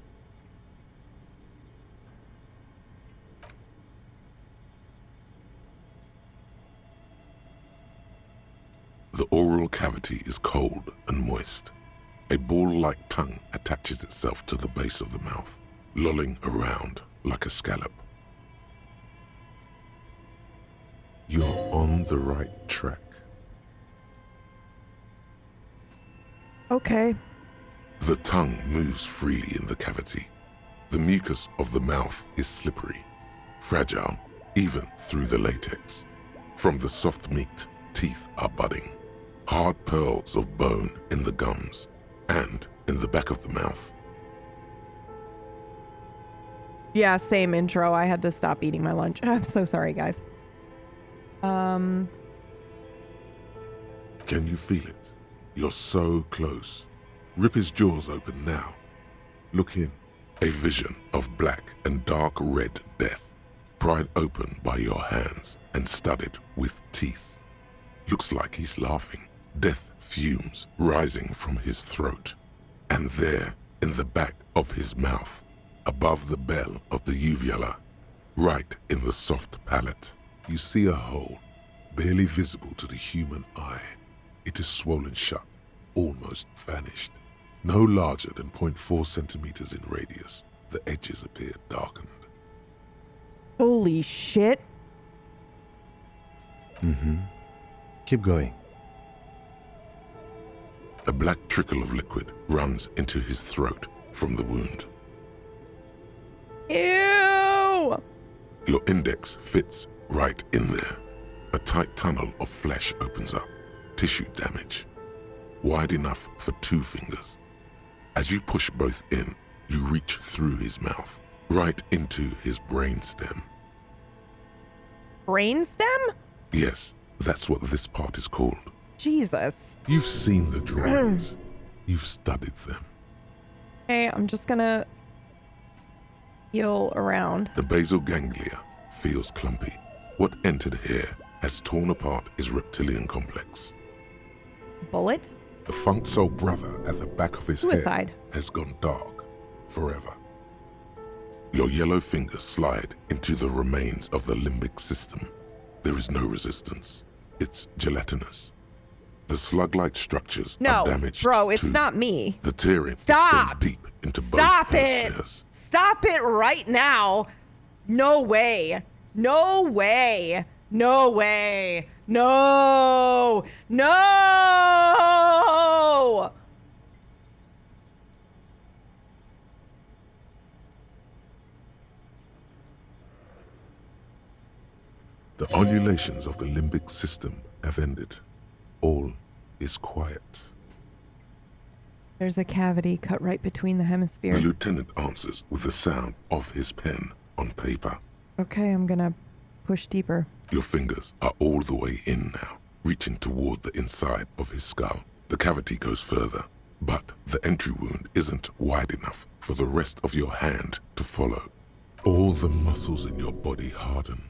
The oral cavity is cold and moist. A ball-like tongue attaches itself to the base of the mouth, lolling around like a scallop. You're on the right track. Okay. The tongue moves freely in the cavity. The mucus of the mouth is slippery, fragile, even through the latex. From the soft meat, teeth are budding. Hard pearls of bone in the gums and in the back of the mouth. Yeah, same intro. I had to stop eating my lunch. I'm so sorry, guys. Can you feel it? You're so close. Rip his jaws open now. Look in. A vision of black and dark red death, pried open by your hands and studded with teeth. Looks like he's laughing. Death fumes rising from his throat. And there, in the back of his mouth, above the bell of the uvula, right in the soft palate, you see a hole, barely visible to the human eye. It is swollen shut, almost vanished. No larger than 0.4 centimeters in radius, the edges appear darkened. Holy shit. Keep going. A black trickle of liquid runs into his throat from the wound. Ew! Your index fits right in there. A tight tunnel of flesh opens up. Tissue damage. Wide enough for 2 fingers. As you push both in, you reach through his mouth, right into his brainstem. Brainstem? Yes, that's what this part is called. Jesus. You've seen the drawings. You've studied them. Hey, I'm just gonna feel around. The basal ganglia feels clumpy. What entered here has torn apart his reptilian complex. Bullet? The funk soul brother at the back of his Suicide. head has gone dark forever. Your yellow fingers slide into the remains of the limbic system. There is no resistance. It's gelatinous. The slug-like structures are damaged. Bro, it's too. not me. The tearing Stop. extends deep into Stop both it. hemispheres. Stop it right now. No way. No way. No way. No. No. The ululations of the limbic system have ended. All is quiet. There's a cavity cut right between the The hemispheres. lieutenant answers with the sound of his pen on paper. Okay, I'm gonna push deeper. Your fingers are all the way in now, reaching toward the inside of his skull. The cavity goes further, but the entry wound isn't wide enough for the rest of your hand to follow. All the muscles in your body harden.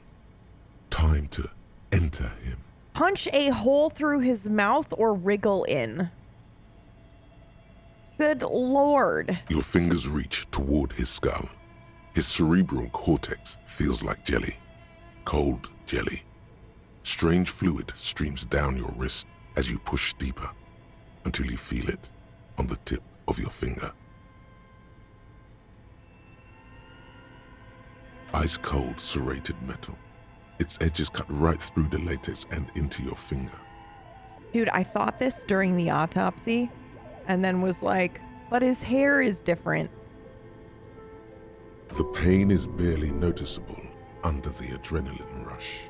Time to enter him. Punch a hole through his mouth or wriggle in. Good lord. Your fingers reach toward his skull. His cerebral cortex feels like jelly. Cold jelly. Strange fluid streams down your wrist as you push deeper until you feel it on the tip of your finger. Ice cold serrated metal. Its edges cut right through the latex and into your finger. Dude, I thought this during the autopsy and then was like, but his hair is different. The pain is barely noticeable under the adrenaline rush.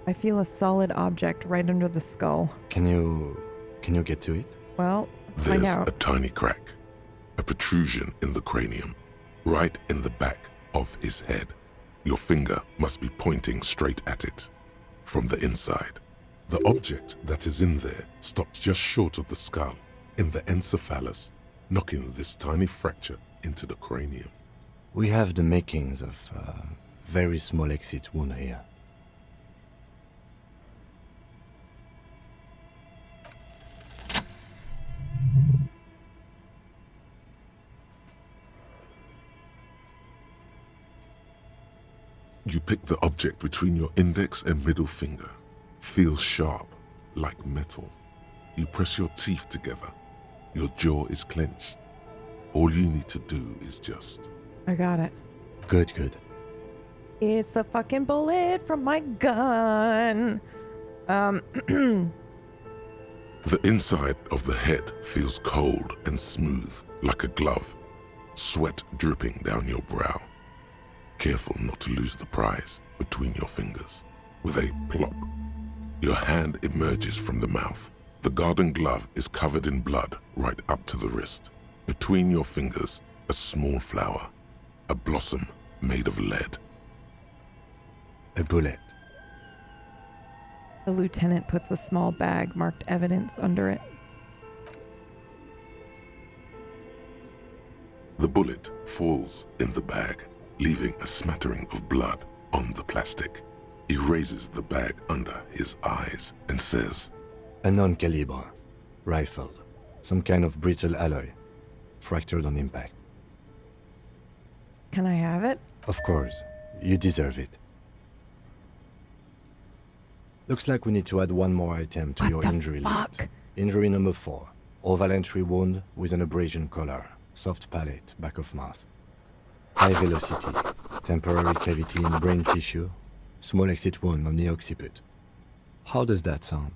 I feel a solid object right under the skull. Can you get to it? Well, find There's out. a tiny crack, a protrusion in the cranium, right in the back of his head. Your finger must be pointing straight at it, from the inside. The object that is in there stops just short of the skull, in the encephalus, knocking this tiny fracture into the cranium. We have the makings of a very small exit wound here. You pick the object between your index and middle finger. Feels sharp, like metal. You press your teeth together. Your jaw is clenched. All you need to do is just... I got it. Good, good. It's a fucking bullet from my gun. The inside of the head feels cold and smooth, like a glove. Sweat dripping down your brow. Careful not to lose the prize between your fingers. With a plop, your hand emerges from the mouth. The garden glove is covered in blood right up to the wrist. Between your fingers, a small flower, a blossom made of lead. A bullet. The lieutenant puts a small bag marked evidence under it. The bullet falls in the bag, leaving a smattering of blood on the plastic. He raises the bag under his eyes and says, A non-caliber. Rifle. Some kind of brittle alloy. Fractured on impact. Can I have it? Of course. You deserve it. Looks like we need to add one more item to your injury list. Injury number 4. Oval entry wound with an abrasion collar. Soft palate, back of mouth. High velocity. Temporary cavity in brain tissue. Small exit wound on the occiput. How does that sound?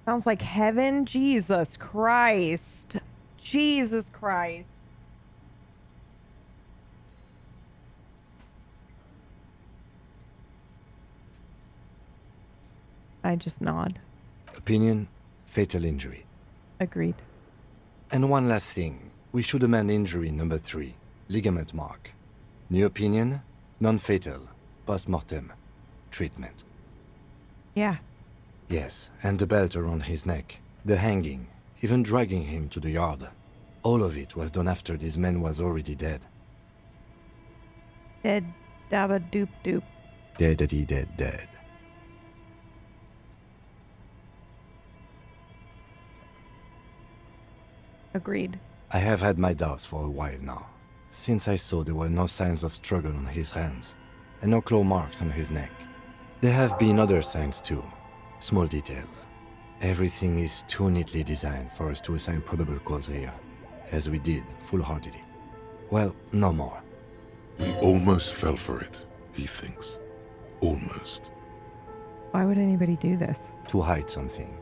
Sounds like heaven. Jesus Christ. Jesus Christ. I just nod. Opinion, fatal injury. Agreed. And one last thing. We should amend injury number 3. Ligament mark. New opinion, non-fatal. Post-mortem. Treatment. Yeah. Yes, and the belt around his neck. The hanging. Even dragging him to the yard. All of it was done after this man was already dead. Dead dabba doop doop. Deadity dead dead. Agreed. I have had my doubts for a while now, since I saw there were no signs of struggle on his hands, and no claw marks on his neck. There have been other signs too, small details. Everything is too neatly designed for us to assign probable cause here, as we did, full-heartedly. Well, no more. We almost fell for it, he thinks. Almost. Why would anybody do this? To hide something.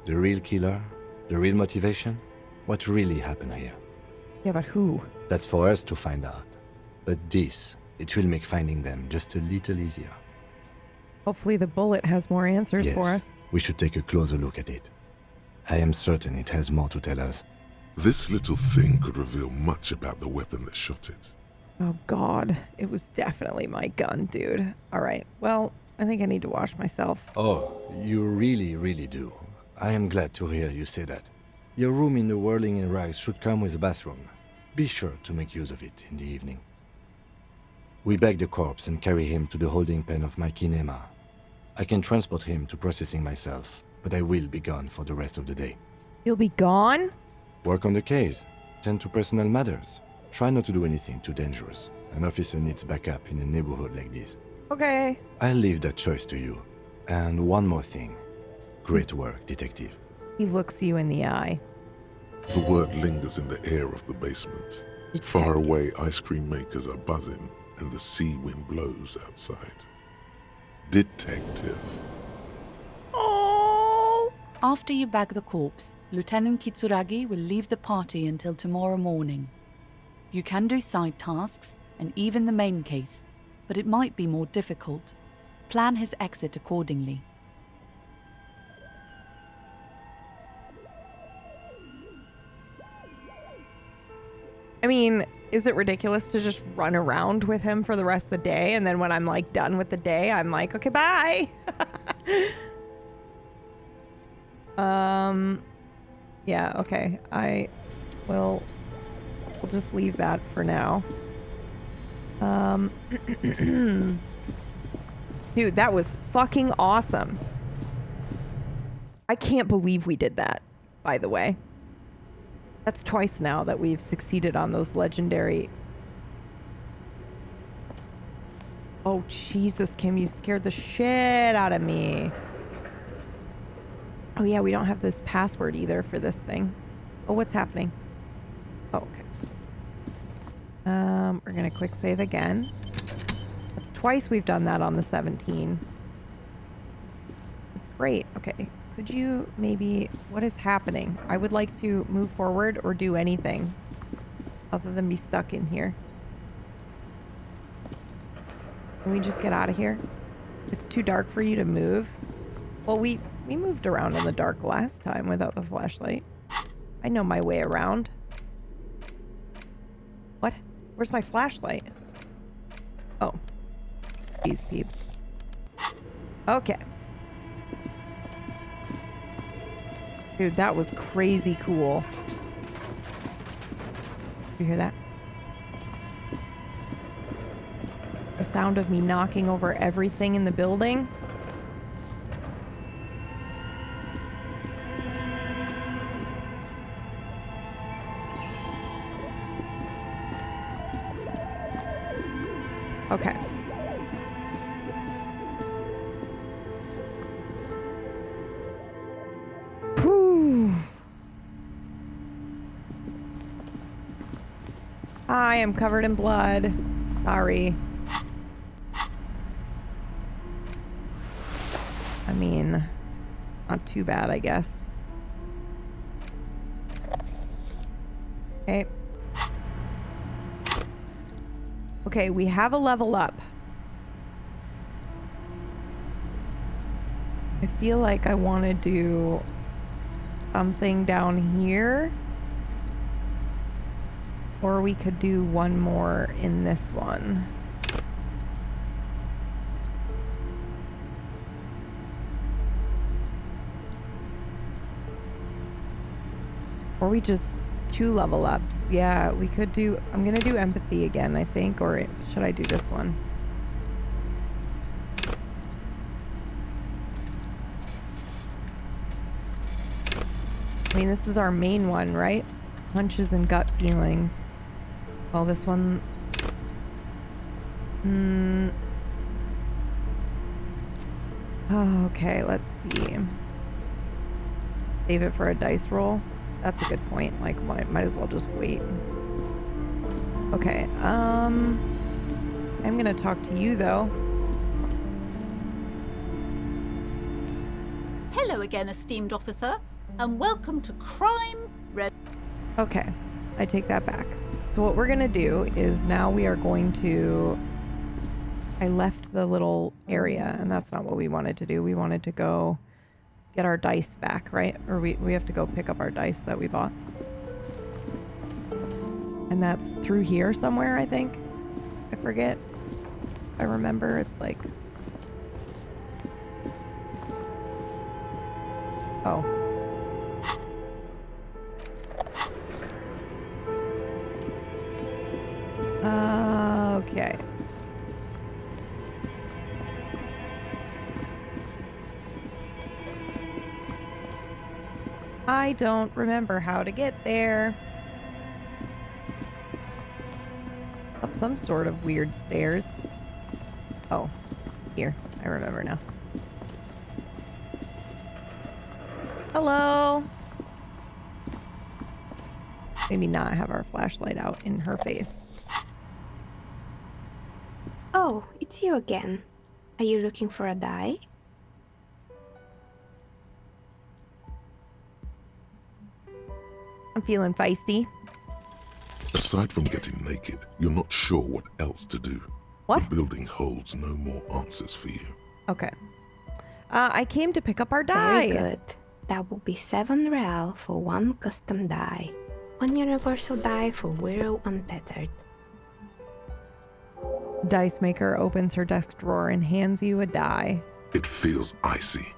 The real killer, the real motivation, what really happened here. Yeah, but who? That's for us to find out. But this, it will make finding them just a little easier. Hopefully the bullet has more answers Yes, for us. we should take a closer look at it. I am certain it has more to tell us. This little thing could reveal much about the weapon that shot it. Oh god, it was definitely my gun, dude. Alright, well, I think I need to wash myself. Oh, you really, really do. I am glad to hear you say that. Your room in the Whirling in Rags should come with a bathroom. Be sure to make use of it in the evening. We bag the corpse and carry him to the holding pen of my kinema. I can transport him to processing myself, but I will be gone for the rest of the day. You'll be gone? Work on the case. Tend to personal matters. Try not to do anything too dangerous. An officer needs backup in a neighborhood like this. Okay. I'll leave that choice to you. And one more thing. Great work, detective. He looks you in the eye. The word lingers in the air of the basement. Far away, ice cream makers are buzzing, and the sea wind blows outside. Detective. After you bag the corpse, Lieutenant Kitsuragi will leave the party until tomorrow morning. You can do side tasks, and even the main case, but it might be more difficult. Plan his exit accordingly. I mean, is it ridiculous to just run around with him for the rest of the day, and then when I'm like done with the day, I'm like, okay, bye. Yeah, okay. We'll just leave that for now. Dude, that was fucking awesome. I can't believe we did that, by the way. That's twice now that we've succeeded on those legendary... Oh, Jesus, Kim, you scared the shit out of me. Oh, yeah, we don't have this password either for this thing. Oh, what's happening? Oh, okay. We're going to quick save again. That's twice we've done that on the 17. It's great. Okay. Could you maybe... What is happening? I would like to move forward or do anything other than be stuck in here. Can we just get out of here? It's too dark for you to move. Well, we moved around in the dark last time without the flashlight. I know my way around. What? Where's my flashlight? Oh. These peeps. Okay. Dude, that was crazy cool. You hear that? The sound of me knocking over everything in the building. Okay. Whew. I am covered in blood. Sorry. I mean, not too bad, I guess. Okay. Okay, we have a level up. I feel like I want to do something down here. Or we could do one more in this one. Or we just 2 level ups. Yeah, we could do... I'm gonna do empathy again, I think. Or should I do this one? I mean, this is our main one, right? Hunches and gut feelings. Well, this one... Oh, okay, let's see. Save it for a dice roll. That's a good point. Like, might as well just wait. Okay, I'm gonna talk to you, though. Hello again, esteemed officer, and welcome to Crime Red. Okay, I take that back. So what we're gonna do is now we are going to... I left the little area, and that's not what we wanted to do. We wanted to go get our dice back, right? Or we have to go pick up our dice that we bought. And that's through here somewhere, I think. I forget. I remember it's like... Oh. Okay. I don't remember how to get there. Up some sort of weird stairs. Oh, here. I remember now. Hello. Maybe not have our flashlight out in her face. Oh, it's you again. Are you looking for a die? I'm feeling feisty. Aside from getting naked, you're not sure what else to do. What? The building holds no more answers for you. Okay. I came to pick up our die. Very good. That will be 7 real for 1 custom die. 1 universal die for Wirral Untethered. Dice maker opens her desk drawer and hands you a die. It feels icy.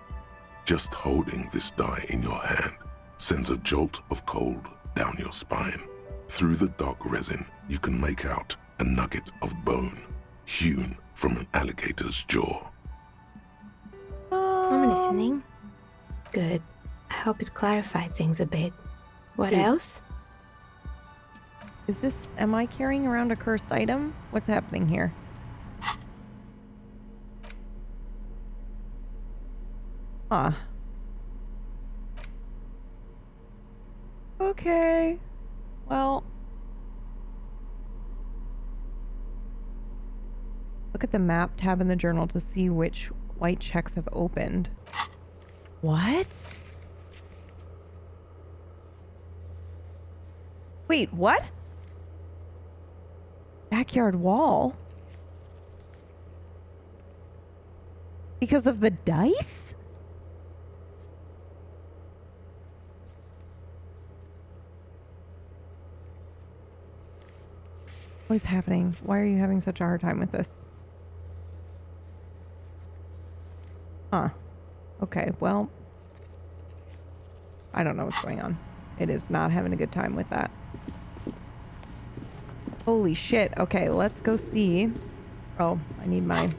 Just holding this die in your hand sends a jolt of cold down your spine. Through the dark resin, you can make out a nugget of bone hewn from an alligator's jaw. I'm listening. Good. I hope it clarified things a bit. What else? Is this... Am I carrying around a cursed item? What's happening here? Ah. Okay. Well... Look at the map tab in the journal to see which white checks have opened. What? Wait, what? Backyard wall? Because of the dice? What is happening? Why are you having such a hard time with this? Huh. Okay, well... I don't know what's going on. It is not having a good time with that. Holy shit. Okay, let's go see. Oh, I need my...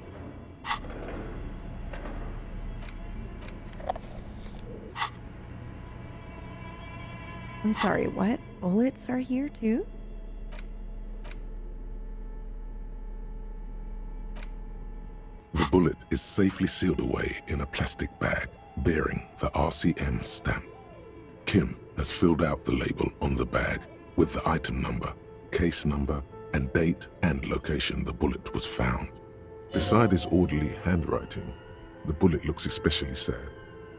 I'm sorry, what? Bullets are here too? The bullet is safely sealed away in a plastic bag bearing the RCM stamp. Kim has filled out the label on the bag with the item number, case number, and date and location the bullet was found. Beside his orderly handwriting, the bullet looks especially sad,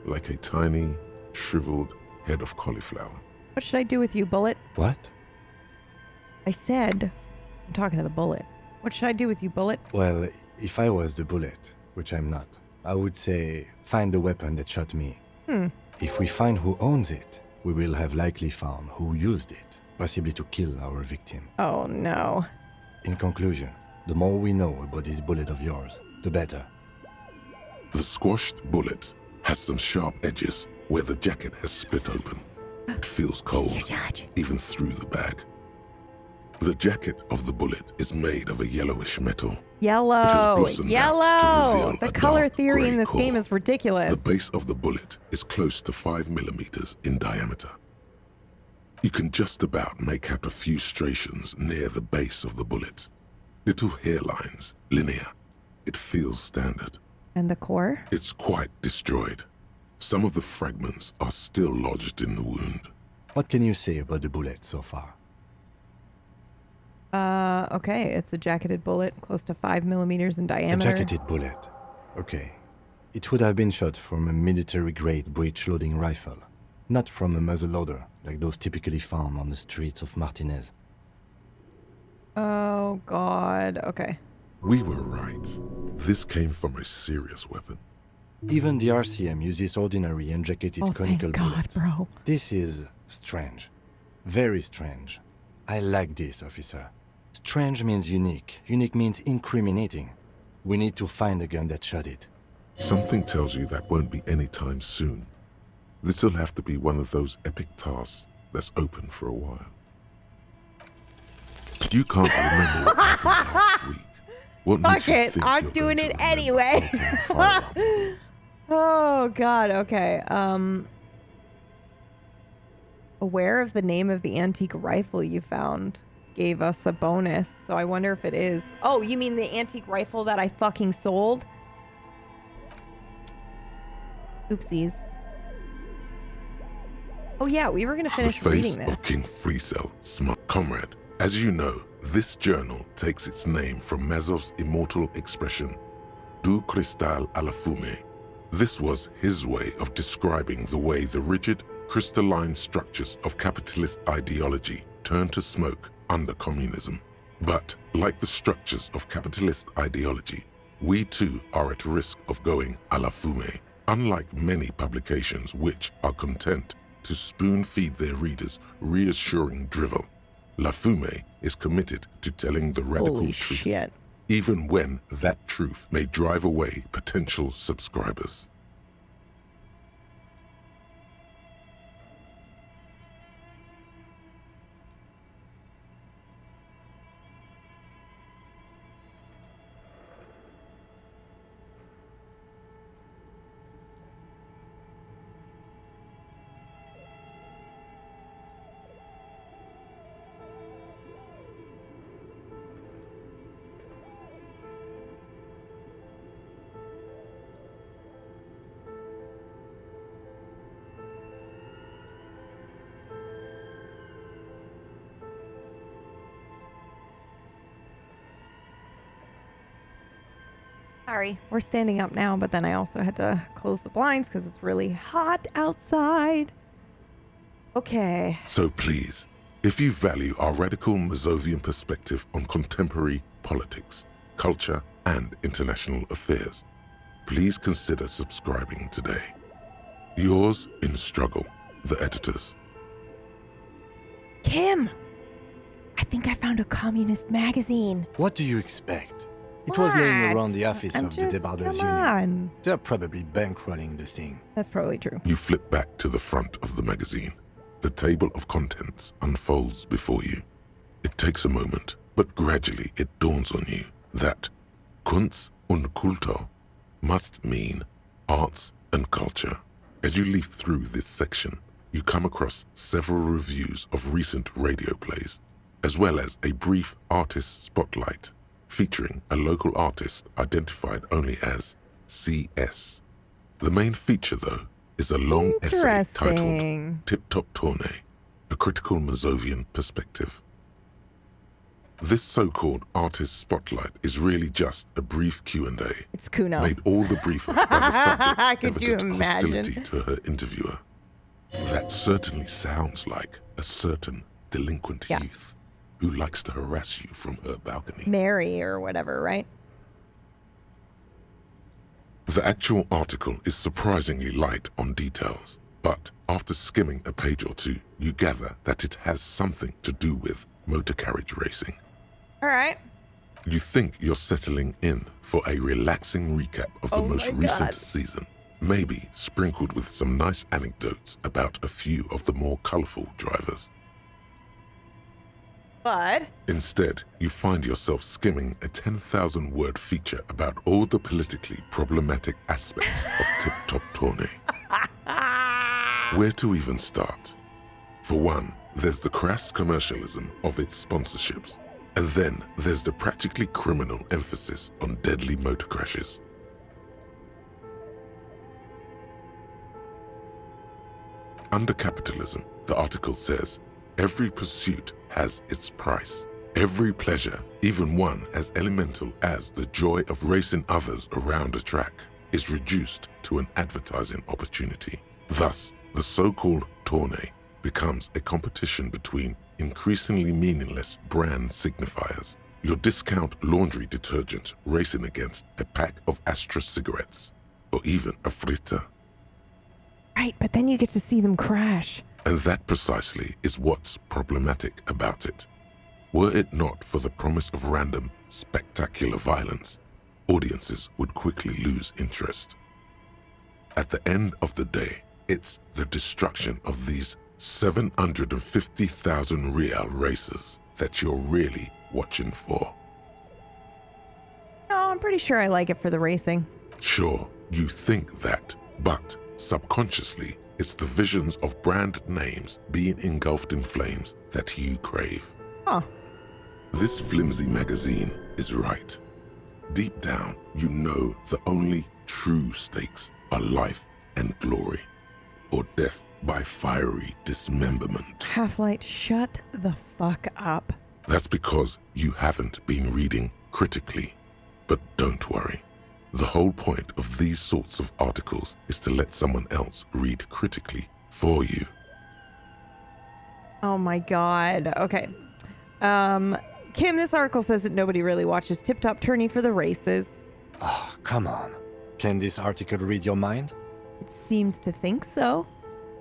like a tiny, shriveled head of cauliflower. What should I do with you, Bullet? What? I said, I'm talking to the Bullet. What should I do with you, Bullet? Well, if I was the bullet, which I'm not, I would say find the weapon that shot me. If we find who owns it, we will have likely found who used it, possibly to kill our victim. Oh no. In conclusion, the more we know about this bullet of yours, the better. The squashed bullet has some sharp edges where the jacket has split open. It feels cold, even through the bag. The jacket of the bullet is made of a yellowish metal. Yellow! Yellow! The color theory in this core. game is ridiculous. The base of the bullet is close to 5 millimeters in diameter. You can just about make out a few striations near the base of the bullet. Little hairlines, linear. It feels standard. And the core? It's quite destroyed. Some of the fragments are still lodged in the wound. What can you say about the bullet so far? Okay, it's a jacketed bullet, close to 5 millimeters in diameter. A jacketed bullet. Okay. It would have been shot from a military-grade breech-loading rifle, not from a muzzleloader, like those typically found on the streets of Martinez. Oh, God. Okay. We were right. This came from a serious weapon. Even the RCM uses ordinary unjacketed conical bullets. Bro. This is strange. Very strange. I like this, officer. Strange means unique. Unique means incriminating. We need to find the gun that shot it. Something tells you that won't be anytime soon. This'll have to be one of those epic tasks that's open for a while. You can't remember what happened last week. What makes you think I'm you're doing going it to anyway. Oh, God. Okay. Aware of the name of the antique rifle you found gave us a bonus, so I wonder if it is. Oh, you mean the antique rifle that I fucking sold? Oopsies. Oh yeah, we were gonna finish the face reading this. of King Fleecel, smart comrade. As you know, this journal takes its name from Mazov's immortal expression, Du cristal a la fumée. This was his way of describing the way the rigid, crystalline structures of capitalist ideology turn to smoke under communism. But, like the structures of capitalist ideology, we too are at risk of going a la fumée. Unlike many publications which are content to spoon-feed their readers reassuring drivel, La Fumée is committed to telling the radical truth, even when that truth may drive away potential subscribers. Sorry, we're standing up now, but then I also had to close the blinds because it's really hot outside. Okay. So please, if you value our radical Mazovian perspective on contemporary politics, culture, and international affairs, please consider subscribing today. Yours in struggle, the editors. Kim! I think I found a communist magazine. What do you expect? It was laying around the office I'm of the just- Debarders come Union. on. They're probably bankrolling the thing. That's probably true. You flip back to the front of the magazine. The table of contents unfolds before you. It takes a moment, but gradually it dawns on you that Kunst und Kultur must mean arts and culture. As you leaf through this section, you come across several reviews of recent radio plays, as well as a brief artist spotlight featuring a local artist identified only as CS. The main feature, though, is a long essay titled Tip Top Tournée, a critical Mazovian perspective. This so-called artist spotlight is really just a brief Q&A. It's Kuno. Made all the briefer by the subject's Could you evident imagine? hostility to her interviewer. That certainly sounds like a certain delinquent youth who likes to harass you from her balcony. Mary or whatever, right? The actual article is surprisingly light on details, but after skimming a page or two, you gather that it has something to do with motor carriage racing. All right. You think you're settling in for a relaxing recap of the most recent season, maybe sprinkled with some nice anecdotes about a few of the more colorful drivers. But Instead, you find yourself skimming a 10,000-word feature about all the politically problematic aspects of Tip Top Tournée. Where to even start? For one, there's the crass commercialism of its sponsorships. And then there's the practically criminal emphasis on deadly motor crashes. Under capitalism, the article says, every pursuit has its price. Every pleasure, even one as elemental as the joy of racing others around a track, is reduced to an advertising opportunity. Thus, the so-called tournée becomes a competition between increasingly meaningless brand signifiers. Your discount laundry detergent racing against a pack of Astra cigarettes, or even a Fritta. Right, but then you get to see them crash. And that precisely is what's problematic about it. Were it not for the promise of random, spectacular violence, audiences would quickly lose interest. At the end of the day, it's the destruction of these 750,000 real races that you're really watching for. No, I'm pretty sure I like it for the racing. Sure, you think that, but subconsciously, it's the visions of brand names being engulfed in flames that you crave. Huh. This flimsy magazine is right. Deep down, you know the only true stakes are life and glory, or death by fiery dismemberment. Half-Light, shut the fuck up. That's because you haven't been reading critically. But don't worry. The whole point of these sorts of articles is to let someone else read critically for you. Oh my god. Okay. Kim, this article says that nobody really watches Tip Top Tourney for the races. Oh, come on. Can this article read your mind? It seems to think so.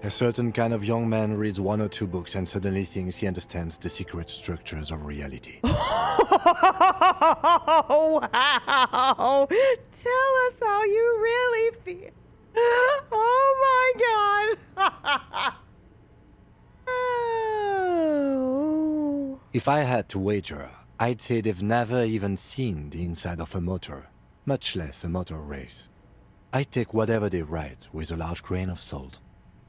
A certain kind of young man reads 1 or 2 books and suddenly thinks he understands the secret structures of reality. Oh, wow. Tell us how you really feel. Oh, my God. Oh. If I had to wager, I'd say they've never even seen the inside of a motor, much less a motor race. I take whatever they write with a large grain of salt.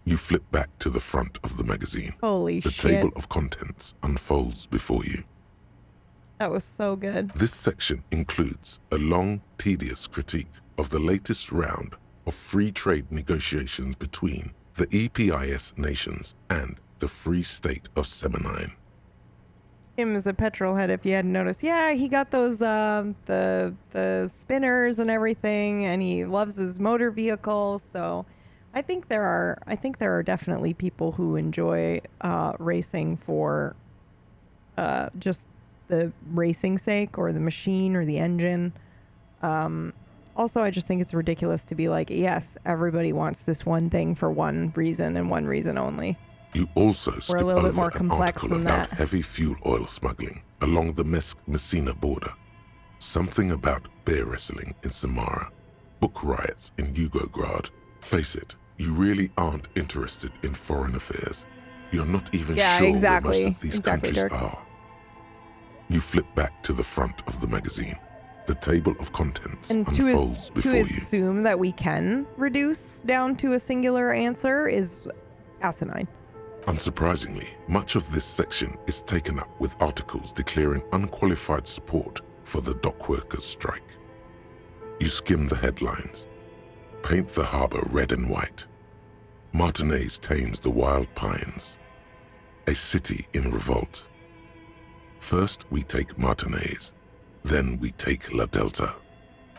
You flip back to the front of the magazine. Holy shit. The table of contents unfolds before you. That was so good. This section includes a long, tedious critique of the latest round of free trade negotiations between the EPIS nations and the Free State of Seminine. Him is a petrol head, if you hadn't noticed. Yeah, he got those the spinners and everything, and he loves his motor vehicle. So, I think there are definitely people who enjoy racing for just the racing sake, or the machine, or the engine. Also, I just think it's ridiculous to be like, yes, everybody wants this one thing for one reason and one reason only. You also skip a little bit over more an complex article than about that. heavy fuel oil smuggling along the Messina border. Something about bear wrestling in Samara, book riots in Yugograd. Face it, you really aren't interested in foreign affairs. You're not even sure where most of these countries Dirk. are. You flip back to the front of the magazine. The table of contents unfolds before to you. assume that we can reduce down to a singular answer is asinine. Unsurprisingly, much of this section is taken up with articles declaring unqualified support for the dockworkers' strike. You skim the headlines. Paint the harbor red and white. Martinez tames the wild pines. A city in revolt. First we take Martinez, then we take La Delta.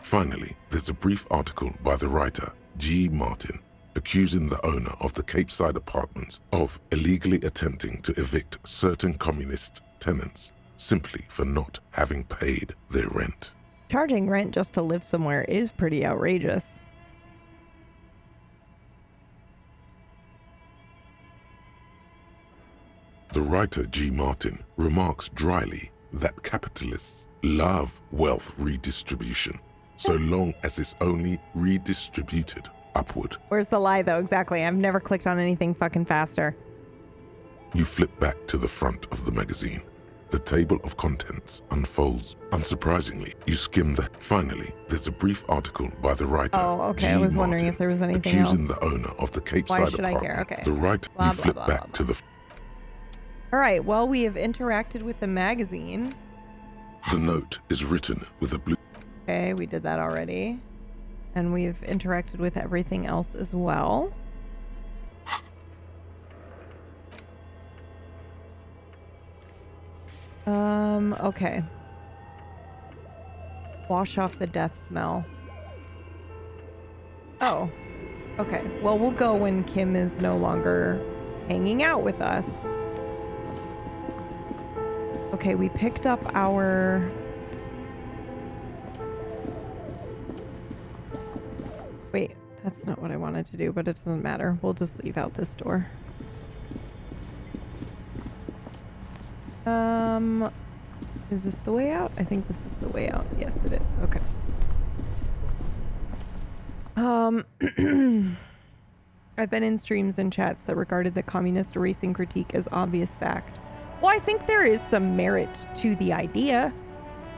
Finally, there's a brief article by the writer, G. Martin, accusing the owner of the Capeside apartments of illegally attempting to evict certain communist tenants simply for not having paid their rent. Charging rent just to live somewhere is pretty outrageous. The writer G. Martin remarks dryly that capitalists love wealth redistribution so long as it's only redistributed upward. Where's the lie, though? Exactly. I've never clicked on anything fucking faster. You flip back to the front of the magazine. The table of contents unfolds. Unsurprisingly, you skim the... Finally, there's a brief article by the writer, Oh, okay. G. I was wondering Martin, if there was anything else. accusing the owner of the Capeside Why should I apartment. care? Okay. The writer, Blah, you blah, flip blah, back blah, to the... All right, well, we have interacted with the magazine. The note is written with a blue... Okay, we did that already. And we've interacted with everything else as well. Okay. Wash off the death smell. Oh. Okay. Well, we'll go when Kim is no longer hanging out with us. Okay, we picked up our... Wait, that's not what I wanted to do, but it doesn't matter. We'll just leave out this door. Is this the way out? I think this is the way out. Yes, it is. Okay. I've been in streams and chats that regarded the communist erasing critique as obvious fact. Well, I think there is some merit to the idea.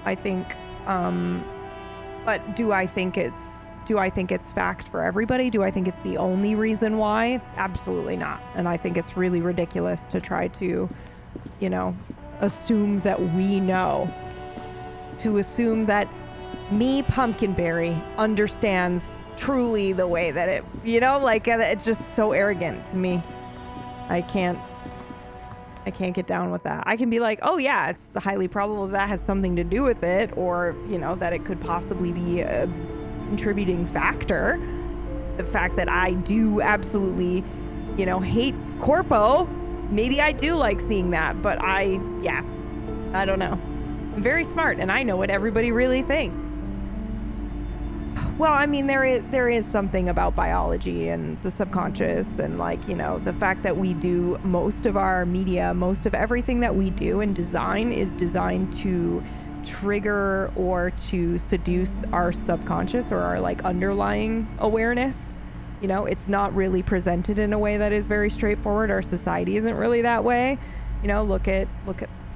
I think, but do I think it's fact for everybody? Do I think it's the only reason why? Absolutely not. And I think it's really ridiculous to try to, you know, assume that we know. To assume that me, Pumpkinberry, understands truly the way that it, you know, like, it's just so arrogant to me. I can't get down with that. I can be like, oh yeah, it's highly probable that has something to do with it, or, you know, that it could possibly be a contributing factor. The fact that I do absolutely, you know, hate Corpo, maybe I do like seeing that, but I don't know. I'm very smart and I know what everybody really thinks. Well, I mean, there is something about biology and the subconscious, and, like, you know, the fact that we do most of our media, most of everything that we do in design is designed to trigger or to seduce our subconscious or our, like, underlying awareness. You know, it's not really presented in a way that is very straightforward. Our society isn't really that way. You know, look at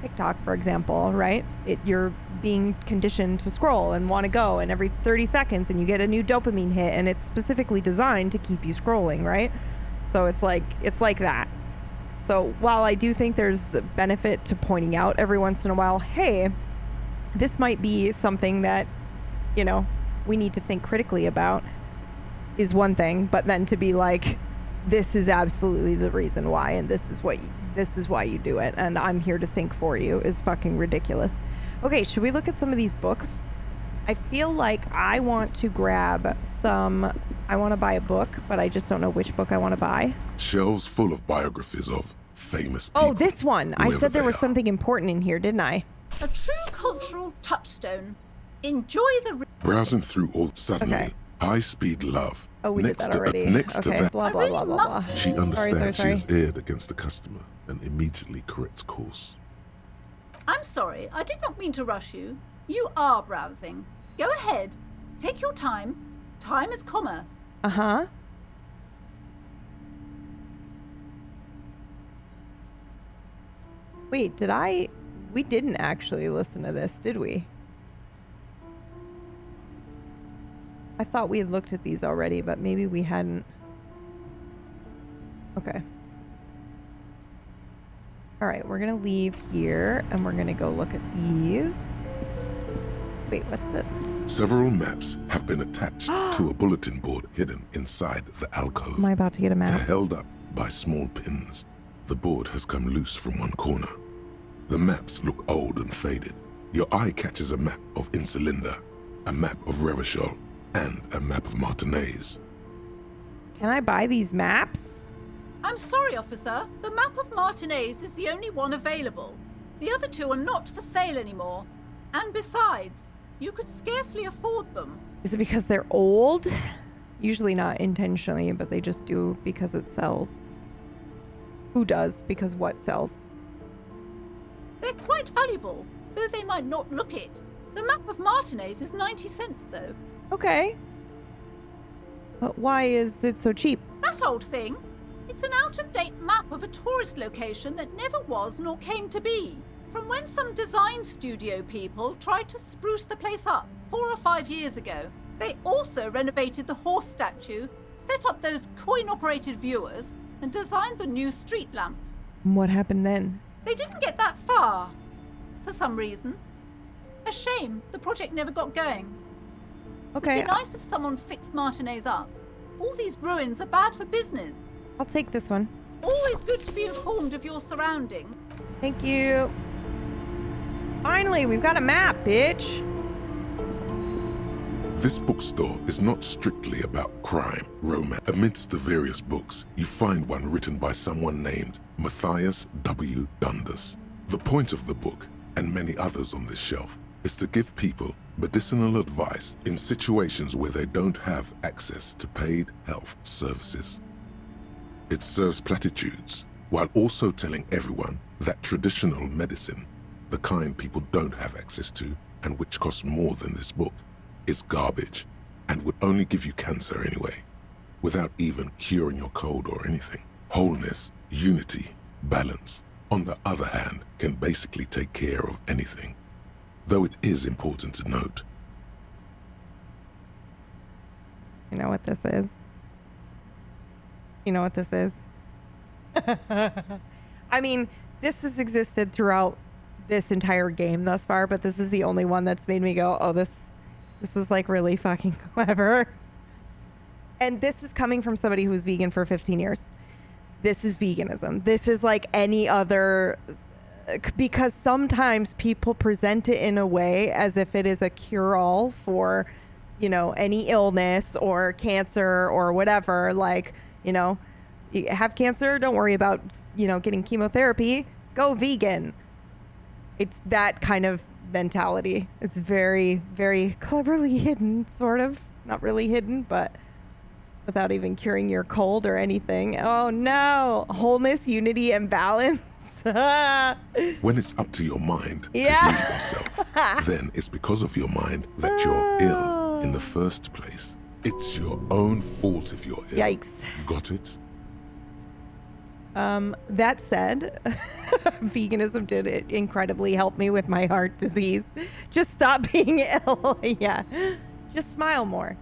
TikTok, for example, right? You're being conditioned to scroll and want to go, and every 30 seconds and you get a new dopamine hit, and it's specifically designed to keep you scrolling, right? So it's like that. So while I do think there's a benefit to pointing out every once in a while, hey, this might be something that, you know, we need to think critically about, is one thing, but then to be like, this is absolutely the reason why, and this is why you do it, and I'm here to think for you, is fucking ridiculous. Okay, should we look at some of these books? I feel like I want to grab some... I want to buy a book, but I just don't know which book I want to buy. Shelves full of biographies of famous people. Oh, this one! I said there was something important in here, didn't I? A true cultural touchstone. Enjoy the... Browsing through all... Suddenly, Okay. high-speed love. Oh, we did that already. Next to Okay, that, blah, blah, blah, blah, blah. she understands Sorry. she is aired against the customer and immediately corrects course. I'm sorry, I did not mean to rush you. You are browsing. Go ahead. Take your time. Time is commerce. Uh-huh. Wait, we didn't actually listen to this, did we? I thought we had looked at these already, but maybe we hadn't. Okay. All right, we're gonna leave here and we're gonna go look at these. Wait, what's this? Several maps have been attached to a bulletin board hidden inside the alcove. Am I about to get a They're map? held up by small pins. The board has come loose from one corner. The maps look old and faded. Your eye catches a map of Insulinda, a map of Revachol, and a map of Martinez. Can I buy these maps? I'm sorry, officer. The map of Martinez is the only one available. The other two are not for sale anymore. And besides, you could scarcely afford them. Is it because they're old? Usually not intentionally, but they just do because it sells. Who does? Because what sells? They're quite valuable, though they might not look it. The map of Martinez is 90 cents, though. Okay. But why is it so cheap? That old thing. It's an out-of-date map of a tourist location that never was nor came to be. From when some design studio people tried to spruce the place up 4 or 5 years ago. They also renovated the horse statue, set up those coin-operated viewers, and designed the new street lamps. What happened then? They didn't get that far, for some reason. A shame, the project never got going. Okay. It'd be nice if someone fixed Martinez up. All these ruins are bad for business. I'll take this one. Always good to be informed of your surroundings. Thank you. Finally, we've got a map, bitch. This bookstore is not strictly about crime, romance. Amidst the various books, you find one written by someone named Matthias W. Dundas. The point of the book, and many others on this shelf, is to give people medicinal advice in situations where they don't have access to paid health services. It serves platitudes, while also telling everyone that traditional medicine, the kind people don't have access to, and which costs more than this book, is garbage, and would only give you cancer anyway, without even curing your cold or anything. Wholeness, unity, balance, on the other hand, can basically take care of anything. Though it is important to note. You know what this is? You know what this is? I mean, this has existed throughout this entire game thus far, but this is the only one that's made me go, oh, this was like really fucking clever. And this is coming from somebody who was vegan for 15 years. This is veganism. This is like any other, because sometimes people present it in a way as if it is a cure-all for, you know, any illness or cancer or whatever. Like, you know, you have cancer, don't worry about, you know, getting chemotherapy, go vegan. It's that kind of mentality. It's very, very cleverly hidden, sort of. Not really hidden, but without even curing your cold or anything. Oh no, wholeness, unity, and balance. When it's up to your mind to heal yourself, then it's because of your mind that you're ill in the first place. It's your own fault if you're ill. Yikes. Got it? That said, veganism did incredibly help me with my heart disease. Just stop being ill. Yeah. Just smile more.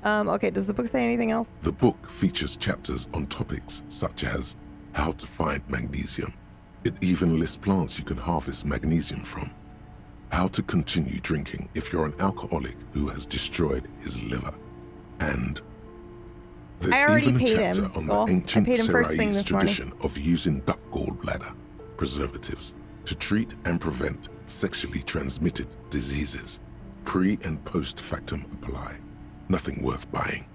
Okay, does the book say anything else? The book features chapters on topics such as how to find magnesium. It even lists plants you can harvest magnesium from. How to continue drinking if you're an alcoholic who has destroyed his liver. And there's even a chapter on the ancient Seraïs tradition of using duck gallbladder preservatives to treat and prevent sexually transmitted diseases. Pre and post factum apply. Nothing worth buying.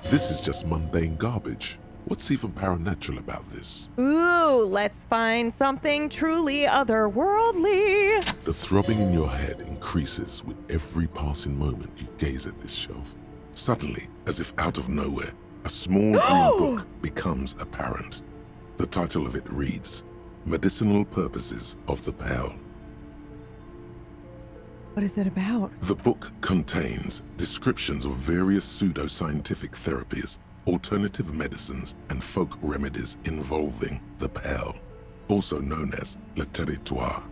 This is just mundane garbage. What's even paranatural about this? Ooh, let's find something truly otherworldly. The throbbing in your head increases with every passing moment you gaze at this shelf. Suddenly, as if out of nowhere, a small green book becomes apparent. The title of it reads, Medicinal Purposes of the Pale. What is it about? The book contains descriptions of various pseudoscientific therapies, alternative medicines, and folk remedies involving the pale, also known as le territoire.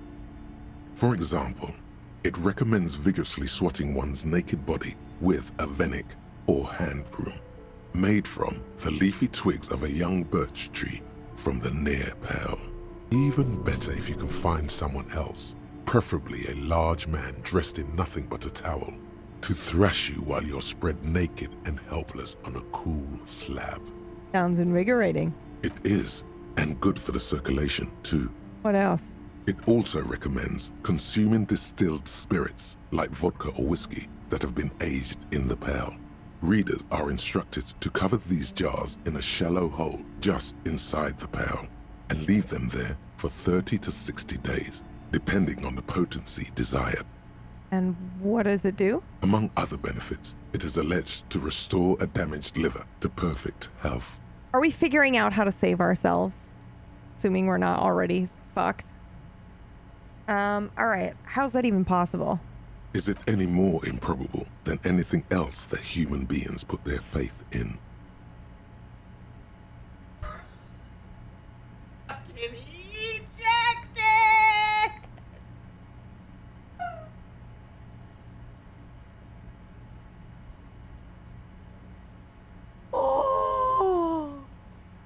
For example, it recommends vigorously swatting one's naked body with a venik or hand broom, made from the leafy twigs of a young birch tree from the near pale. Even better if you can find someone else, preferably a large man dressed in nothing but a towel, to thrash you while you're spread naked and helpless on a cool slab. Sounds invigorating. It is, and good for the circulation too. What else? It also recommends consuming distilled spirits like vodka or whiskey that have been aged in the pale. Readers are instructed to cover these jars in a shallow hole just inside the pale and leave them there for 30 to 60 days, depending on the potency desired. And what does it do? Among other benefits, it is alleged to restore a damaged liver to perfect health. Are we figuring out how to save ourselves? Assuming we're not already fucked. All right. How's that even possible? Is it any more improbable than anything else that human beings put their faith in?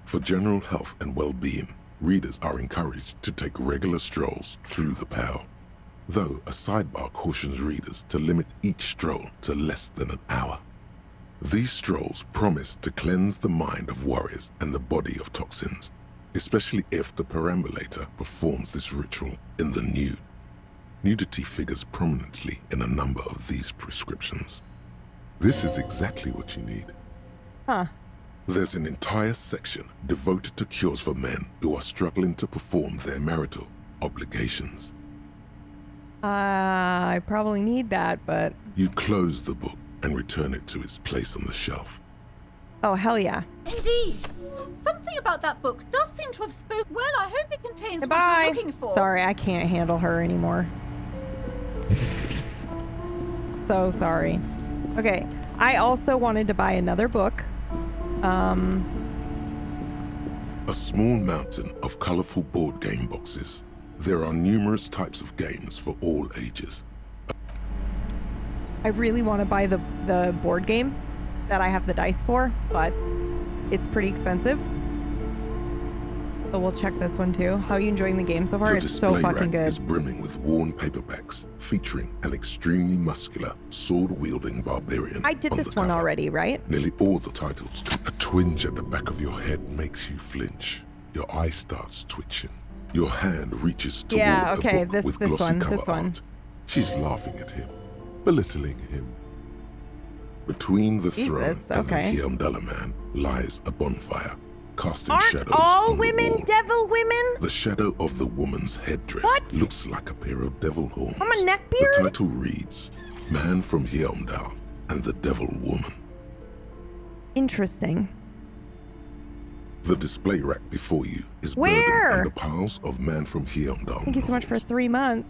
For general health and well-being, readers are encouraged to take regular strolls through the Pale, though a sidebar cautions readers to limit each stroll to less than an hour. These strolls promise to cleanse the mind of worries and the body of toxins, especially if the perambulator performs this ritual in the nude. Nudity figures prominently in a number of these prescriptions. This is exactly what you need. Huh. There's an entire section devoted to cures for men who are struggling to perform their marital obligations. I probably need that, but... You close the book and return it to its place on the shelf. Oh, hell yeah. Indeed. Something about that book does seem to have spoken. Well, I hope it contains what Goodbye. you're looking for. Sorry, I can't handle her anymore. So sorry. Okay, I also wanted to buy another book. A small mountain of colorful board game boxes. There are numerous types of games for all ages. I really want to buy the board game that I have the dice for, but it's pretty expensive. So we'll check this one too. How are you enjoying the game so far? The It's so display fucking rack good. is brimming with worn paperbacks featuring an extremely muscular, sword-wielding barbarian. I did on this the one cover. already, right? Nearly all the titles. A twinge at the back of your head makes you flinch. Your eye starts twitching. Your hand reaches toward Yeah, okay, a book with this glossy one, cover this one. art. She's laughing at him, belittling him. Between the throne Jesus, and okay. the Hyamdala man lies a bonfire, casting Aren't shadows all on the women wall. devil women? The shadow of the woman's headdress What? looks like a pair of devil horns. From a The neckbeard? title reads, Man from Hyamdal and the Devil Woman. Interesting. The display rack before you is Where? burdened under piles of Man from Hyamdal Thank you so much for novels. 3 months.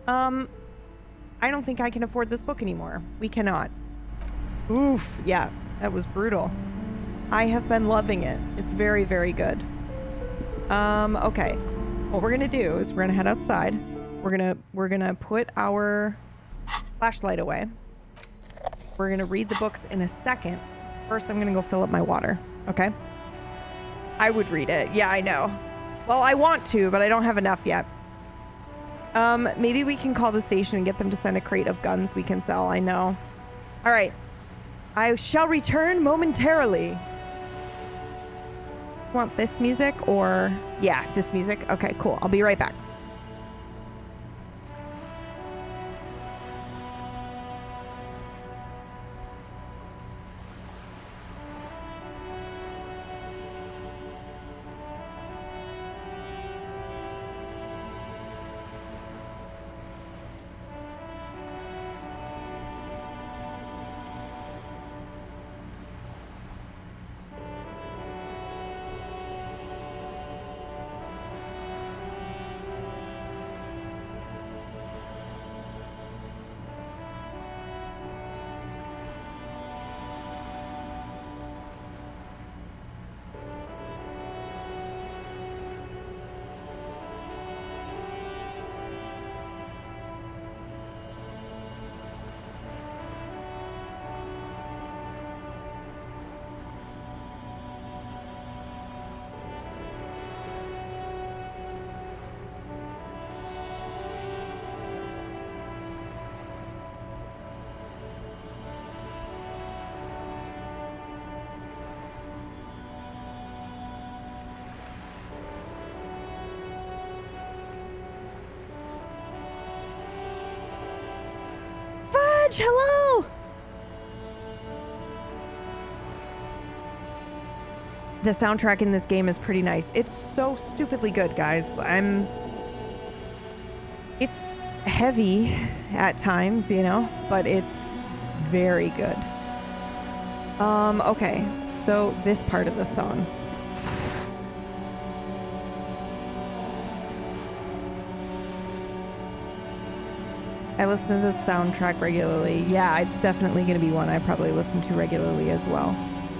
I don't think I can afford this book anymore. We cannot. Oof, yeah, that was brutal. I have been loving it. It's very, very good. Okay. What we're gonna do is we're gonna head outside. We're gonna put our flashlight away. We're gonna read the books in a second. First, I'm gonna go fill up my water. Okay? I would read it. Yeah, I know. Well, I want to, but I don't have enough yet. Maybe we can call the station and get them to send a crate of guns we can sell. I know. All right. I shall return momentarily. Want this music or... Yeah, this music. Okay, cool. I'll be right back. Hello! The soundtrack in this game is pretty nice. It's so stupidly good, guys. It's heavy at times, you know, but it's very good. Okay, so this part of the song. I listen to the soundtrack regularly. Yeah, it's definitely going to be one I probably listen to regularly as well.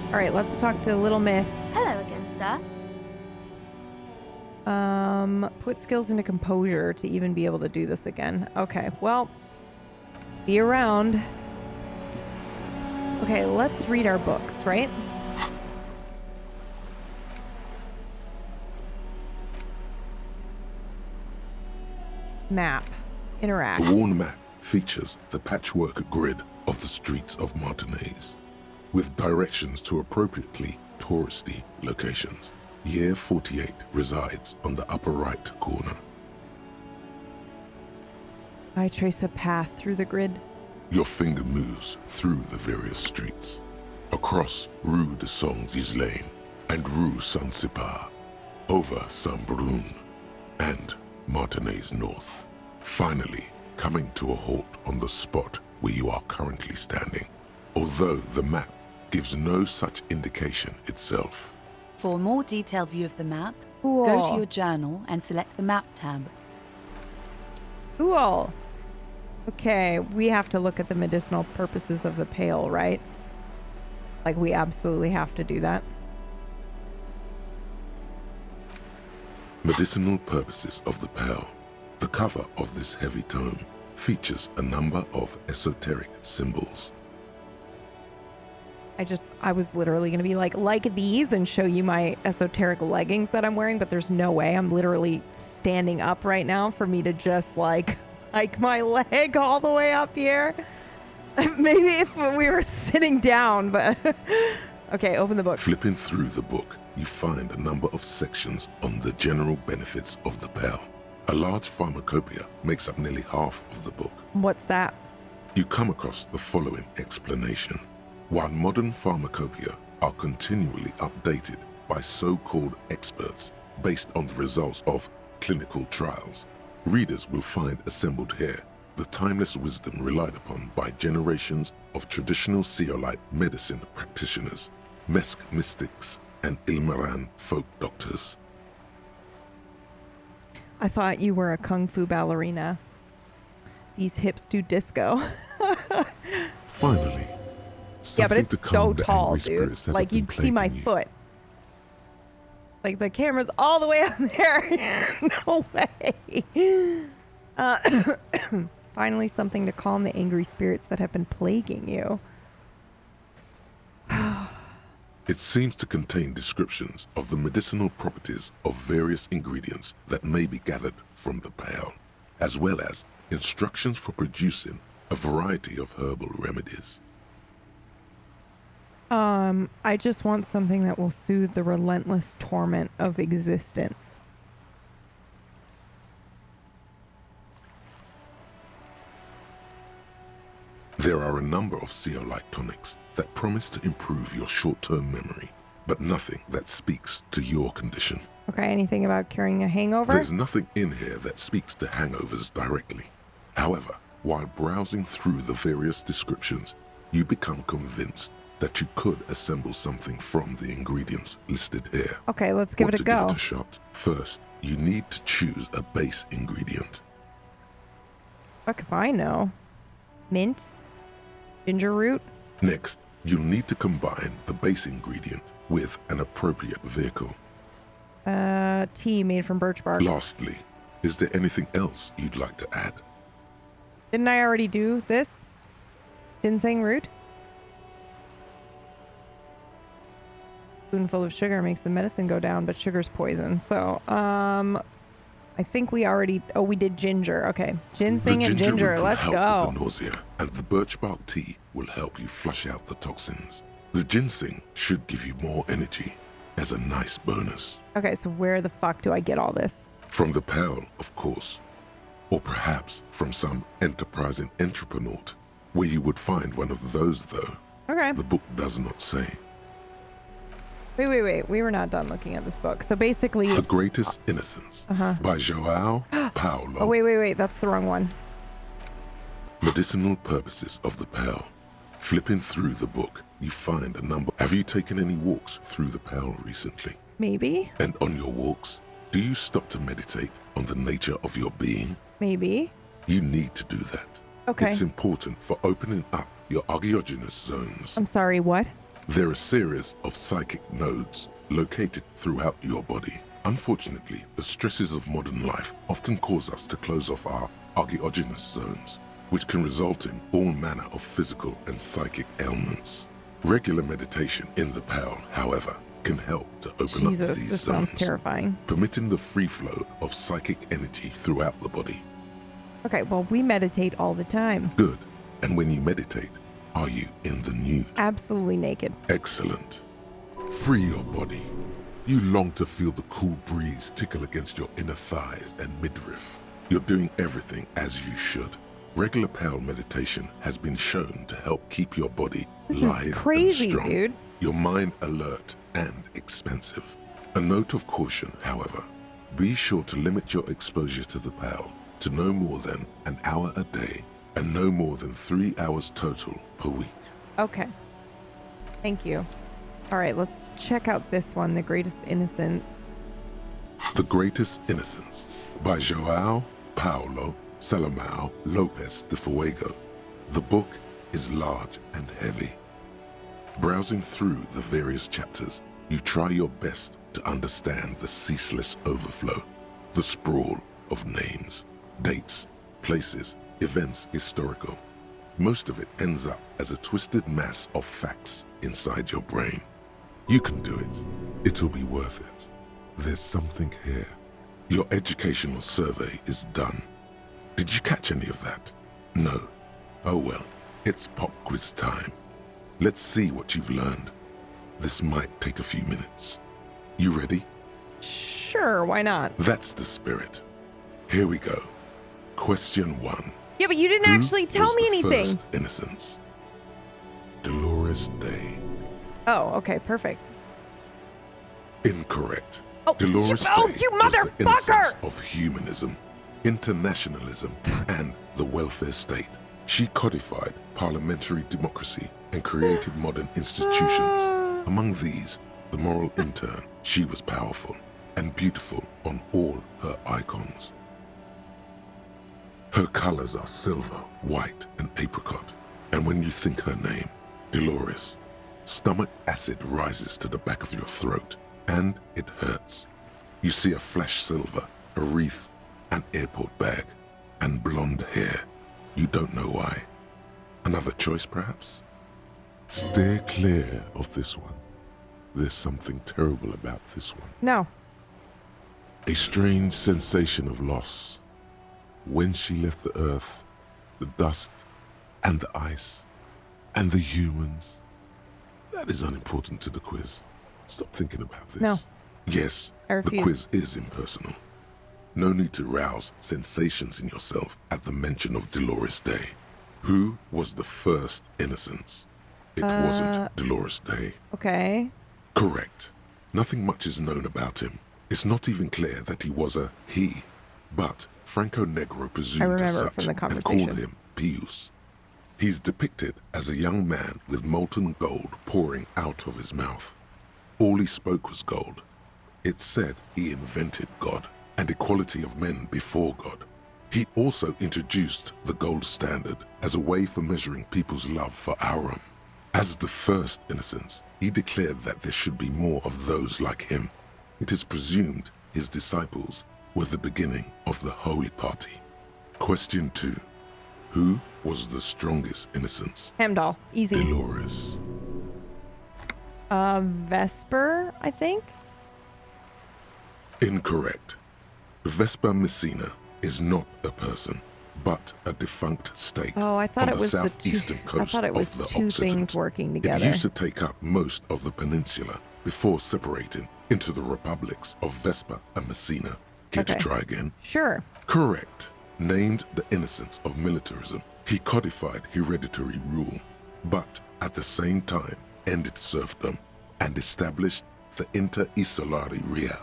All right, let's talk to Little Miss. Hello again, sir. Put skills into composure to even be able to do this again. Okay, well, be around. Okay, let's read our books, right? Map. Interact. The worn map features the patchwork grid of the streets of Martinez, with directions to appropriately touristy locations. Year 48 resides on the upper right corner. I trace a path through the grid. Your finger moves through the various streets, across Rue de Saint-Ghislain and Rue Saint-Cypar, over Saint-Brun and Martinez North, finally coming to a halt on the spot where you are currently standing, although the map gives no such indication itself. For a more detailed view of the map, Cool. go to your journal and select the map tab. Cool. Okay, we have to look at the medicinal purposes of the pale, right? Like, we absolutely have to do that. Medicinal purposes of the pale. The cover of this heavy tome features a number of esoteric symbols. I was literally going to be like these and show you my esoteric leggings that I'm wearing, but there's no way. I'm literally standing up right now for me to just like my leg all the way up here. Maybe if we were sitting down, but okay, open the book. Flipping through the book, you find a number of sections on the general benefits of the pale. A large pharmacopoeia makes up nearly half of the book. What's that? You come across the following explanation. While modern pharmacopoeia are continually updated by so-called experts based on the results of clinical trials, readers will find assembled here the timeless wisdom relied upon by generations of traditional Seolite medicine practitioners, Mesk mystics, and Ilmaran folk doctors. I thought you were a kung fu ballerina. These hips do disco. Finally, yeah, but it's to so calm the tall, angry dude. spirits that Like, have been you'd see my plaguing you. foot. Like, the camera's all the way up there. No way. Finally, something to calm the angry spirits that have been plaguing you. It seems to contain descriptions of the medicinal properties of various ingredients that may be gathered from the pale, as well as instructions for producing a variety of herbal remedies. I just want something that will soothe the relentless torment of existence. There are a number of Seolite tonics that promise to improve your short-term memory, but nothing that speaks to your condition. Okay, anything about curing a hangover? There's nothing in here that speaks to hangovers directly. However, while browsing through the various descriptions, you become convinced that you could assemble something from the ingredients listed here. Okay, let's give it a go. Give it a shot. First, you need to choose a base ingredient. Fuck if I know. Mint? Ginger root? Next, you'll need to combine the base ingredient with an appropriate vehicle. Tea made from birch bark. Lastly, is there anything else you'd like to add? Didn't I already do this? Ginseng root? Spoonful of sugar makes the medicine go down, but sugar's poison. So, I think we already... Oh, we did ginger. Okay. Ginseng and ginger. Root will Let's help go. with the nausea, and the birch bark tea will help you flush out the toxins. The ginseng should give you more energy as a nice bonus. Okay, so where the fuck do I get all this? From the pale, of course. Or perhaps from some enterprising entrepreneur, where you would find one of those, though. Okay. The book does not say. Wait. We were not done looking at this book. So basically... The Greatest Innocence by Joao Paulo. Oh, wait. That's the wrong one. Medicinal purposes of the pale. Flipping through the book, you find a number. Have you taken any walks through the pale recently? Maybe. And on your walks, do you stop to meditate on the nature of your being? Maybe. You need to do that. Okay. It's important for opening up your agiogenous zones. I'm sorry, what? There are a series of psychic nodes located throughout your body. Unfortunately, the stresses of modern life often cause us to close off our agiogenous zones, which can result in all manner of physical and psychic ailments. Regular meditation in the pale, however, can help to open up these this zones, sounds terrifying. permitting the free flow of psychic energy throughout the body. Okay, well, we meditate all the time. Good. And when you meditate, are you in the nude? Absolutely naked. Excellent. Free your body. You long to feel the cool breeze tickle against your inner thighs and midriff. You're doing everything as you should. Regular pale meditation has been shown to help keep your body lithe crazy, and strong, dude. your mind alert and expansive. A note of caution, however. Be sure to limit your exposure to the pale to no more than an hour a day and no more than 3 hours total per week. Okay. Thank you. All right, let's check out this one, The Greatest Innocence. The Greatest Innocence by João Paulo Salomão Lopes de Fuego. The book is large and heavy. Browsing through the various chapters, you try your best to understand the ceaseless overflow, the sprawl of names, dates, places, events historical. Most of it ends up as a twisted mass of facts inside your brain. You can do it. It'll be worth it. There's something here. Your educational survey is done. Did you catch any of that? No. Oh well, it's pop quiz time. Let's see what you've learned. This might take a few minutes. You ready? Sure, why not? That's the spirit. Here we go. Question 1. Yeah, but you didn't actually tell me anything. First innocence. Dolores Day. Oh, okay, perfect. Incorrect. Oh, Dolores Day you was the motherfucker! innocence of humanism, internationalism, and the welfare state. She codified parliamentary democracy and created modern institutions. Among these, the moral intern, she was powerful and beautiful on all her icons. Her colors are silver, white, and apricot. And when you think her name, Dolores, stomach acid rises to the back of your throat, and it hurts. You see a flash silver, a wreath, an airport bag, and blonde hair. You don't know why. Another choice, perhaps? Steer clear of this one. There's something terrible about this one. No. A strange sensation of loss. When she left the earth, the dust, and the ice, and the humans. That is unimportant to the quiz. Stop thinking about this. No. Yes, I the refuse. quiz is impersonal. No need to rouse sensations in yourself at the mention of Dolores Day. Who was the first innocence? It wasn't Dolores Day. Okay. Correct. Nothing much is known about him. It's not even clear that he was a he, but Franco Negro presumed as remember such from the and conversation. called him Pius. He's depicted as a young man with molten gold pouring out of his mouth. All he spoke was gold. It's said he invented God and equality of men before God. He also introduced the gold standard as a way for measuring people's love for Aurum. As the first innocence, he declared that there should be more of those like him. It is presumed his disciples were the beginning of the Holy Party. Question 2. Who was the strongest innocence? Hemdall. Easy. Dolores. Vesper, I think? Incorrect. Vespa Messina is not a person, but a defunct state Oh, I thought on it was the the southeastern two. I coast thought it was of the two Occident. things working It together. used to take up most of the peninsula before separating into the republics of Vespa and Messina. Care to Okay. try again? Sure. Correct. Named the innocence of militarism, he codified hereditary rule, but at the same time ended serfdom and established the Inter-Isolari Real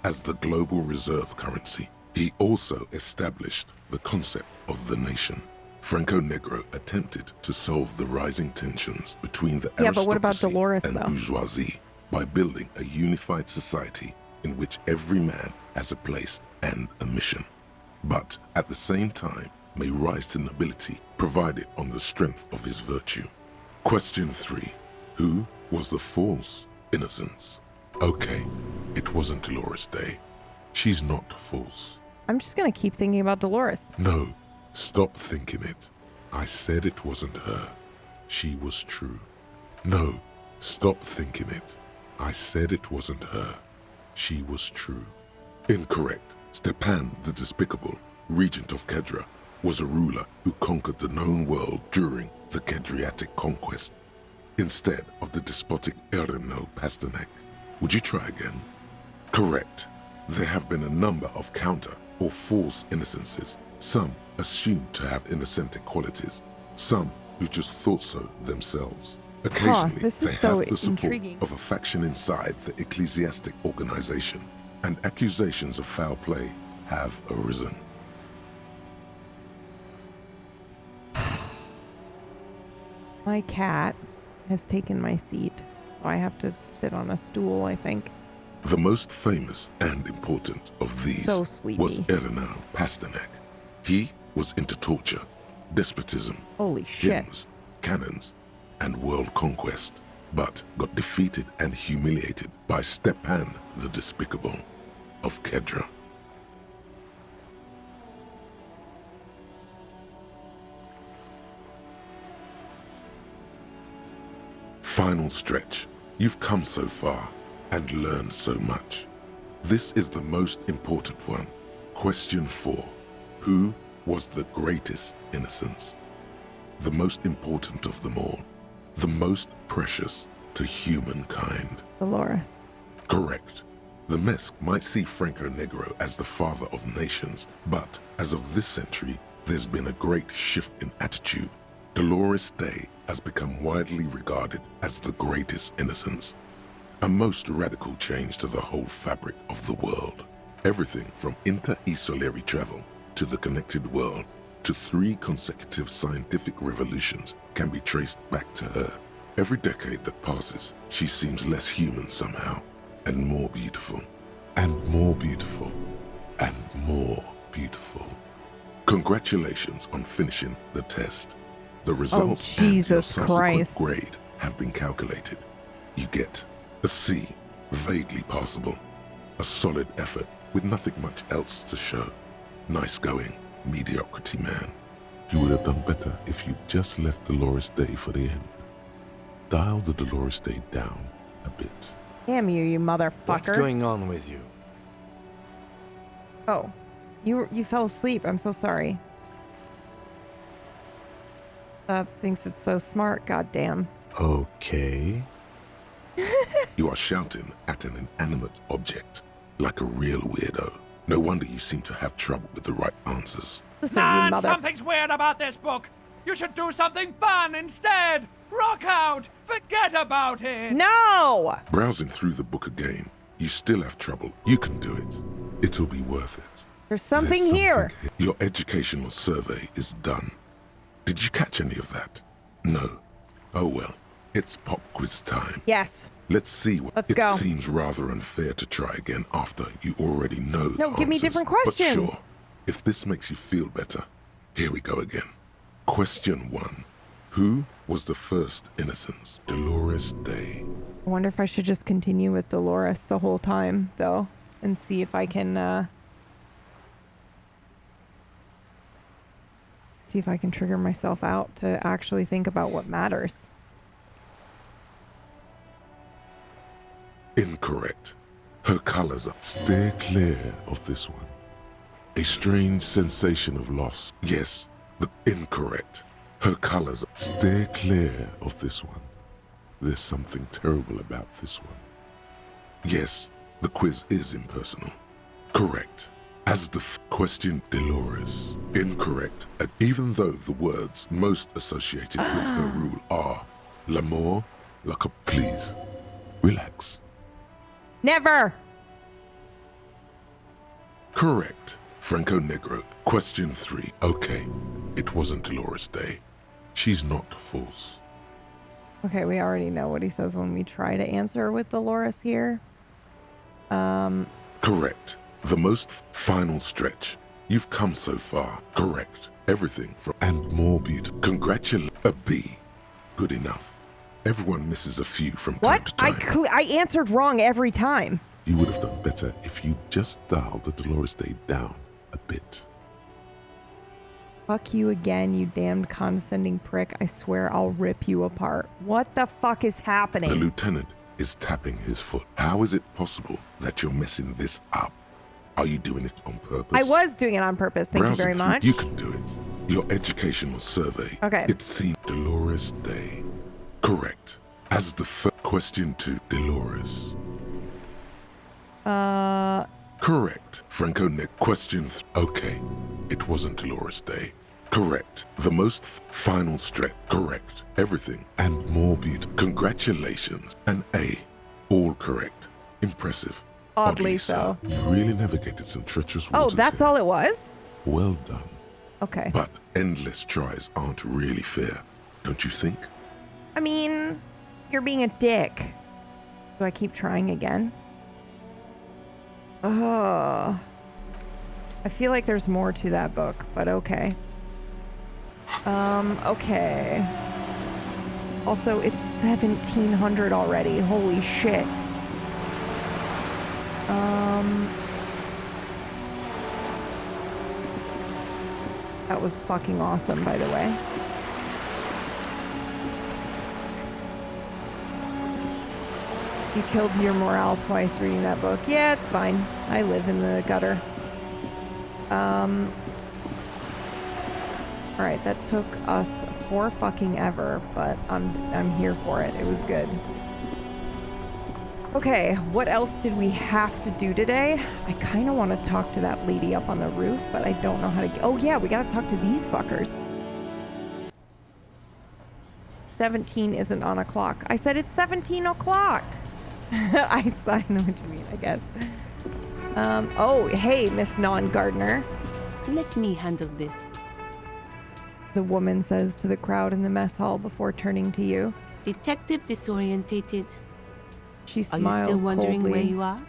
as the global reserve currency. He also established the concept of the nation. Franco Negro attempted to solve the rising tensions between the Yeah, but what about aristocracy Dolores, and though? bourgeoisie by building a unified society in which every man has a place and a mission, but at the same time may rise to nobility provided on the strength of his virtue. Question 3. Who was the false innocence? Okay, it wasn't Dolores Day. She's not false. I'm just going to keep thinking about Dolores. No, stop thinking it. I said it wasn't her. She was true. No, stop thinking it. I said it wasn't her. She was true. Incorrect. Stepan the Despicable, regent of Kedra, was a ruler who conquered the known world during the Kedriatic conquest, instead of the despotic Erno Pasternak. Would you try again? Correct. There have been a number of counter or false innocences, some assumed to have innocentic qualities, some who just thought so themselves. Occasionally, they have the support of a faction inside the ecclesiastic organization, and accusations of foul play have arisen. My cat has taken my seat, so I have to sit on a stool, I think. The most famous and important of these was Erno Pasternak. He was into torture, despotism, holy shit, hymns, cannons, and world conquest, but got defeated and humiliated by Stepan the Despicable of Kedra. Final stretch. You've come so far and learned so much. This is the most important one. Question 4. Who was the greatest innocence? The most important of them all. The most precious to humankind. Dolores. Correct. The Mesk might see Franco Negro as the father of nations, but as of this century, there's been a great shift in attitude. Dolores Day has become widely regarded as the greatest innocence. A most radical change to the whole fabric of the world. Everything from inter-esolary travel to the connected world to 3 consecutive scientific revolutions can be traced back to her. Every decade that passes, she seems less human somehow, and more beautiful, and more beautiful, and more beautiful. Congratulations on finishing the test. The results and your subsequent grade have been calculated. You get a C, vaguely passable. A solid effort with nothing much else to show. Nice going, mediocrity man. You would have done better if you just left Dolores Day for the end. Dial the Dolores Day down a bit. Damn you, you motherfucker. What's going on with you? Oh, you fell asleep. I'm so sorry. Thinks it's so smart, goddamn. Okay. You are shouting at an inanimate object, like a real weirdo. No wonder you seem to have trouble with the right answers. Man, something's weird about this book. You should do something fun instead. Rock out. Forget about it. No! Browsing through the book again, you still have trouble. You can do it. It'll be worth it. There's something here. Your educational survey is done. Did you catch any of that? No. Oh well. It's pop quiz time. Yes. Let's see what Let's go. It seems rather unfair to try again after you already know the No, give me answers. different questions. But sure, if this makes you feel better, here we go again. Question 1. Who was the first innocence? Dolores Day. I wonder if I should just continue with Dolores the whole time, though, and see if I can, trigger myself out to actually think about what matters. Incorrect. Her colors are... Steer clear of this one. A strange sensation of loss. Yes, but incorrect. Her colors are... Steer clear of this one. There's something terrible about this one. Yes, the quiz is impersonal. Correct. As the question, Dolores. Incorrect. Even though the words most associated with her rule are l'amour, like a... Please, relax. Never! Correct. Franco Negro. Question 3. Okay, it wasn't Dolores Day. She's not false. Okay, we already know what he says when we try to answer with Dolores here. Correct. The most final stretch. You've come so far. Correct. Everything from... And more beautiful. Congratulations. A B. Good enough. Everyone misses a few from time to time. I answered wrong every time. You would have done better if you just dialed the Dolores Day down a bit. Fuck you again, you damned condescending prick. I swear I'll rip you apart. What the fuck is happening? The lieutenant is tapping his foot. How is it possible that you're messing this up? Are you doing it on purpose? I was doing it on purpose. Thank you very much. You can do it. Your educational survey. Okay. It seemed Dolores Day. Correct. As the first question to Dolores. Correct. Franco Nick question. Okay. It wasn't Dolores Day. Correct. The most final stretch. Correct. Everything. And more beauty. Congratulations. An A. All correct. Impressive. Oddly so. You really navigated some treacherous Oh, waters that's here. all it was? Well done. Okay. But endless tries aren't really fair, don't you think? I mean, you're being a dick. Do I keep trying again? Oh. I feel like there's more to that book, but okay. Okay. Also, it's 1700 already. Holy shit. That was fucking awesome, by the way. You killed your morale twice reading that book. Yeah, it's fine. I live in the gutter. Alright, that took us for fucking ever, but I'm here for it. It was good. Okay, what else did we have to do today? I kind of want to talk to that lady up on the roof, but I don't know how to... Oh yeah, we gotta talk to these fuckers. 17 isn't on a clock. I said it's 17 o'clock. I know what you mean, I guess. Oh, hey, Miss Non-Gardener. Let me handle this. The woman says to the crowd in the mess hall before turning to you. Detective disorientated. She Are smiles you still wondering coldly. where you are?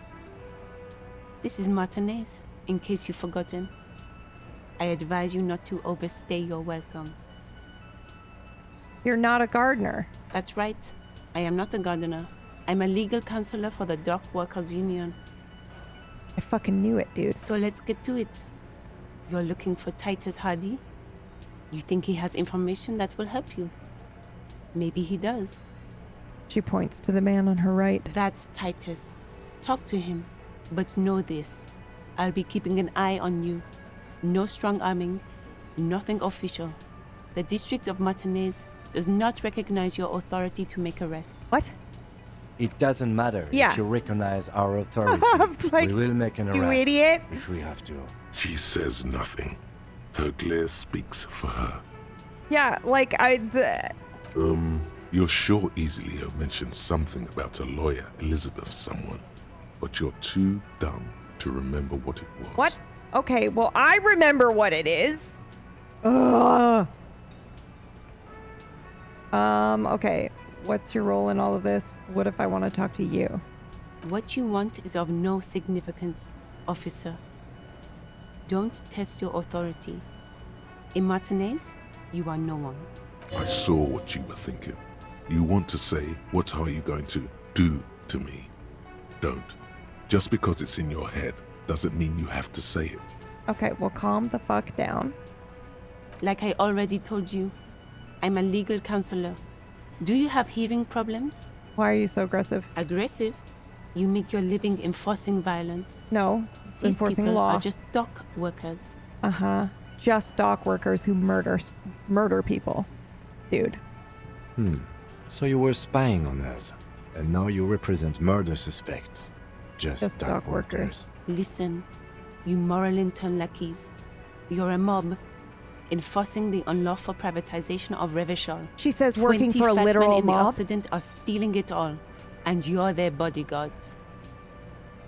This is Martinez, in case you've forgotten. I advise you not to overstay your welcome. You're not a gardener. That's right. I am not a gardener. I'm a legal counselor for the Dock Workers Union. I fucking knew it, dude. So let's get to it. You're looking for Titus Hardy? You think he has information that will help you? Maybe he does. She points to the man on her right. That's Titus. Talk to him. But know this. I'll be keeping an eye on you. No strong arming. Nothing official. The District of Martinez does not recognize your authority to make arrests. What? It doesn't matter if you recognize our authority. Like, we will make an arrest. you idiot. If we have to. She says nothing. Her glare speaks for her. Yeah, like You're sure easily have mentioned something about a lawyer, Elizabeth someone, but you're too dumb to remember what it was. What? Okay, well, I remember what it is. Ugh. Okay. What's your role in all of this? What if I want to talk to you? What you want is of no significance, officer. Don't test your authority. In Martinez, you are no one. I saw what you were thinking. You want to say, what are you going to do to me? Don't. Just because it's in your head doesn't mean you have to say it. Okay, well, calm the fuck down. Like I already told you, I'm a legal counselor. Do you have hearing problems? Why are you so aggressive? Aggressive? You make your living enforcing violence. No, These enforcing people law. are just dock workers. Uh-huh. Just dock workers who murder people. Dude. So you were spying on us, and now you represent murder suspects. Just dock workers. Listen, you moral intern lackeys. You're a mob, enforcing the unlawful privatization of Revachol. She says working 20 for a fat literal men in mob? the Occident are stealing it all, and you're their bodyguards.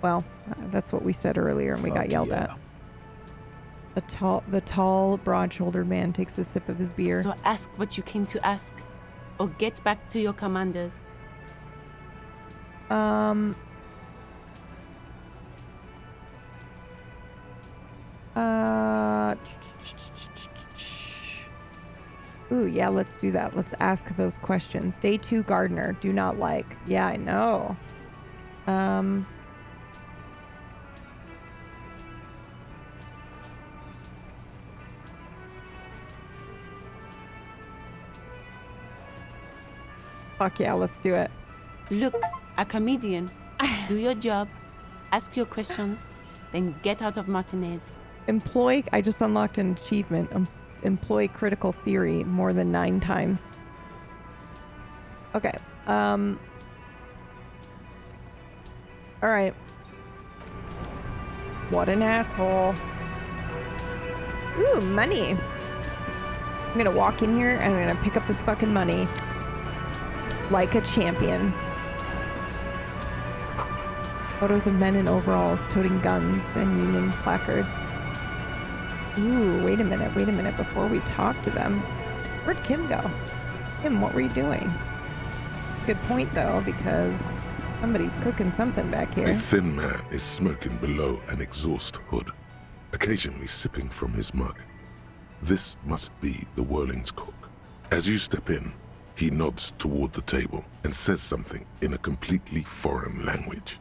Well, that's what we said earlier, and we got yelled at. The tall, broad-shouldered man takes a sip of his beer. So ask what you came to ask, or get back to your commanders. Ooh, yeah, let's do that. Let's ask those questions. Day 2 gardener, do not like. Yeah, I know. Fuck yeah, let's do it. Look, a comedian. Do your job. Ask your questions. then get out of Martinez. I just unlocked an achievement. Employ critical theory more than 9 times. Okay. All right. What an asshole. Ooh, money. I'm gonna walk in here and I'm gonna pick up this fucking money like a champion. Photos of men in overalls toting guns and union placards. Ooh, wait a minute before we talk to them. Where'd Kim go? Kim, what were you doing? Good point though, because somebody's cooking something back here. A thin man is smoking below an exhaust hood, occasionally sipping from his mug. This must be the Whirling's cook. As you step in, he nods toward the table and says something in a completely foreign language.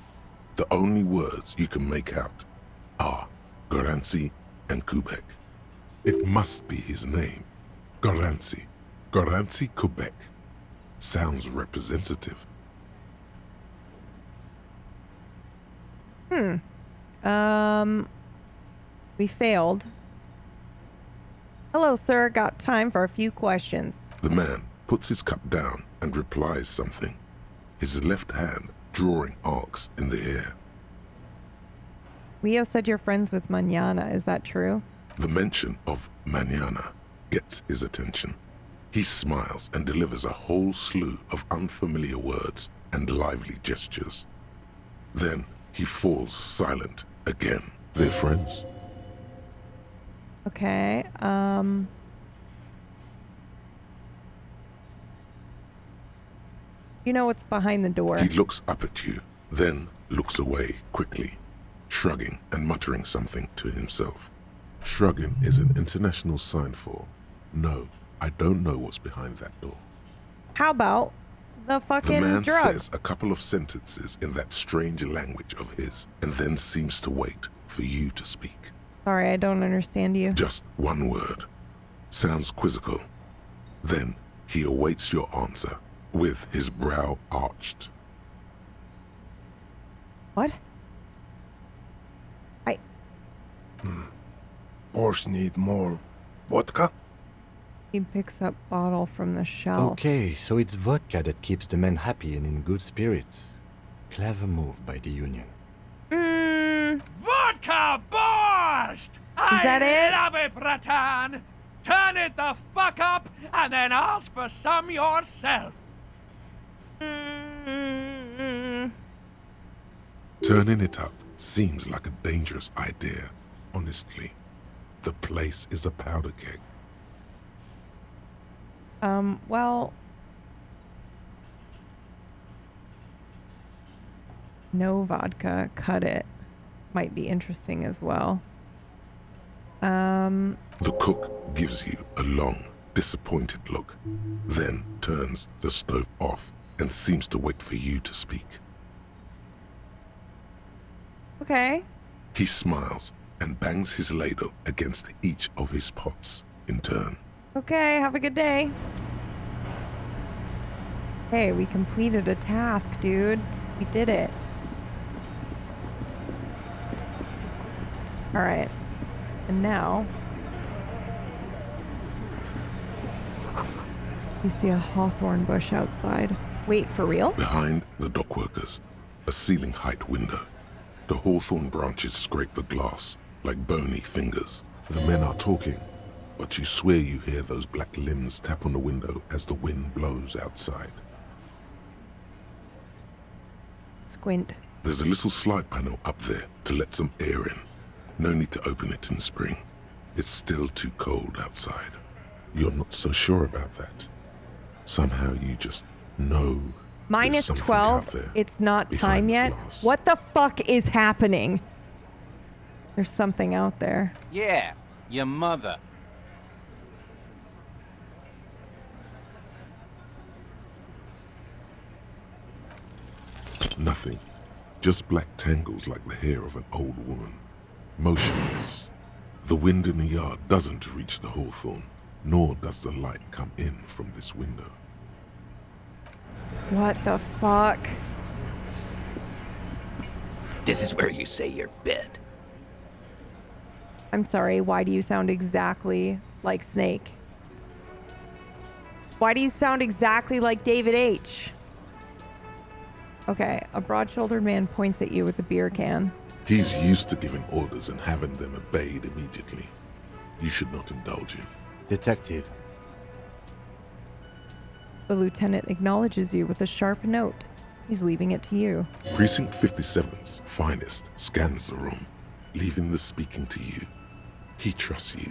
The only words you can make out are Garanci and Kubek. It must be his name. Garanci. Garanci Kubek. Sounds representative. We failed. Hello, sir. Got time for a few questions. The man puts his cup down and replies something, his left hand drawing arcs in the air. Leo said you're friends with Mañana. Is that true? The mention of Mañana gets his attention. He smiles and delivers a whole slew of unfamiliar words and lively gestures. Then he falls silent again. They're friends? Okay, you know what's behind the door. He looks up at you, then looks away quickly, shrugging and muttering something to himself. Shrugging is an international sign for, no, I don't know what's behind that door. How about the fucking The man drugs? says a couple of sentences in that strange language of his, and then seems to wait for you to speak. Sorry, I don't understand you. Just one word. Sounds quizzical. Then he awaits your answer, with his brow arched. What? Boars need more vodka? He picks up bottle from the shelf. Okay, so it's vodka that keeps the men happy and in good spirits. Clever move by the Union. Vodka borscht! that it? I love it, Bratan! Turn it the fuck up and then ask for some yourself. Turning it up seems like a dangerous idea, honestly. The place is a powder keg. Well... No vodka, cut it. Might be interesting as well. The cook gives you a long, disappointed look, then turns the stove off and seems to wait for you to speak. Okay. He smiles and bangs his ladle against each of his pots in turn. Okay, have a good day. Hey, we completed a task, dude. We did it. Alright. And now... you see a hawthorn bush outside. Wait, for real? Behind the dockworkers, a ceiling-height window. The hawthorn branches scrape the glass like bony fingers. The men are talking, but you swear you hear those black limbs tap on the window as the wind blows outside. Squint. There's a little slide panel up there to let some air in. No need to open it in spring. It's still too cold outside. You're not so sure about that. Somehow you just know. Minus 12. It's not time yet. What the fuck is happening? There's something out there. Yeah, your mother. Nothing. Just black tangles like the hair of an old woman. Motionless. The wind in the yard doesn't reach the hawthorn, nor does the light come in from this window. What the fuck? This is where you say your bed. I'm sorry, why do you sound exactly like Snake? Why do you sound exactly like David H? Okay, a broad-shouldered man points at you with a beer can. He's used to giving orders and having them obeyed immediately. You should not indulge him. Detective. The lieutenant acknowledges you with a sharp note. He's leaving it to you. Precinct 57's finest scans the room, leaving the speaking to you. He trusts you.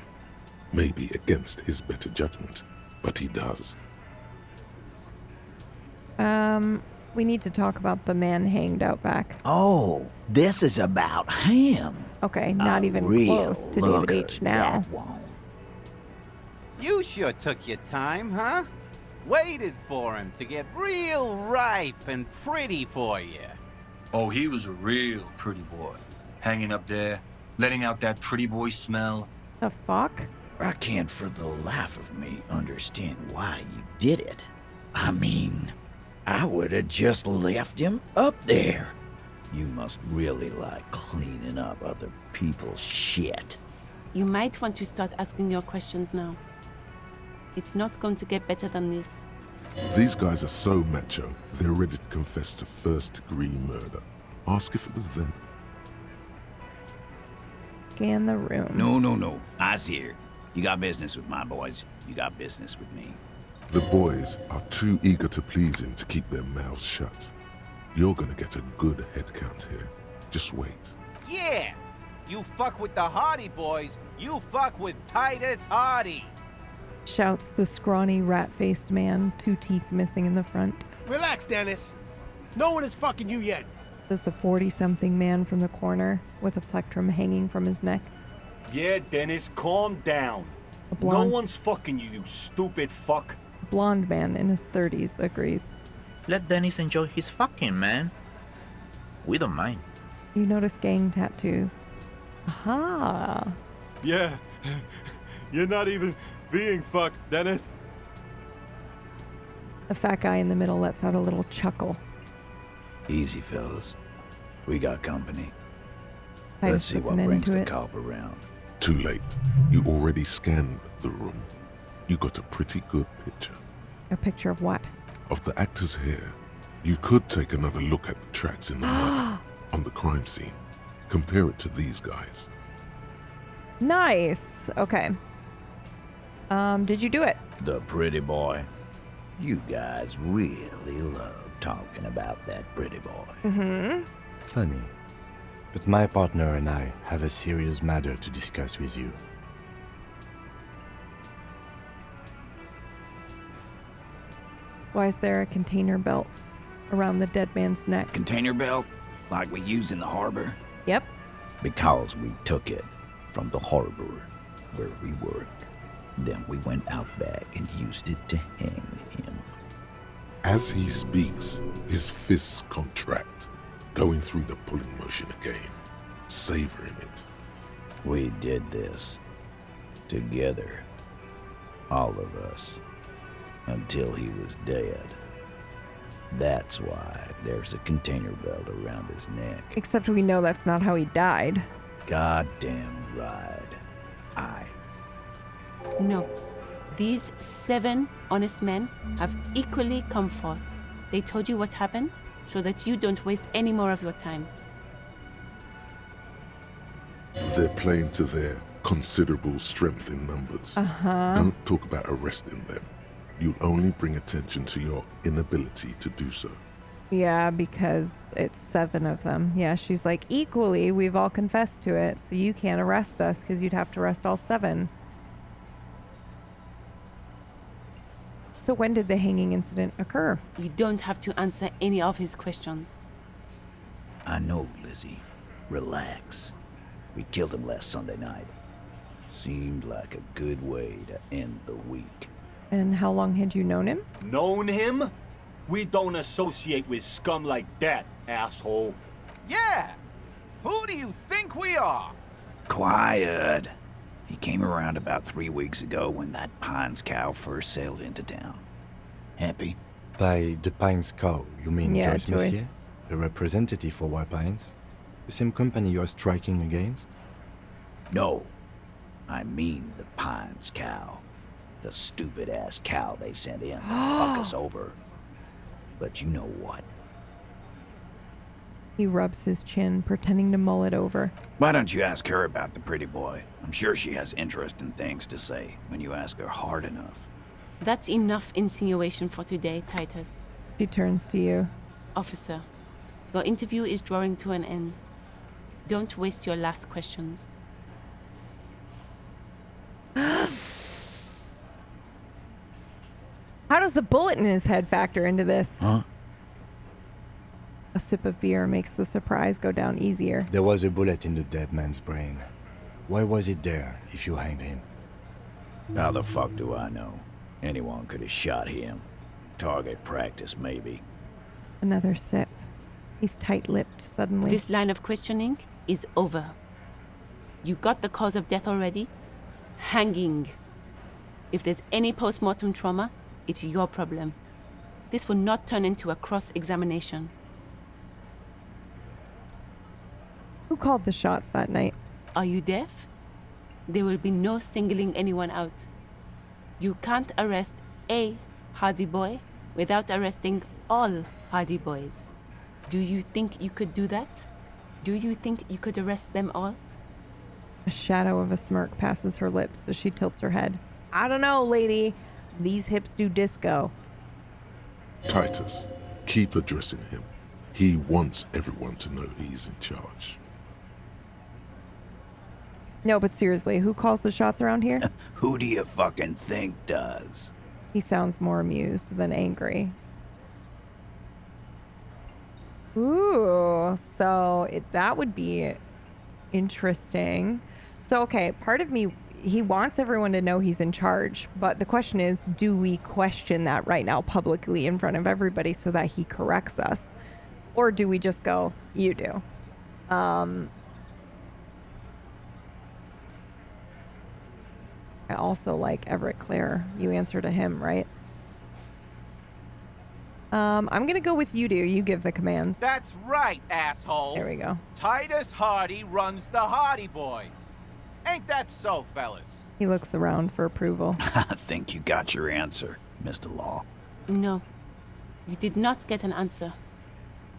Maybe against his better judgment, but he does. We need to talk about the man hanged out back. Oh, this is about him. Okay, not even close to David H now. You sure took your time, huh? Waited for him to get real ripe and pretty for you. Oh, he was a real pretty boy. Hanging up there, letting out that pretty boy smell. The fuck? I can't for the life of me understand why you did it. I mean, I would have just left him up there. You must really like cleaning up other people's shit. You might want to start asking your questions now. It's not going to get better than this. These guys are so macho, they're ready to confess to first-degree murder. Ask if it was them. Scan the room. No. I see here. You got business with my boys. You got business with me. The boys are too eager to please him to keep their mouths shut. You're gonna get a good head count here. Just wait. Yeah! You fuck with the Hardy boys, you fuck with Titus Hardy! Shouts the scrawny, rat-faced man, 2 teeth missing in the front. Relax, Dennis. No one is fucking you yet. Says the 40-something man from the corner, with a plectrum hanging from his neck. Yeah, Dennis, calm down. A blonde- No one's fucking you, you stupid fuck. Blonde man in his 30s agrees. Let Dennis enjoy his fucking, man. We don't mind. You notice gang tattoos. Aha! Yeah, you're not even being fucked, Dennis. The fat guy in the middle lets out a little chuckle. Easy, fellas. We got company. Titus Let's see what doesn't brings into the it. cop around. Too late. You already scanned the room. You got a pretty good picture. A picture of what? Of the actors here. You could take another look at the tracks in the mud on the crime scene. Compare it to these guys. Nice. Okay. Did you do it? The pretty boy. You guys really love talking about that pretty boy. Mm-hmm. Funny. But my partner and I have a serious matter to discuss with you. Why is there a container belt around the dead man's neck? Container belt? Like we use in the harbor? Yep. Because we took it from the harbor where we work. Then we went out back and used it to hang him. As he speaks, his fists contract, going through the pulling motion again, savoring it. We did this together, all of us, until he was dead. That's why there's a container belt around his neck. Except we know that's not how he died. Goddamn right. No. These 7 honest men have equally come forth. They told you what happened so that you don't waste any more of your time. They're playing to their considerable strength in numbers. Uh-huh. Don't talk about arresting them. You'll only bring attention to your inability to do so. Yeah, because it's 7 of them. Yeah, she's like, equally, we've all confessed to it, so you can't arrest us because you'd have to arrest all 7. So when did the hanging incident occur? You don't have to answer any of his questions. I know, Lizzie. Relax. We killed him last Sunday night. Seemed like a good way to end the week. And how long had you known him? Known him? We don't associate with scum like that, asshole. Yeah! Who do you think we are? Quiet. He came around about 3 weeks ago when that Pines cow first sailed into town. Happy? By the Pines cow, you mean Yeah, Joyce Joyce. Messier? The representative for White Pines? The same company you are striking against? No. I mean the Pines cow. The stupid-ass cow they sent in to fuck us over. But you know what? He rubs his chin, pretending to mull it over. Why don't you ask her about the pretty boy? I'm sure she has interesting things to say when you ask her hard enough. That's enough insinuation for today, Titus. She turns to you. Officer, your interview is drawing to an end. Don't waste your last questions. How does the bullet in his head factor into this? Huh? A sip of beer makes the surprise go down easier. There was a bullet in the dead man's brain. Why was it there if you hanged him? How the fuck do I know? Anyone could have shot him. Target practice, maybe. Another sip. He's tight-lipped suddenly. This line of questioning is over. You got the cause of death already? Hanging. If there's any post-mortem trauma, it's your problem. This will not turn into a cross-examination. Who called the shots that night? Are you deaf? There will be no singling anyone out. You can't arrest a Hardy Boy without arresting all Hardy Boys. Do you think you could do that? Do you think you could arrest them all? A shadow of a smirk passes her lips as she tilts her head. I don't know, lady. These hips do disco. Titus, keep addressing him. He wants everyone to know he's in charge. No, but seriously, who calls the shots around here? Who do you fucking think does? He sounds more amused than angry. Ooh, so that would be interesting. So, okay, part of me, he wants everyone to know he's in charge, but the question is, do we question that right now publicly in front of everybody so that he corrects us? Or do we just go, you do? I also like Everett Clare. You answer to him, right? I'm going to go with you do. You give the commands. That's right, asshole. There we go. Titus Hardy runs the Hardy Boys. Ain't that so, fellas? He looks around for approval. I think you got your answer, Mr. Law. No, you did not get an answer.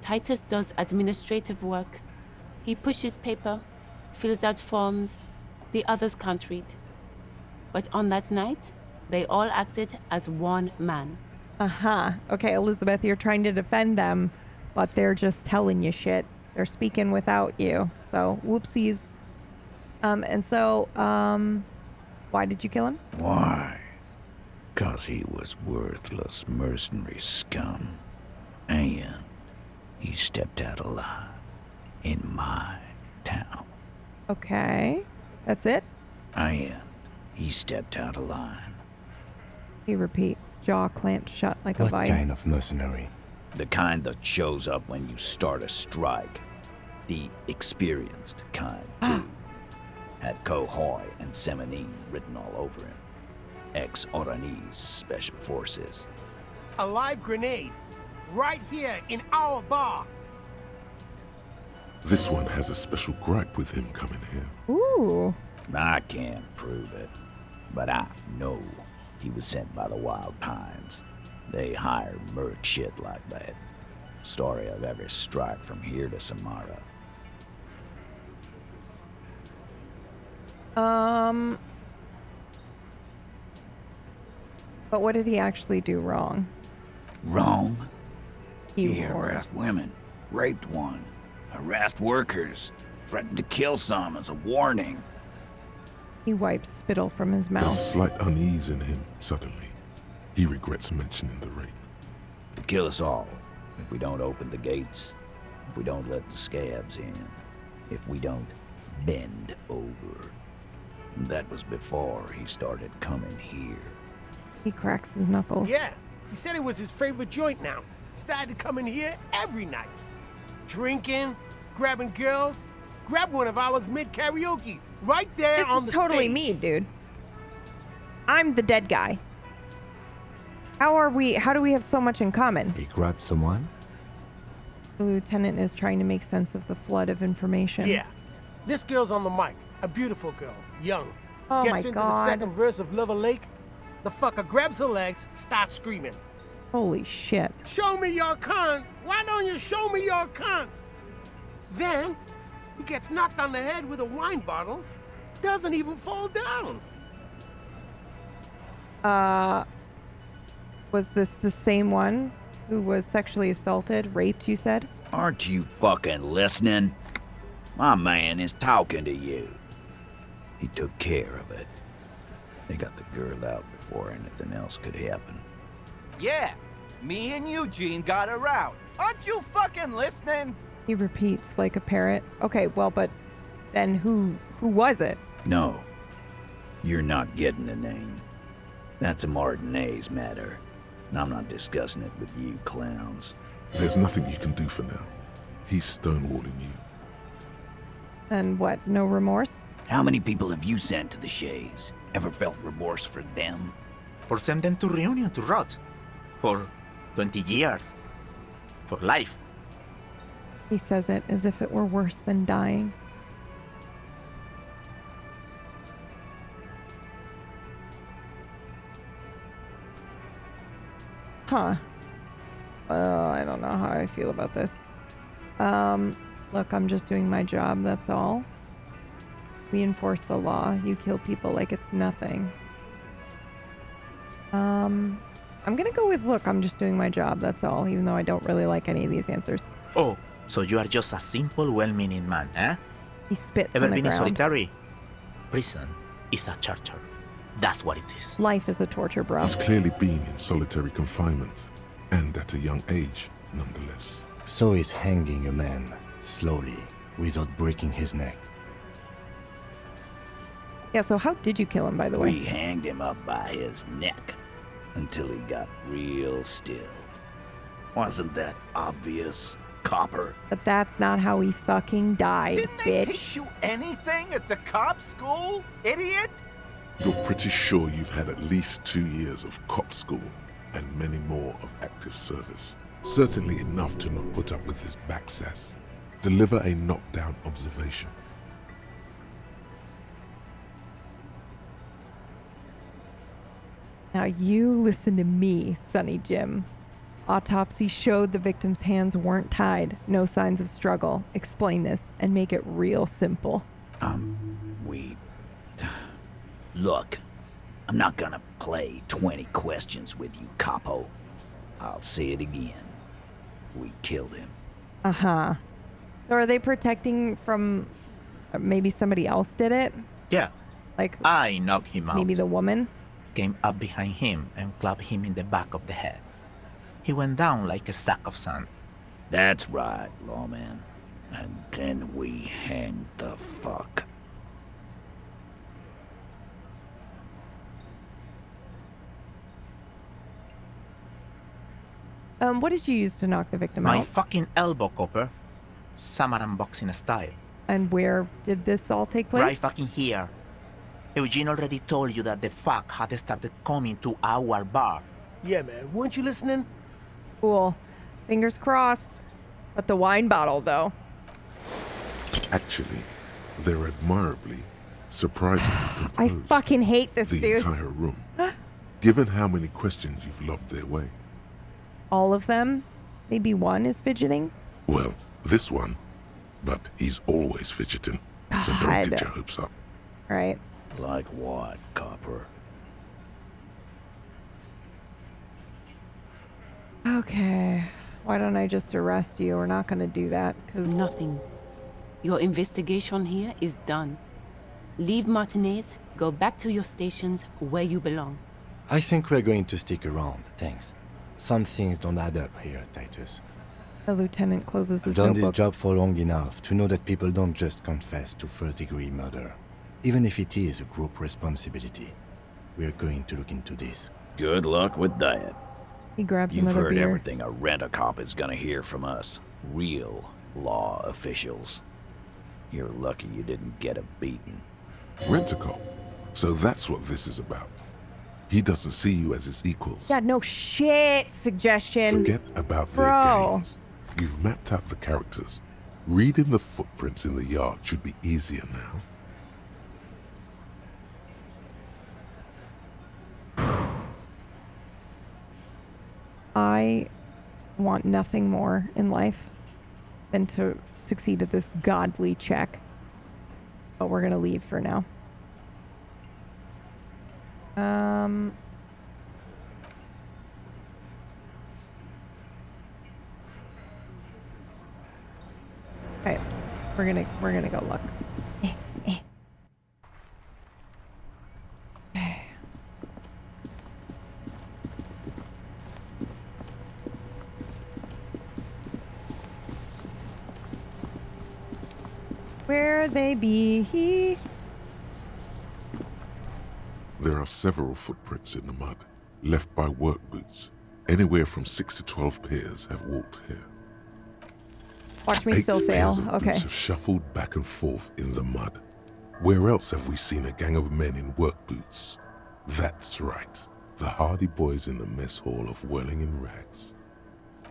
Titus does administrative work. He pushes paper, fills out forms. The others can't read. But on that night, they all acted as one man. Okay, Elizabeth, you're trying to defend them, but they're just telling you shit. They're speaking without you. So, whoopsies. Why did you kill him? Why? 'Cause he was worthless mercenary scum. And he stepped out alive in my town. Okay, that's it? And he stepped out of line. He repeats, jaw clamped shut like a What vice. kind of mercenary? The kind that shows up when you start a strike. The experienced kind, too. Had Cohoy and Semenine written all over him. Ex-Oranese Special Forces. A live grenade. Right here in our bar. This one has a special gripe with him coming here. Ooh. I can't prove it, but I know he was sent by the Wild Pines. They hire merc shit like that. Story of every strike from here to Samara. But what did he actually do wrong? Wrong? He harassed women, raped one, harassed workers, threatened to kill some as a warning. He wipes spittle from his There's mouth. slight unease in him suddenly. He regrets mentioning the rape. To kill us all, if we don't open the gates, if we don't let the scabs in, if we don't bend over. That was before he started coming here. He cracks his knuckles. Yeah, he said it was his favorite joint now. Started coming here every night. Drinking, grabbing girls. Grab one of ours mid-karaoke. Right there This on is the totally stage. me, dude. I'm the dead guy. How do we have so much in common? He grabbed someone? The lieutenant is trying to make sense of the flood of information. Yeah. This girl's on the mic. A beautiful girl. Young. Oh Gets my into God. the second verse of Lover Lake. The fucker grabs her legs, starts screaming. Holy shit. Show me your cunt! Why don't you show me your cunt? Then, he gets knocked on the head with a wine bottle, doesn't even fall down. Was this the same one who was sexually assaulted, raped, you said? Aren't you fucking listening? My man is talking to you. He took care of it. They got the girl out before anything else could happen. Yeah, me and Eugene got her out. Aren't you fucking listening? He repeats like a parrot. Okay, well, but then who was it? No, you're not getting the name. That's a Martinez matter, and I'm not discussing it with you clowns. There's nothing you can do for now. He's stonewalling you. And what, no remorse? How many people have you sent to the Shays? Ever felt remorse for them? For send them to Reunion to rot. For 20 years. For life. He says it as if it were worse than dying. Huh. I don't know how I feel about this. Look, I'm just doing my job, that's all. We enforce the law. You kill people like it's nothing. I'm gonna go with, look, I'm just doing my job, that's all, even though I don't really like any of these answers. Oh, so you are just a simple, well-meaning man, eh? He spits Ever on the been in ground. solitary? Prison is a torture. That's what it is. Life is a torture, bro. He's clearly been in solitary confinement, and at a young age, nonetheless. So he's hanging a man, slowly, without breaking his neck. Yeah, so how did you kill him, by the way? We hanged him up by his neck until he got real still. Wasn't that obvious, Copper? But that's not how he fucking died, Didn't they bitch. teach you anything at the cop school, idiot? You're pretty sure you've had at least 2 years of cop school and many more of active service. Certainly enough to not put up with this backsass. Deliver a knockdown observation. Now you listen to me, Sonny Jim. Autopsy showed the victim's hands weren't tied. No signs of struggle. Explain this and make it real simple. Look, I'm not gonna play 20 questions with you, Capo. I'll say it again. We killed him. Uh-huh. So are they protecting from... maybe somebody else did it? Yeah. Like... I knocked him out. Maybe the woman? Came up behind him and clubbed him in the back of the head. He went down like a sack of sand. That's right, lawman. And then we hanged the fuck. What did you use to knock the victim My out? fucking elbow, Copper. Samaran boxing style. And where did this all take place? Right fucking here. Eugene already told you that the fuck had started coming to our bar. Yeah, man, weren't you listening? Cool. Fingers crossed. But the wine bottle, though. Actually, they're admirably, surprisingly I composed. fucking hate this, The dude. entire room. Given how many questions you've lobbed their way. All of them? Maybe one is fidgeting? Well, this one. But he's always fidgeting. So don't get your hopes up. Right. Like what, Copper? Okay. Why don't I just arrest you? We're not going to do that, because... Nothing. Your investigation here is done. Leave Martinez, go back to your stations where you belong. I think we're going to stick around, thanks. Some things don't add up here, Titus. The lieutenant closes I've his done this notebook. job for long enough to know that people don't just confess to first-degree murder. Even if it is a group responsibility. We're going to look into this. Good luck with that. He grabs You've another heard beer. everything a rent-a-cop is gonna hear from us. Real law officials. You're lucky you didn't get a beating. Rent-a-cop. So that's what this is about. He doesn't see you as his equals. Yeah, no shit suggestion. Forget about Bro. their games. You've mapped out the characters. Reading the footprints in the yard should be easier now. I want nothing more in life than to succeed at this godly check. But we're gonna leave for now. Okay, we're gonna go look. Where they be? There are several footprints in the mud, left by work boots. Anywhere from 6 to 12 pairs have walked here. Watch me 8 still fail. pairs of Okay. boots have shuffled back and forth in the mud. Where else have we seen a gang of men in work boots? That's right, the hardy boys in the mess hall of Whirling in Rags.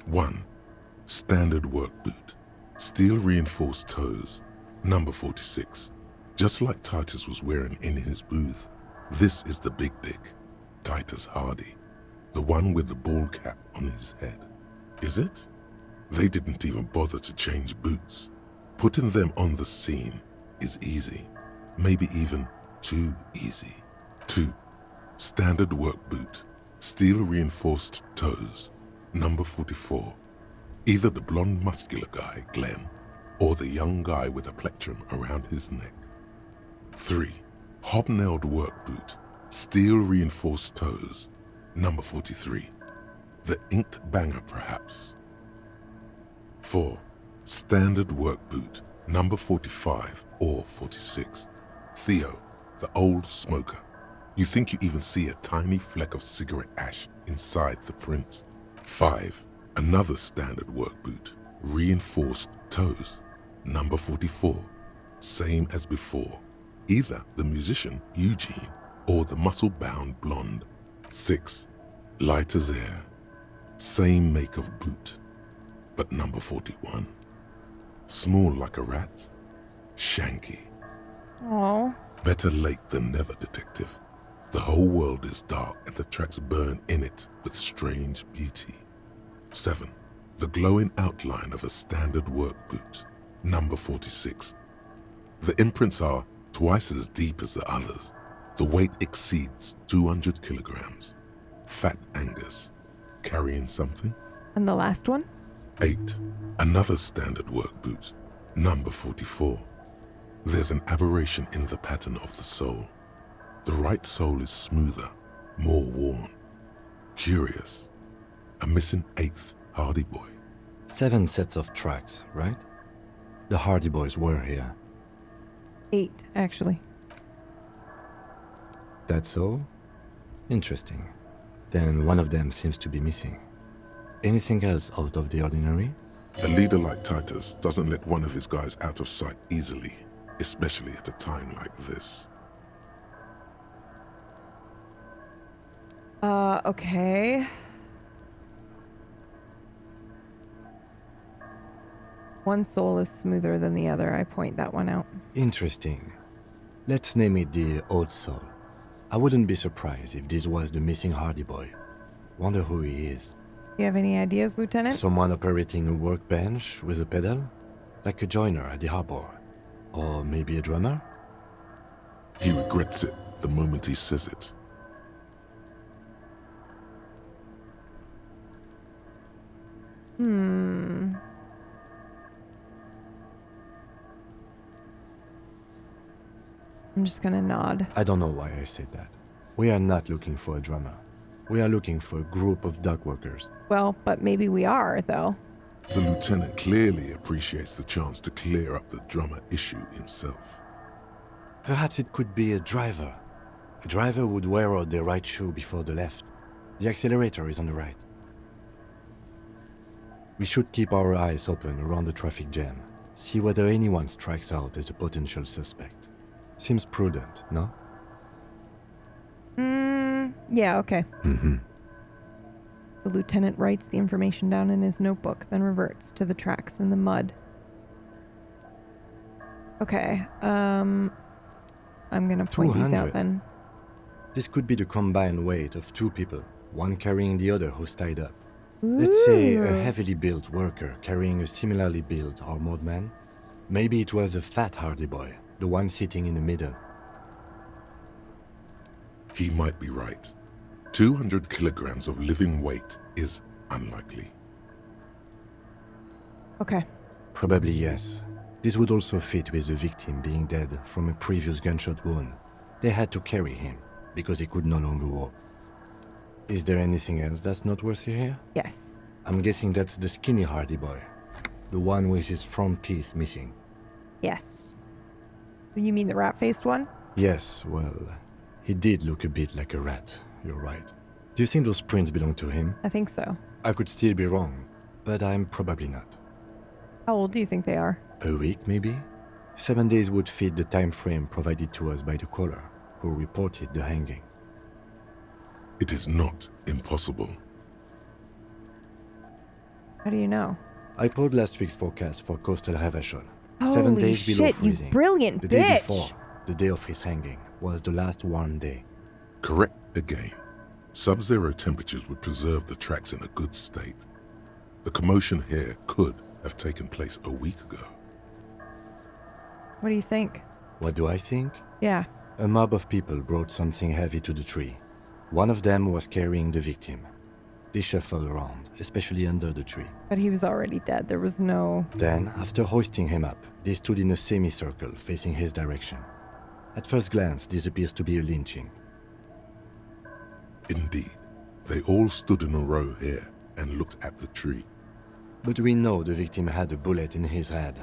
1. Standard work boot. Steel reinforced toes. Number 46. Just like Titus was wearing in his booth. This is the big dick, Titus Hardy. The one with the bald cap on his head. Is it? They didn't even bother to change boots. Putting them on the scene is easy. Maybe even too easy. 2. Standard work boot. Steel reinforced toes. Number 44. Either the blonde muscular guy, Glenn, or the young guy with a plectrum around his neck. 3. Hobnailed work boot. Steel reinforced toes. Number 43. The inked banger, perhaps. 4. Standard work boot. Number 45 or 46. Theo, the old smoker. You think you even see a tiny fleck of cigarette ash inside the print. 5. Another standard work boot. Reinforced toes. Number 44. Same as before. Either the musician, Eugene, or the muscle-bound blonde. 6. Light as air. Same make of boot. But number 41. Small like a rat. Shanky. Oh. Better late than never, detective. The whole world is dark and the tracks burn in it with strange beauty. 7. The glowing outline of a standard work boot. Number 46. The imprints are twice as deep as the others. The weight exceeds 200 kilograms. Fat Angus. Carrying something? And the last one? 8. Another standard work boot. Number 44. There's an aberration in the pattern of the sole. The right sole is smoother, more worn. Curious. A missing 8th Hardy Boy. 7 sets of tracks, right? The Hardy Boys were here. 8, actually. That's all? Interesting. Then one of them seems to be missing. Anything else out of the ordinary? A leader like Titus doesn't let one of his guys out of sight easily, especially at a time like this. Okay. One sole is smoother than the other. I point that one out. Interesting. Let's name it the Old Soul. I wouldn't be surprised if this was the missing Hardy Boy. Wonder who he is. You have any ideas, Lieutenant? Someone operating a workbench with a pedal? Like a joiner at the harbor? Or maybe a drummer? He regrets it the moment he says it. I'm just gonna nod. I don't know why I said that. We are not looking for a drummer. We are looking for a group of dock workers. Well, but maybe we are, though. The lieutenant clearly appreciates the chance to clear up the drummer issue himself. Perhaps it could be a driver. A driver would wear out the right shoe before the left. The accelerator is on the right. We should keep our eyes open around the traffic jam. See whether anyone strikes out as a potential suspect. Seems prudent, no? Yeah, okay. Mm-hmm. The lieutenant writes the information down in his notebook, then reverts to the tracks in the mud. Okay, I'm gonna point these out 200. then. This could be the combined weight of 2 people, one carrying the other who's tied up. Let's say a heavily built worker carrying a similarly built armored man. Maybe it was a fat hardy boy, the one sitting in the middle. He might be right. 200 kilograms of living weight is unlikely. Okay. Probably yes. This would also fit with the victim being dead from a previous gunshot wound. They had to carry him, because he could no longer walk. Is there anything else that's noteworthy here? Yes. I'm guessing that's the skinny hardy boy. The one with his front teeth missing. Yes. You mean the rat-faced one? Yes, well, he did look a bit like a rat. You're right. Do you think those prints belong to him? I think so. I could still be wrong, but I'm probably not. How old do you think they are? A week, maybe? 7 days would fit the time frame provided to us by the caller, who reported the hanging. It is not impossible. How do you know? I pulled last week's forecast for coastal Havashon. Holy 7 days below shit, freezing. You brilliant the bitch! day before, the day of his hanging, was the last warm day. Correct again. Sub-zero temperatures would preserve the tracks in a good state. The commotion here could have taken place a week ago. What do you think? What do I think? Yeah. A mob of people brought something heavy to the tree. One of them was carrying the victim. They shuffled around, especially under the tree. But he was already dead. There was no... Then, after hoisting him up, they stood in a semicircle facing his direction. At first glance, this appears to be a lynching. Indeed. They all stood in a row here and looked at the tree. But we know the victim had a bullet in his head.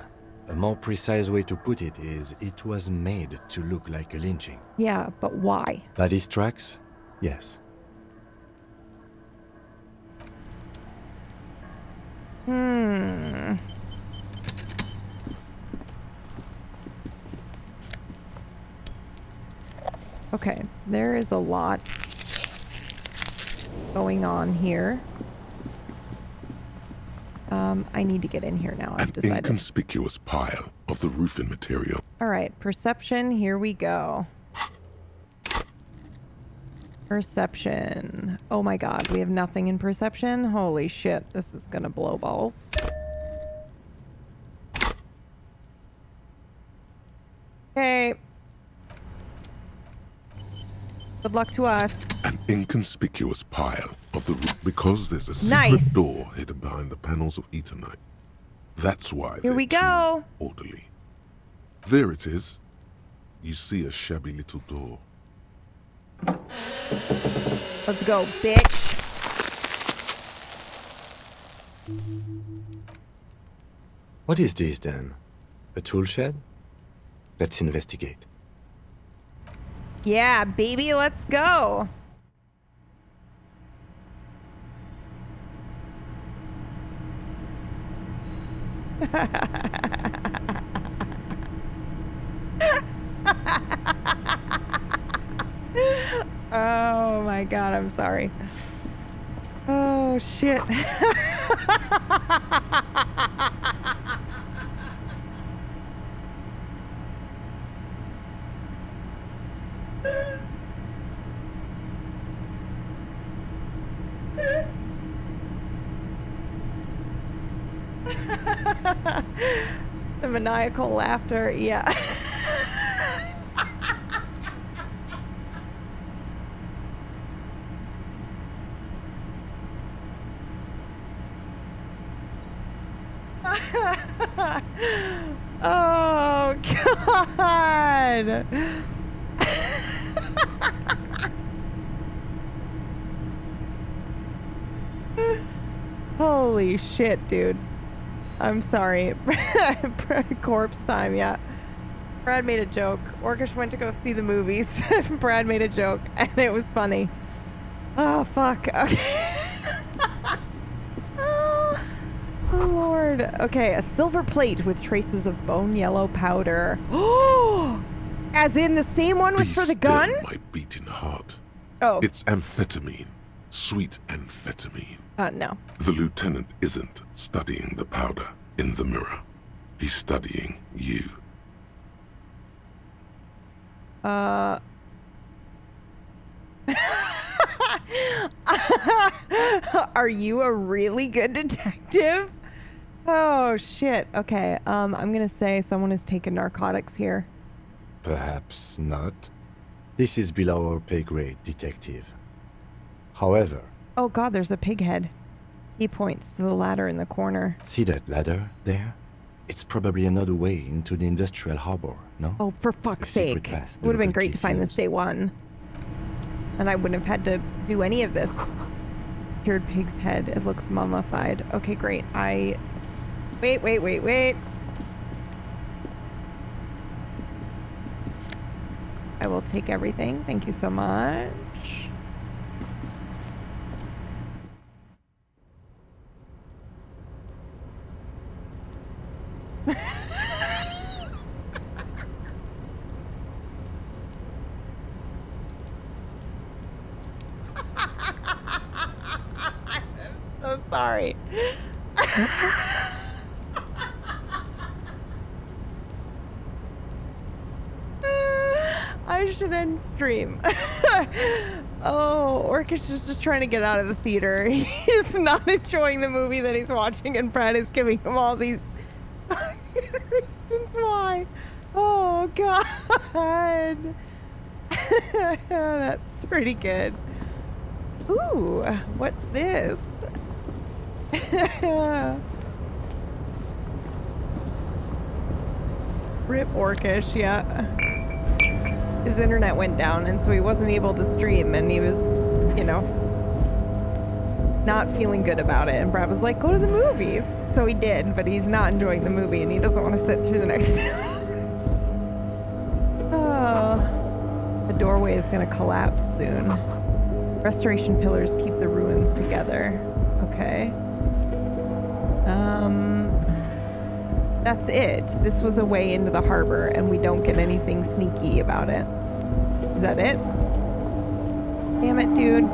A more precise way to put it is, it was made to look like a lynching. Yeah, but why? By these tracks? Yes. Okay, there is a lot going on here. I need to get in here now, I've decided. An inconspicuous pile of the roofing material. All right, perception, here we go. Perception. Oh my god, we have nothing in perception? Holy shit, this is gonna blow balls. Okay. Good luck to us. An inconspicuous pile of the roof because there's a secret door hidden behind the panels of Eternite. That's why here we go. Orderly. There it is. You see a shabby little door. Let's go, bitch. What is this then? A tool shed? Let's investigate. Yeah, baby, let's go. Oh my god, I'm sorry. Oh shit. The maniacal laughter, yeah. Oh god. Holy shit, dude. I'm sorry. Corpse time, yeah. Brad made a joke. Orcish went to go see the movies. Brad made a joke, and it was funny. Oh, fuck. Okay. Oh, Lord. Okay, a silver plate with traces of bone yellow powder. Oh! As in the same one was for the gun? My beating heart. Oh. It's amphetamine. Sweet amphetamine. No. The lieutenant isn't studying the powder in the mirror. He's studying you. Are you a really good detective? Oh, shit. Okay, I'm gonna say someone has taken narcotics here. Perhaps not. This is below our pay grade, detective. However... Oh god, there's a pig head. He points to the ladder in the corner. See that ladder there? It's probably another way into the industrial harbor, no? Oh, for fuck's sake. It would have been great to find this day one. And I wouldn't have had to do any of this. Cured pig's head. It looks mummified. Okay, great. Wait. I will take everything. Thank you so much. I'm so sorry. I should end stream. Oh, Orcish is just trying to get out of the theater. He's not enjoying the movie that he's watching, and Brad is giving him all these reasons why. Oh, God. That's pretty good. Ooh, what's this? Rip Orcish, yeah. His internet went down, and so he wasn't able to stream, and he was, you know, not feeling good about it. And Brad was like, go to the movies. So he did, but he's not enjoying the movie, and he doesn't want to sit through the next 2 hours. Oh, the doorway is going to collapse soon. Restoration pillars keep the ruins together. Okay. That's it. This was a way into the harbor, and we don't get anything sneaky about it. Is that it? Damn it, dude.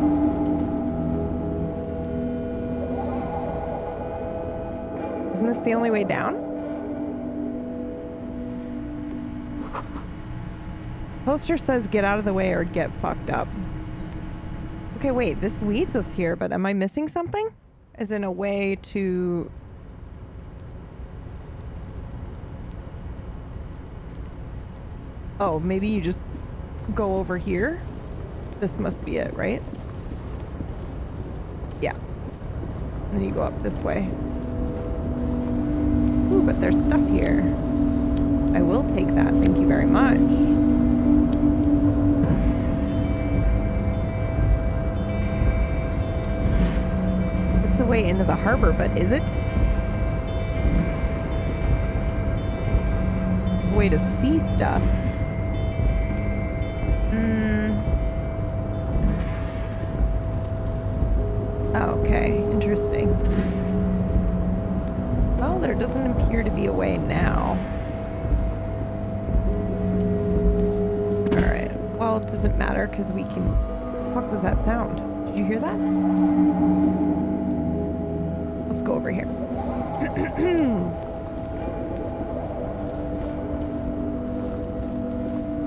Isn't this the only way down? Poster says get out of the way or get fucked up. Okay, wait, this leads us here, but am I missing something? As in a way to... Oh, maybe you just go over here? This must be it, right? Yeah. And then you go up this way. Ooh, but there's stuff here. I will take that, thank you very much. It's a way into the harbor, but is it? A way to see stuff. Okay, interesting. Well, there doesn't appear to be a way now. Alright, well, it doesn't matter because we can... What the fuck was that sound? Did you hear that? Let's go over here.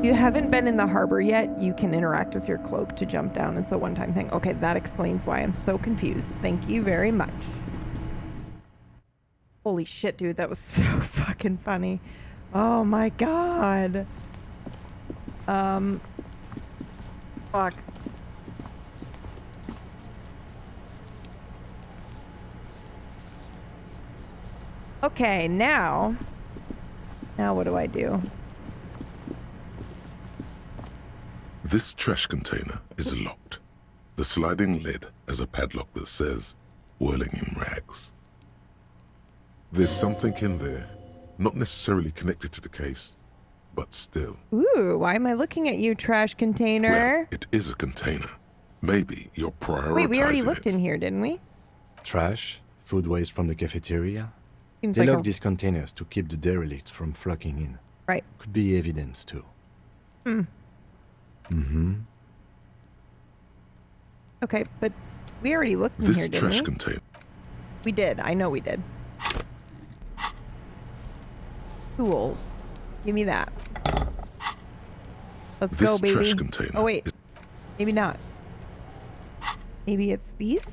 You haven't been in the harbor yet, you can interact with your cloak to jump down. It's a one-time thing. Okay, that explains why I'm so confused. Thank you very much. Holy shit, dude, that was so fucking funny. Oh my god. Fuck. Okay, now what do I do? This trash container is locked. The sliding lid has a padlock that says, whirling in rags. There's something in there, not necessarily connected to the case, but still. Ooh, why am I looking at you, trash container? Well, it is a container. Maybe you're prioritizing Wait, we already looked in here, didn't we? Trash, food waste from the cafeteria. Seems They like lock these containers to keep the derelicts from flocking in. Right. Could be evidence too. Okay, but we already looked in This here, didn't trash we? container. We did. I know we did. Tools. Give me that. Let's go, This baby. trash container Oh, wait. Maybe not. Maybe it's these?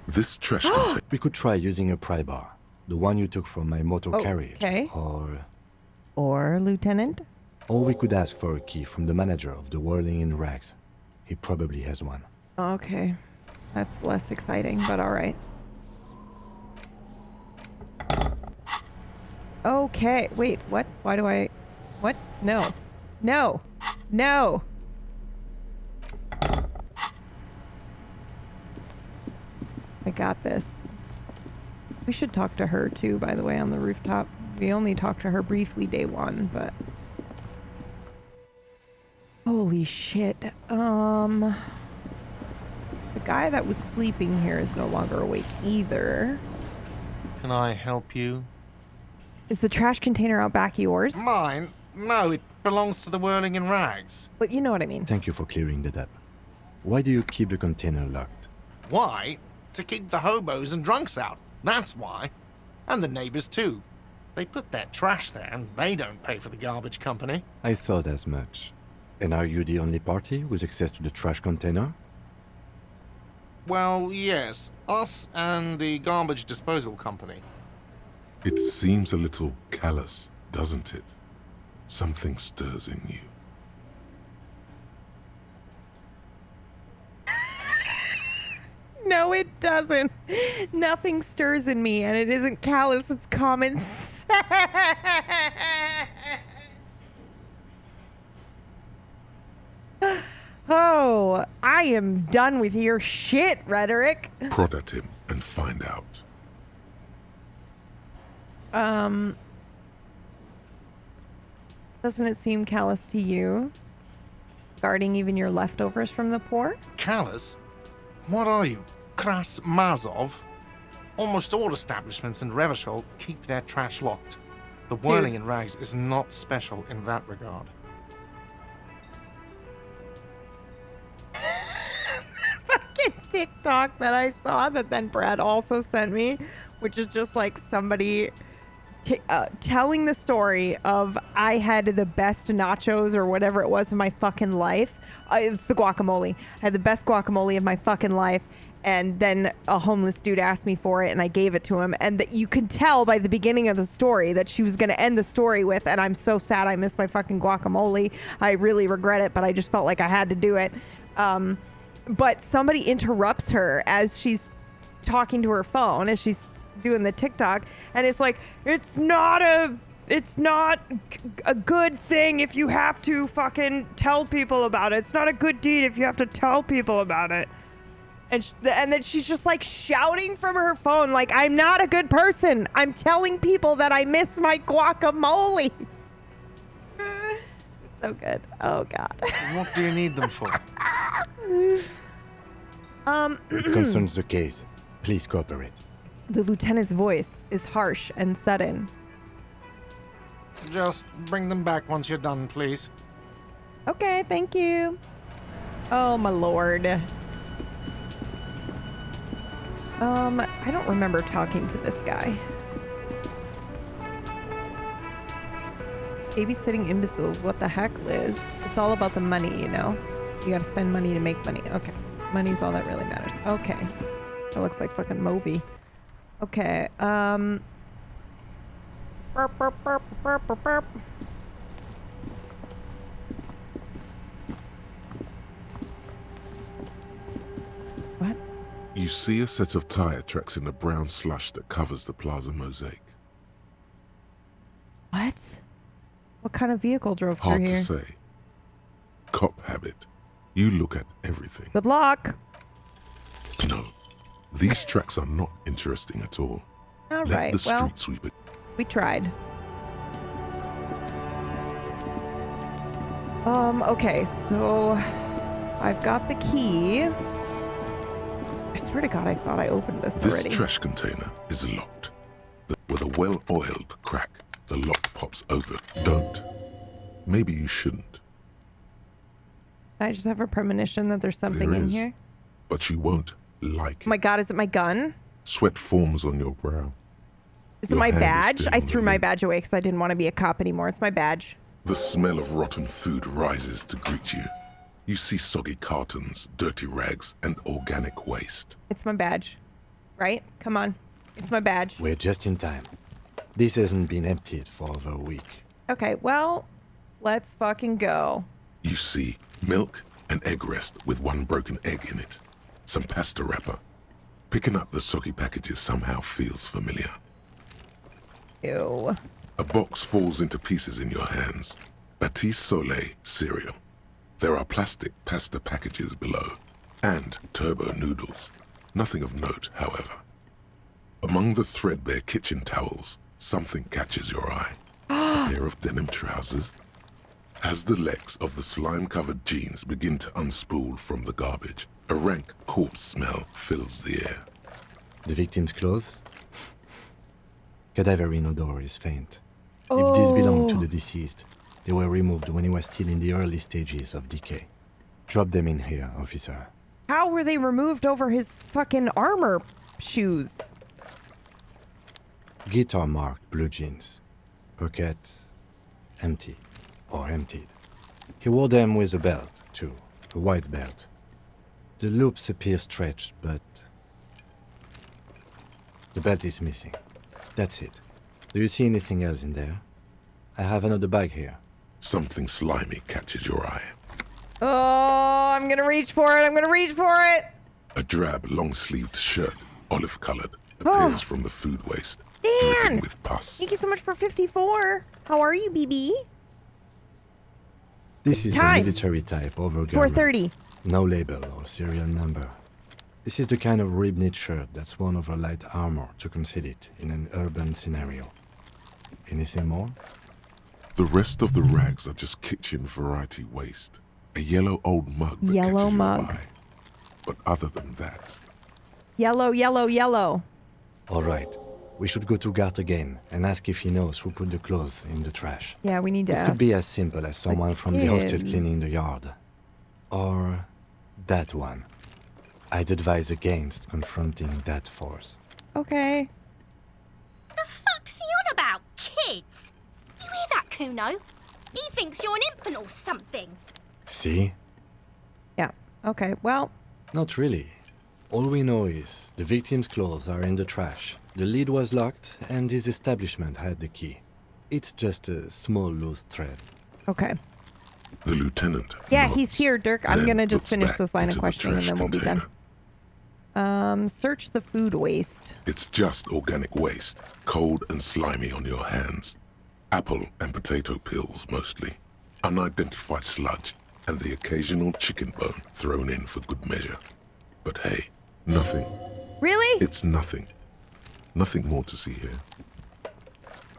This trash container. We could try using a pry bar. The one you took from my motor carriage. Okay. Or, Lieutenant? Or we could ask for a key from the manager of the Whirling in Rags. He probably has one. Okay. That's less exciting, but alright. Okay, wait, what? Why do I... What? No. No! No! I got this. We should talk to her too, by the way, on the rooftop. We only talked to her briefly day one, but... Holy shit. The guy that was sleeping here is no longer awake either. Can I help you? Is the trash container out back yours? Mine? No, it belongs to the Whirling in Rags. But you know what I mean. Thank you for clearing that up. Why do you keep the container locked? Why? To keep the hobos and drunks out. That's why. And the neighbors too. They put their trash there and they don't pay for the garbage company. I thought as much. And are you the only party with access to the trash container? Well, yes. Us and the garbage disposal company. It seems a little callous, doesn't it? Something stirs in you. No, it doesn't. Nothing stirs in me, and it isn't callous, it's common sense. Oh, I am done with your shit, Rhetoric. Prod at him and find out. Doesn't it seem callous to you? Guarding even your leftovers from the poor? Callous? What are you, Kras Mazov? Almost all establishments in Revachol keep their trash locked. The Whirling in Rags is not special in that regard. Fucking TikTok that I saw that then Brad also sent me, which is just like somebody telling the story of I had the best nachos or whatever it was in my fucking life. It's the guacamole. I had the best guacamole of my fucking life. And then a homeless dude asked me for it and I gave it to him. And that you could tell by the beginning of the story that she was going to end the story with, and I'm so sad I missed my fucking guacamole. I really regret it, but I just felt like I had to do it. But somebody interrupts her as she's talking to her phone, as she's doing the TikTok, and it's like, it's not a good thing if you have to fucking tell people about it. It's not a good deed if you have to tell people about it. And then she's just like shouting from her phone, like, I'm not a good person. I'm telling people that I miss my guacamole. So good. Oh, God. What do you need them for? It concerns the case. Please cooperate. The lieutenant's voice is harsh and sudden. Just bring them back once you're done, please. Okay, thank you. Oh, my lord. I don't remember talking to this guy. Babysitting imbeciles, what the heck, Liz? It's all about the money, you know? You gotta spend money to make money. Okay. Money's all that really matters. Okay. That looks like fucking Moby. Okay, burp, burp, burp, burp, burp, burp. What? You see a set of tire tracks in the brown slush that covers the plaza mosaic. What? What kind of vehicle drove through Hard here? to say. Cop habit. You look at everything. Good luck. No, these tracks are not interesting at all. All Let right, the well, street sweeper. we tried. Okay, so I've got the key. I swear to God, I thought I opened this already. This trash container is locked. With a well-oiled crack, the lock pops open. Don't. Maybe you shouldn't. I just have a premonition that there's something There in is, here. But you won't like Oh my God, is it my gun? Sweat forms on your brow. Is it Your my hand is badge? still I on the threw my lid. badge away because I didn't want to be a cop anymore. It's my badge. The smell of rotten food rises to greet you. You see soggy cartons, dirty rags, and organic waste. It's my badge. Right? Come on. It's my badge. We're just in time. This hasn't been emptied for over a week. Okay, well, let's fucking go. You see milk and egg rest with one broken egg in it. Some pasta wrapper. Picking up the soggy packages somehow feels familiar. Ew. A box falls into pieces in your hands. Batiste Soleil cereal. There are plastic pasta packages below. And turbo noodles. Nothing of note, however. Among the threadbare kitchen towels, something catches your eye. A pair of denim trousers. As the legs of the slime-covered jeans begin to unspool from the garbage, a rank corpse smell fills the air. The victim's clothes? Cadaverine odor is faint. If these belong to the deceased, they were removed when he was still in the early stages of decay. Drop them in here, officer. How were they removed over his fucking armor shoes? Guitar marked blue jeans. Pockets empty or emptied. He wore them with a belt, too. A white belt. The loops appear stretched, but the belt is missing. That's it. Do you see anything else in there? I have another bag here. Something slimy catches your eye. Oh, I'm gonna reach for it. A drab, long-sleeved shirt, olive-colored, appears from the food waste, dripping with pus. Thank you so much for 54. How are you, BB? This is time. a military type overgarment. 4:30. No label or serial number. This is the kind of rib-knit shirt that's worn over light armor to conceal it in an urban scenario. Anything more? The rest of the rags are just kitchen variety waste. A yellow old mug that catches your eye. But other than that... Yellow, yellow, yellow. All right. We should go to Gart again and ask if he knows who put the clothes in the trash. Yeah, we need to It ask. could be as simple as someone from the hostel kids. cleaning the yard. Or that one. I'd advise against confronting that force. Okay. The fuck's he on about, kids? You hear that, Kuno? He thinks you're an infant or something. See? Yeah. Okay, well. Not really. All we know is the victim's clothes are in the trash. The lid was locked, and his establishment had the key. It's just a small loose thread. Okay. The lieutenant. Yeah, nods, he's here, Dirk. I'm then gonna just looks finish back this line of into the questioning and trash then we'll be done. Search the food waste. It's just organic waste, cold and slimy on your hands. Apple and potato peels, mostly. Unidentified sludge, and the occasional chicken bone thrown in for good measure. But hey, nothing. Really? It's nothing. Nothing more to see here.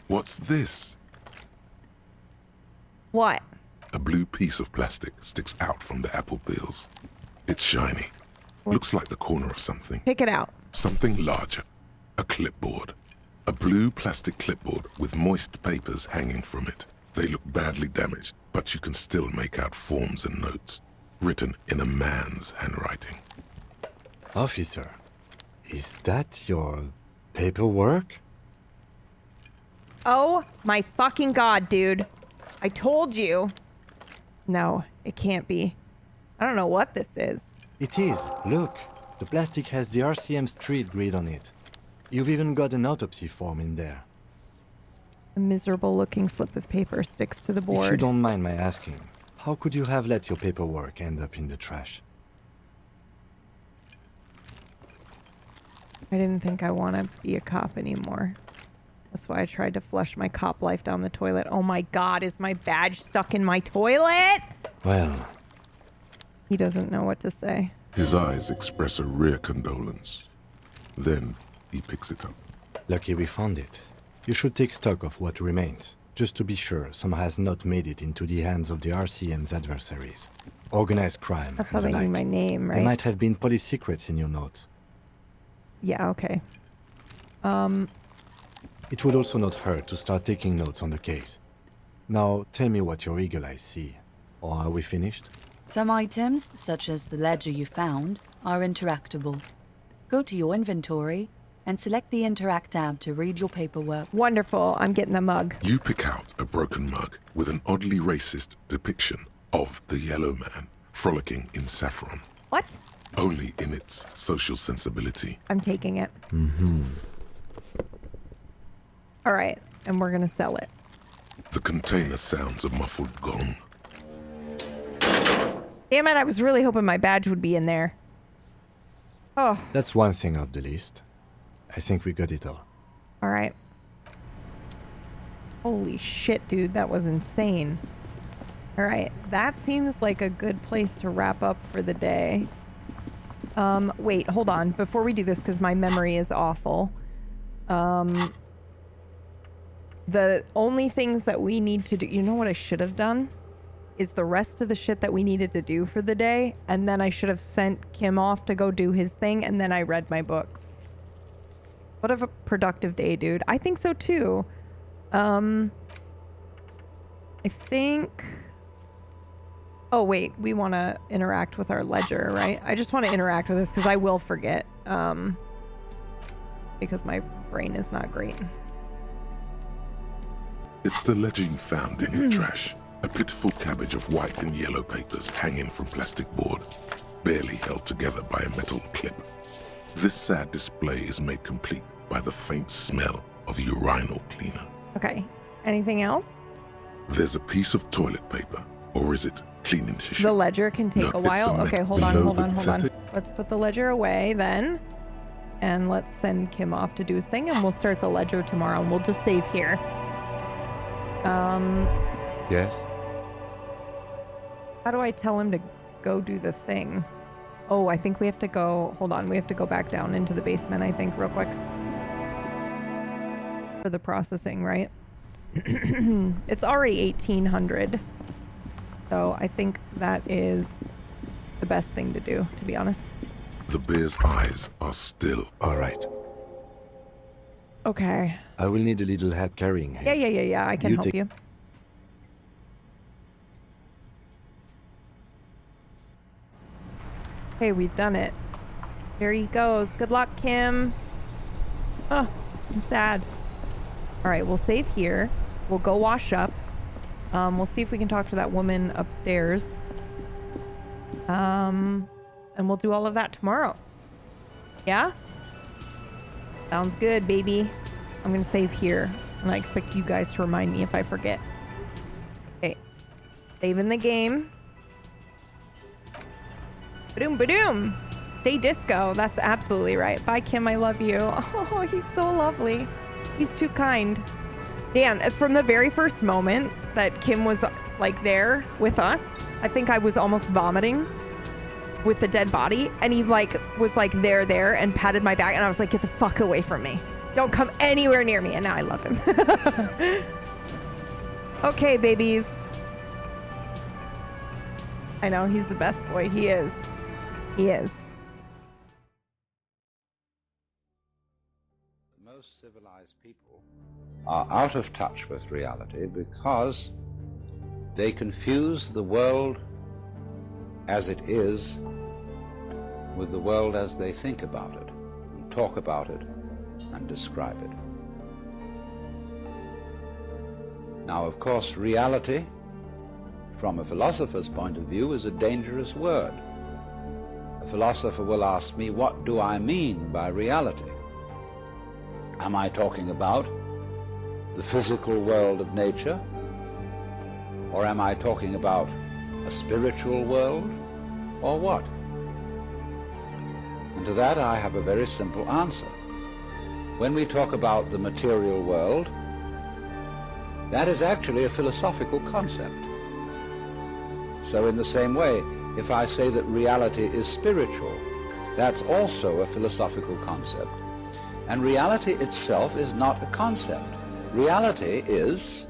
What's this? What? A blue piece of plastic sticks out from the apple peels. It's shiny. Looks like the corner of something. Pick it out. Something larger. A clipboard. A blue plastic clipboard with moist papers hanging from it. They look badly damaged, but you can still make out forms and notes, written in a man's handwriting. Officer, is that your paperwork? Oh my fucking god, dude. I told you. No, it can't be. I don't know what this is. It is. Look, the plastic has the RCM street grid on it. You've even got an autopsy form in there. A miserable looking slip of paper sticks to the If you board. don't mind my asking, how could you have let your paperwork end up in the trash? I didn't think I want to be a cop anymore. That's why I tried to flush my cop life down the toilet. Oh my god, is my badge stuck in my toilet? Well, he doesn't know what to say. His eyes express a rare condolence. Then he picks it up. Lucky we found it. You should take stock of what remains, just to be sure some has not made it into the hands of the RCM's adversaries. Organized crime. That's how and the they knew like. my name, right? There might have been police secrets in your notes. Yeah, okay. It would also not hurt to start taking notes on the case. Now, tell me what your eagle eyes see. Or are we finished? Some items, such as the ledger you found, are interactable. Go to your inventory and select the Interact tab to read your paperwork. Wonderful. I'm getting the mug. You pick out a broken mug with an oddly racist depiction of the yellow man frolicking in saffron. What? Only in its social sensibility. I'm taking it. Mm-hmm. All right, and we're gonna sell it. The container sounds a muffled gong. Damn it, I was really hoping my badge would be in there. Oh. That's one thing off the list. I think we got it all. All right. Holy shit, dude, that was insane. All right, that seems like a good place to wrap up for the day. Wait, hold on. Before we do this, because my memory is awful. The only things that we need to do, you know what I should have done? Is the rest of the shit that we needed to do for the day, and then I should have sent Kim off to go do his thing, and then I read my books. What a productive day, dude. I think so too. I think... Oh, wait, we want to interact with our ledger, right? I just want to interact with this because I will forget. Because my brain is not great. It's the ledger you found in the trash. A pitiful cabbage of white and yellow papers hanging from plastic board, barely held together by a metal clip. This sad display is made complete by the faint smell of urinal cleaner. Okay. Anything else? There's a piece of toilet paper, or is it cleaning tissue? The ledger can take a while. Okay, hold on. pathetic- Let's put the ledger away then. And let's send Kim off to do his thing, and we'll start the ledger tomorrow, and we'll just save here. Yes? How do I tell him to go do the thing? Oh, I think we have to go... Hold on, we have to go back down into the basement, I think, real quick. For the processing, right? It's already 1800. So I think that is the best thing to do, to be honest. The bear's eyes are still. All right. Okay. I will need a little help carrying him. Yeah. I can help you. Okay, we've done it. There he goes. Good luck, Kim. Oh, I'm sad. All right, we'll save here. We'll go wash up. We'll see if we can talk to that woman upstairs. And we'll do all of that tomorrow. Yeah? Sounds good, baby. I'm gonna save here. And I expect you guys to remind me if I forget. Okay. Saving the game. Ba-doom, ba-doom. Stay disco. That's absolutely right. Bye, Kim. I love you. Oh, he's so lovely. He's too kind. Dan, from the very first moment that Kim was like there with us, I think I was almost vomiting with the dead body, and he like was like there and patted my back, and I was like, get the fuck away from me. Don't come anywhere near me. And now I love him. Okay, babies. I know, he's the best boy. He is. He is. Most civilized people are out of touch with reality because they confuse the world as it is with the world as they think about it, and talk about it, and describe it. Now, of course, reality, from a philosopher's point of view, is a dangerous word. A philosopher will ask me, what do I mean by reality? Am I talking about the physical world of nature? Or am I talking about a spiritual world? Or what? And to that I have a very simple answer. When we talk about the material world, that is actually a philosophical concept. So in the same way, if I say that reality is spiritual, that's also a philosophical concept. And reality itself is not a concept. Reality is...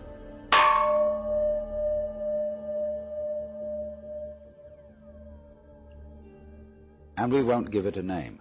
and we won't give it a name.